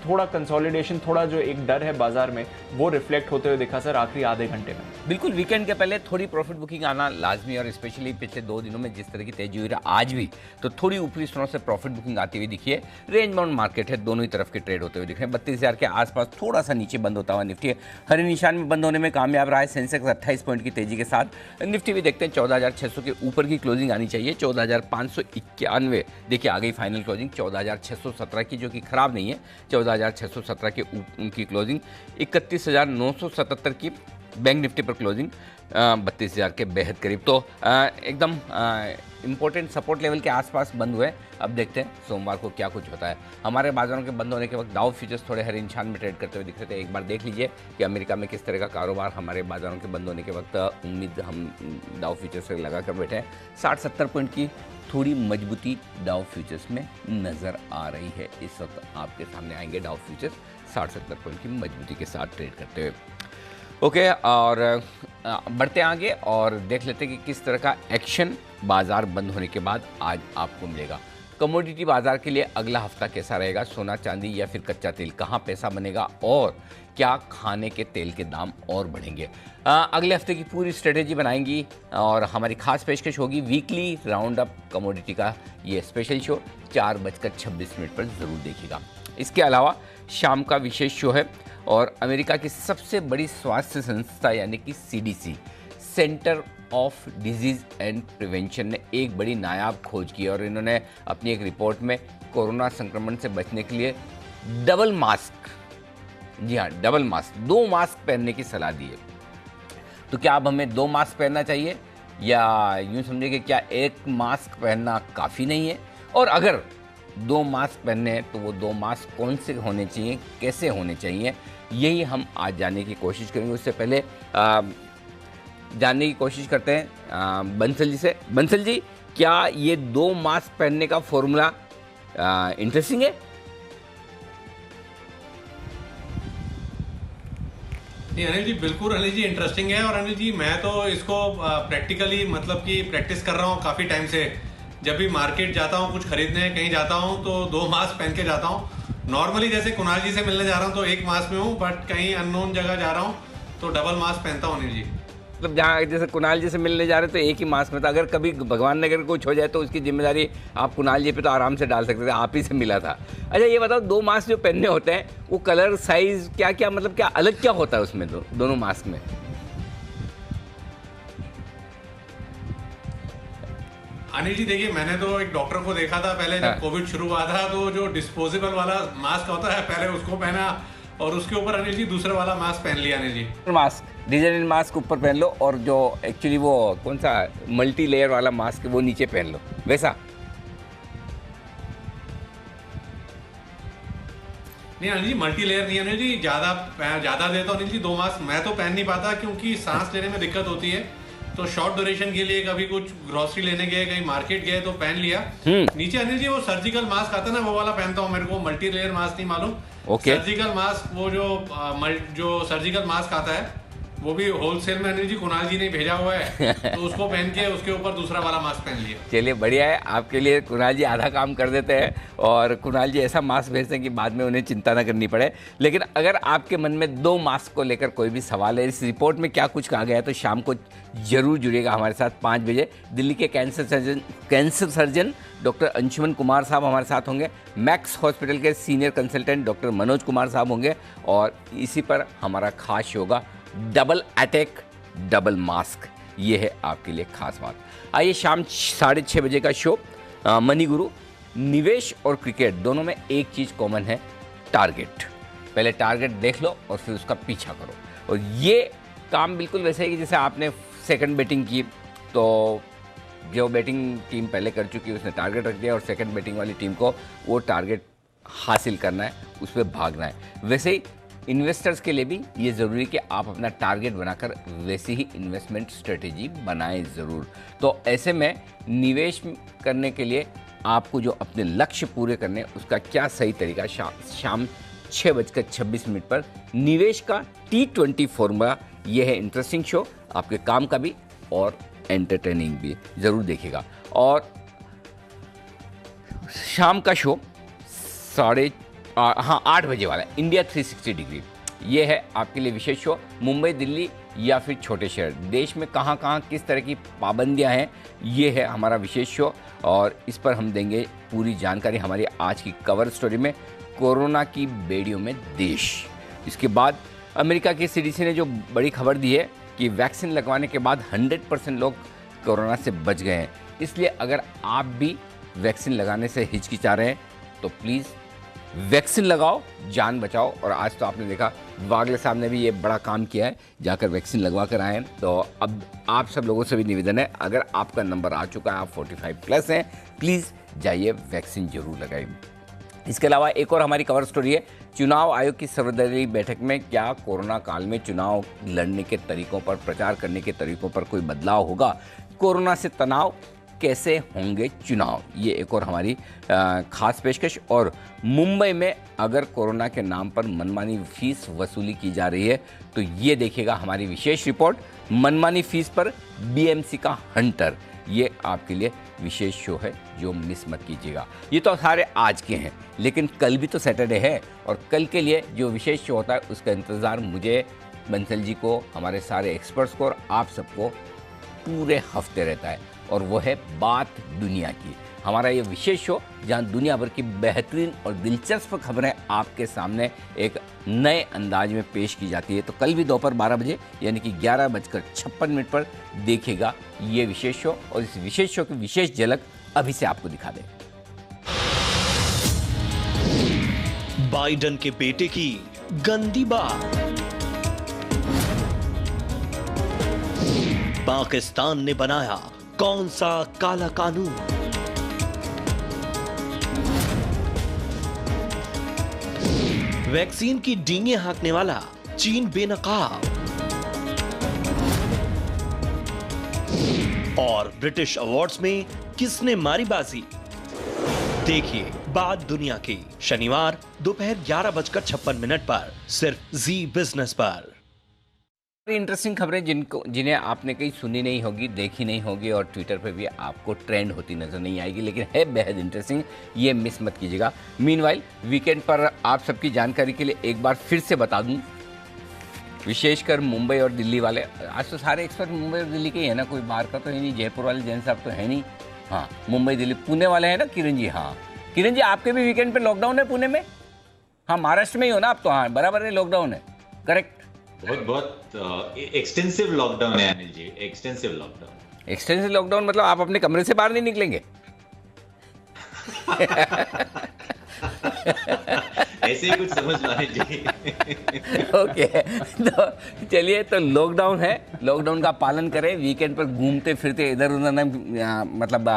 थोड़ा कंसोलिडेशन, थोड़ा जो एक डर है बाजार में, वो रिफ्लेक्ट होते हुए दिखा सर आखिरी आधे घंटे में। बिल्कुल, वीकेंड के पहले थोड़ी प्रॉफिट बुकिंग आना लाजमी, और स्पेशली पिछले 2 दिनों में जिस तरह की तेजी हुई है आज भी, तो थोड़ी ऊपरी स्तरों से प्रॉफिट बुकिंग आती हुई दिखी है। रेंज बाउंड मार्केट है, दोनों ही तरफ के ट्रेड होते हुए दिख रहे हैं। 32,000 के आसपास थोड़ा सा नीचे बंद होता हुआ निफ्टी हरे निशान में बंद होने में कामयाब रहा है। सेंसेक्स 28 पॉइंट की तेजी के साथ। निफ्टी भी देखते हैं 14,600 के ऊपर की क्लोजिंग आनी चाहिए। 14,591 देखिए आ गई फाइनल क्लोजिंग 14,617 की, जो कि खराब नहीं है। 14,617 के की क्लोजिंग। 31,977 की बैंक निफ्टी पर क्लोजिंग, 32,000 के बेहद करीब। तो एकदम इंपॉर्टेंट सपोर्ट लेवल के आसपास बंद हुए। अब देखते हैं सोमवार को क्या कुछ होता है। हमारे बाजारों के बंद होने के वक्त डाउ फ्यूचर्स थोड़े हरे निशान में ट्रेड करते हुए दिख रहे थे। एक बार देख लीजिए कि अमेरिका में किस तरह का कारोबार हमारे बाजारों के बंद होने के वक्त उम्मीद हम डाउ फ्यूचर्स से लगा कर बैठे हैं। 60-70 पॉइंट की थोड़ी मजबूती डाउ फ्यूचर्स में नज़र आ रही है। इस वक्त आपके सामने आएंगे डाउ फ्यूचर्स 60-70 पॉइंट की मजबूती के साथ ट्रेड करते हुए। ओके, और बढ़ते आगे और देख लेते हैं कि किस तरह का एक्शन बाजार बंद होने के बाद आज आपको मिलेगा। कमोडिटी बाजार के लिए अगला हफ्ता कैसा रहेगा? सोना, चांदी या फिर कच्चा तेल, कहाँ पैसा बनेगा और क्या खाने के तेल के दाम और बढ़ेंगे? अगले हफ्ते की पूरी स्ट्रेटेजी बनाएंगी और हमारी खास पेशकश होगी वीकली राउंड अप कमोडिटी का ये स्पेशल शो 4:26 पर ज़रूर देखिएगा। इसके अलावा शाम का विशेष शो है और अमेरिका की सबसे बड़ी स्वास्थ्य संस्था यानी कि CDC, centre of disease and prevention ने एक बड़ी नायाब खोज की और इन्होंने अपनी एक रिपोर्ट में कोरोना संक्रमण से बचने के लिए डबल मास्क, जी हाँ डबल मास्क, 2 मास्क पहनने की सलाह दी है। तो क्या अब हमें 2 मास्क पहनना चाहिए या यूँ समझिए कि क्या 1 मास्क पहनना काफ़ी नहीं है? और अगर 2 मास्क पहनने हैं तो वो 2 मास्क कौन से होने चाहिए, कैसे होने चाहिए, यही हम आज जानने की कोशिश करेंगे। उससे पहले जानने की कोशिश करते हैं बंसल जी से। बंसल जी, क्या ये 2 मास्क पहनने का फॉर्मूला इंटरेस्टिंग है? नहीं अनिल जी, बिल्कुल अनिल जी इंटरेस्टिंग है। और अनिल जी मैं तो इसको प्रैक्टिकली मतलब कि प्रैक्टिस कर रहा हूँ काफ़ी टाइम से। जब भी मार्केट जाता हूँ, कुछ खरीदने कहीं जाता हूँ तो 2 मास्क पहन के जाता हूँ। नॉर्मली जैसे कुणाल जी से मिलने जा रहा हूँ तो 1 मास्क में हूँ, बट कहीं अननोन जगह जा रहा हूँ तो डबल मास्क पहनता हूँ अनिल जी। मतलब जहाँ जैसे कुणाल जी से मिलने जा रहे तो एक ही मास्क में था, अगर कभी भगवान ने अगर कुछ हो जाए तो उसकी जिम्मेदारी आप कुणाल जी पे तो आराम से डाल सकते थे, आप ही से मिला था। अच्छा ये बताओ, 2 मास्क जो पहनने होते हैं वो कलर, साइज, क्या क्या मतलब क्या अलग क्या होता है उसमें दोनों मास्क में? अनिल जी देखिए, मैंने तो एक डॉक्टर को देखा था पहले जब कोविड शुरू हुआ था, तो जो डिस्पोजेबल वाला मास्क होता है पहले उसको पहना और उसके ऊपर अनिल जी दूसरा वाला मास्क पहन लिया। Anil ji mask, design mask ऊपर पहन लो और जो एक्चुअली वो कौन सा मल्टी लेयर वाला मास्क है वो नीचे पहन लो, वैसा? नहीं अनिल जी, मल्टी लेयर नहीं अनिल जी, ज्यादा देता अनिल जी 2 मास्क मैं तो पहन नहीं पाता क्योंकि सांस लेने में दिक्कत होती है। तो शॉर्ट ड्यूरेशन के लिए कभी कुछ ग्रोसरी लेने गए, कहीं मार्केट गए तो पहन लिया। नीचे अनिल जी वो सर्जिकल मास्क आता है ना, वो वाला पहनता हूँ। मेरे को मल्टी लेयर मास्क नहीं मालूम। सर्जिकल मास्क, वो जो सर्जिकल मास्क आता है वो भी होलसेल में अनिल जी कुणाल जी ने भेजा हुआ है, तो उसको पहन के उसके ऊपर दूसरा वाला मास्क पहन लिया। चलिए बढ़िया है, आपके लिए कुणाल जी आधा काम कर देते हैं और कुणाल जी ऐसा मास्क भेजते हैं कि बाद में उन्हें चिंता ना करनी पड़े। लेकिन अगर आपके मन में 2 मास्क को लेकर कोई भी सवाल है, इस रिपोर्ट में क्या कुछ कहा गया है, तो शाम को जरूर जुड़िएगा हमारे साथ 5 बजे। दिल्ली के cancer surgeon doctor Anshuman Kumar साहब हमारे साथ होंगे, मैक्स हॉस्पिटल के senior consultant doctor Manoj Kumar साहब होंगे और इसी पर हमारा खास शो होगा, डबल अटैक डबल मास्क। ये है आपके लिए खास बात। आइए शाम 6:30 बजे का शो मनी गुरु। निवेश और क्रिकेट दोनों में एक चीज़ कॉमन है, टारगेट। पहले टारगेट देख लो और फिर उसका पीछा करो। और ये काम बिल्कुल वैसे है कि जैसे आपने सेकंड बैटिंग की तो जो बैटिंग टीम पहले कर चुकी है उसने टारगेट रख दिया और सेकंड बैटिंग वाली टीम को वो टारगेट हासिल करना है, उस पर भागना है। वैसे ही इन्वेस्टर्स के लिए भी ये ज़रूरी है कि आप अपना टारगेट बनाकर वैसी ही इन्वेस्टमेंट स्ट्रेटेजी बनाएं ज़रूर। तो ऐसे में निवेश करने के लिए आपको जो अपने लक्ष्य पूरे करने उसका क्या सही तरीका, शाम 6:26 पर निवेश का T20 फॉर्मूला। ये है इंटरेस्टिंग शो, आपके काम का भी और एंटरटेनिंग भी, ज़रूर देखिएगा। और शाम का शो 8 बजे वाला इंडिया 360 डिग्री। ये है आपके लिए विशेष शो। मुंबई, दिल्ली या फिर छोटे शहर, देश में कहाँ कहाँ किस तरह की पाबंदियाँ हैं, ये है हमारा विशेष शो और इस पर हम देंगे पूरी जानकारी हमारी आज की कवर स्टोरी में, कोरोना की बेड़ियों में देश। इसके बाद अमेरिका की CDC ने जो बड़ी खबर दी है कि वैक्सीन लगवाने के बाद 100% लोग कोरोना से बच गए हैं। इसलिए अगर आप भी वैक्सीन लगाने से हिचकिचा रहे हैं तो प्लीज़ वैक्सीन लगाओ, जान बचाओ। और आज तो आपने देखा वागले साहब ने भी ये बड़ा काम किया है, जाकर वैक्सीन लगवा कर आए हैं। तो अब आप सब लोगों से भी निवेदन है, अगर आपका नंबर आ चुका है, आप 45 प्लस हैं, प्लीज़ जाइए वैक्सीन जरूर लगाइए। इसके अलावा एक और हमारी कवर स्टोरी है, चुनाव आयोग की सर्वदलीय बैठक में क्या कोरोना काल में चुनाव लड़ने के तरीकों पर, प्रचार करने के तरीकों पर कोई बदलाव होगा, कोरोना से तनाव, कैसे होंगे चुनाव, ये एक और हमारी खास पेशकश। और मुंबई में अगर कोरोना के नाम पर मनमानी फीस वसूली की जा रही है तो ये देखिएगा हमारी विशेष रिपोर्ट, मनमानी फीस पर बीएमसी का हंटर। ये आपके लिए विशेष शो है जो मिस मत कीजिएगा। ये तो सारे आज के हैं, लेकिन कल भी तो सैटरडे है और कल के लिए जो विशेष शो होता है उसका इंतज़ार मुझे, बंसल जी को, हमारे सारे एक्सपर्ट्स को और आप सबको पूरे हफ्ते रहता है, और वो है बात दुनिया की। हमारा ये विशेष शो जहां दुनिया भर की बेहतरीन और दिलचस्प खबरें आपके सामने एक नए अंदाज में पेश की जाती है। तो कल भी दोपहर 12 बजे यानी कि 11:56 पर देखिएगा ये विशेष शो, और इस विशेष शो की विशेष झलक अभी से आपको दिखा दें। बाइडन के बेटे की गंदी बात, पाकिस्तान ने बनाया कौन सा काला कानून, वैक्सीन की डींगे हाँकने वाला चीन बेनकाब, और ब्रिटिश अवार्ड्स में किसने मारी बाजी। देखिए बात दुनिया की, शनिवार दोपहर 11:56 पर सिर्फ जी बिजनेस पर। इंटरेस्टिंग खबरें जिन्हें आपने कहीं सुनी नहीं होगी, देखी नहीं होगी, और ट्विटर पे भी आपको ट्रेंड होती नजर नहीं आएगी, लेकिन है बेहद इंटरेस्टिंग, ये मिस मत कीजिएगा। मीनवाइल वीकेंड पर आप सबकी जानकारी के लिए एक बार फिर से बता दूं, विशेषकर मुंबई और दिल्ली वाले, आज तो सारे एक्सपर्ट मुंबई और दिल्ली के ही है ना, कोई बाहर का तो है नहीं, जयपुर वाले जैन साहब तो है नहीं। हाँ, मुंबई दिल्ली पुणे वाले हैं ना किरण जी। हाँ किरण जी, आपके भी वीकेंड पे लॉकडाउन है पुणे में? हाँ, महाराष्ट्र में ही हो ना आप तो? हाँ बराबर है, लॉकडाउन है, करेक्ट। बहुत एक्सटेंसिव लॉकडाउन है Anil ji, extensive lockdown. Extensive lockdown मतलब आप अपने कमरे से बाहर नहीं निकलेंगे? ऐसे ही कुछ समझ लो अनिल जी। ओके, तो चलिए, तो लॉकडाउन है, लॉकडाउन का पालन करें, वीकेंड पर घूमते फिरते इधर उधर ना, मतलब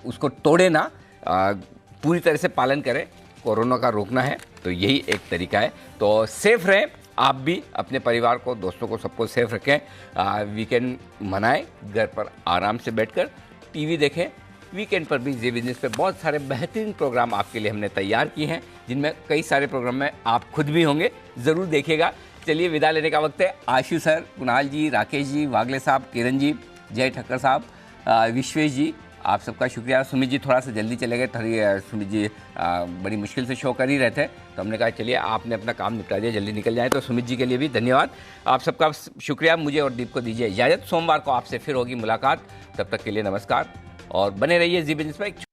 उसको तोड़े ना, पूरी तरह से पालन करें। कोरोना का रोकना है तो यही एक तरीका है। तो सेफ रहें, आप भी अपने परिवार को, दोस्तों को, सबको सेफ रखें। वीकेंड मनाएं, घर पर आराम से बैठकर टीवी देखें। वीकेंड पर भी जी बिजनेस पे बहुत सारे बेहतरीन प्रोग्राम आपके लिए हमने तैयार किए हैं, जिनमें कई सारे प्रोग्राम में आप खुद भी होंगे, ज़रूर देखिएगा। चलिए विदा लेने का वक्त है। आशु सर, कुणाल जी, राकेश जी, वागले साहब, किरण जी, जय ठक्कर साहब, विश्वेश जी, आप सबका शुक्रिया। सुमित जी थोड़ा सा जल्दी चले गए, थोड़ी सुमित जी बड़ी मुश्किल से शो कर ही रहे थे, तो हमने कहा चलिए आपने अपना काम निपटा दिया, जल्दी निकल जाए। तो सुमित जी के लिए भी धन्यवाद, आप सबका शुक्रिया। मुझे और दीप को दीजिए इजाज़त, सोमवार को आपसे फिर होगी मुलाकात, तब तक के लिए नमस्कार और बने रहिए जी बिजनेस पर। एक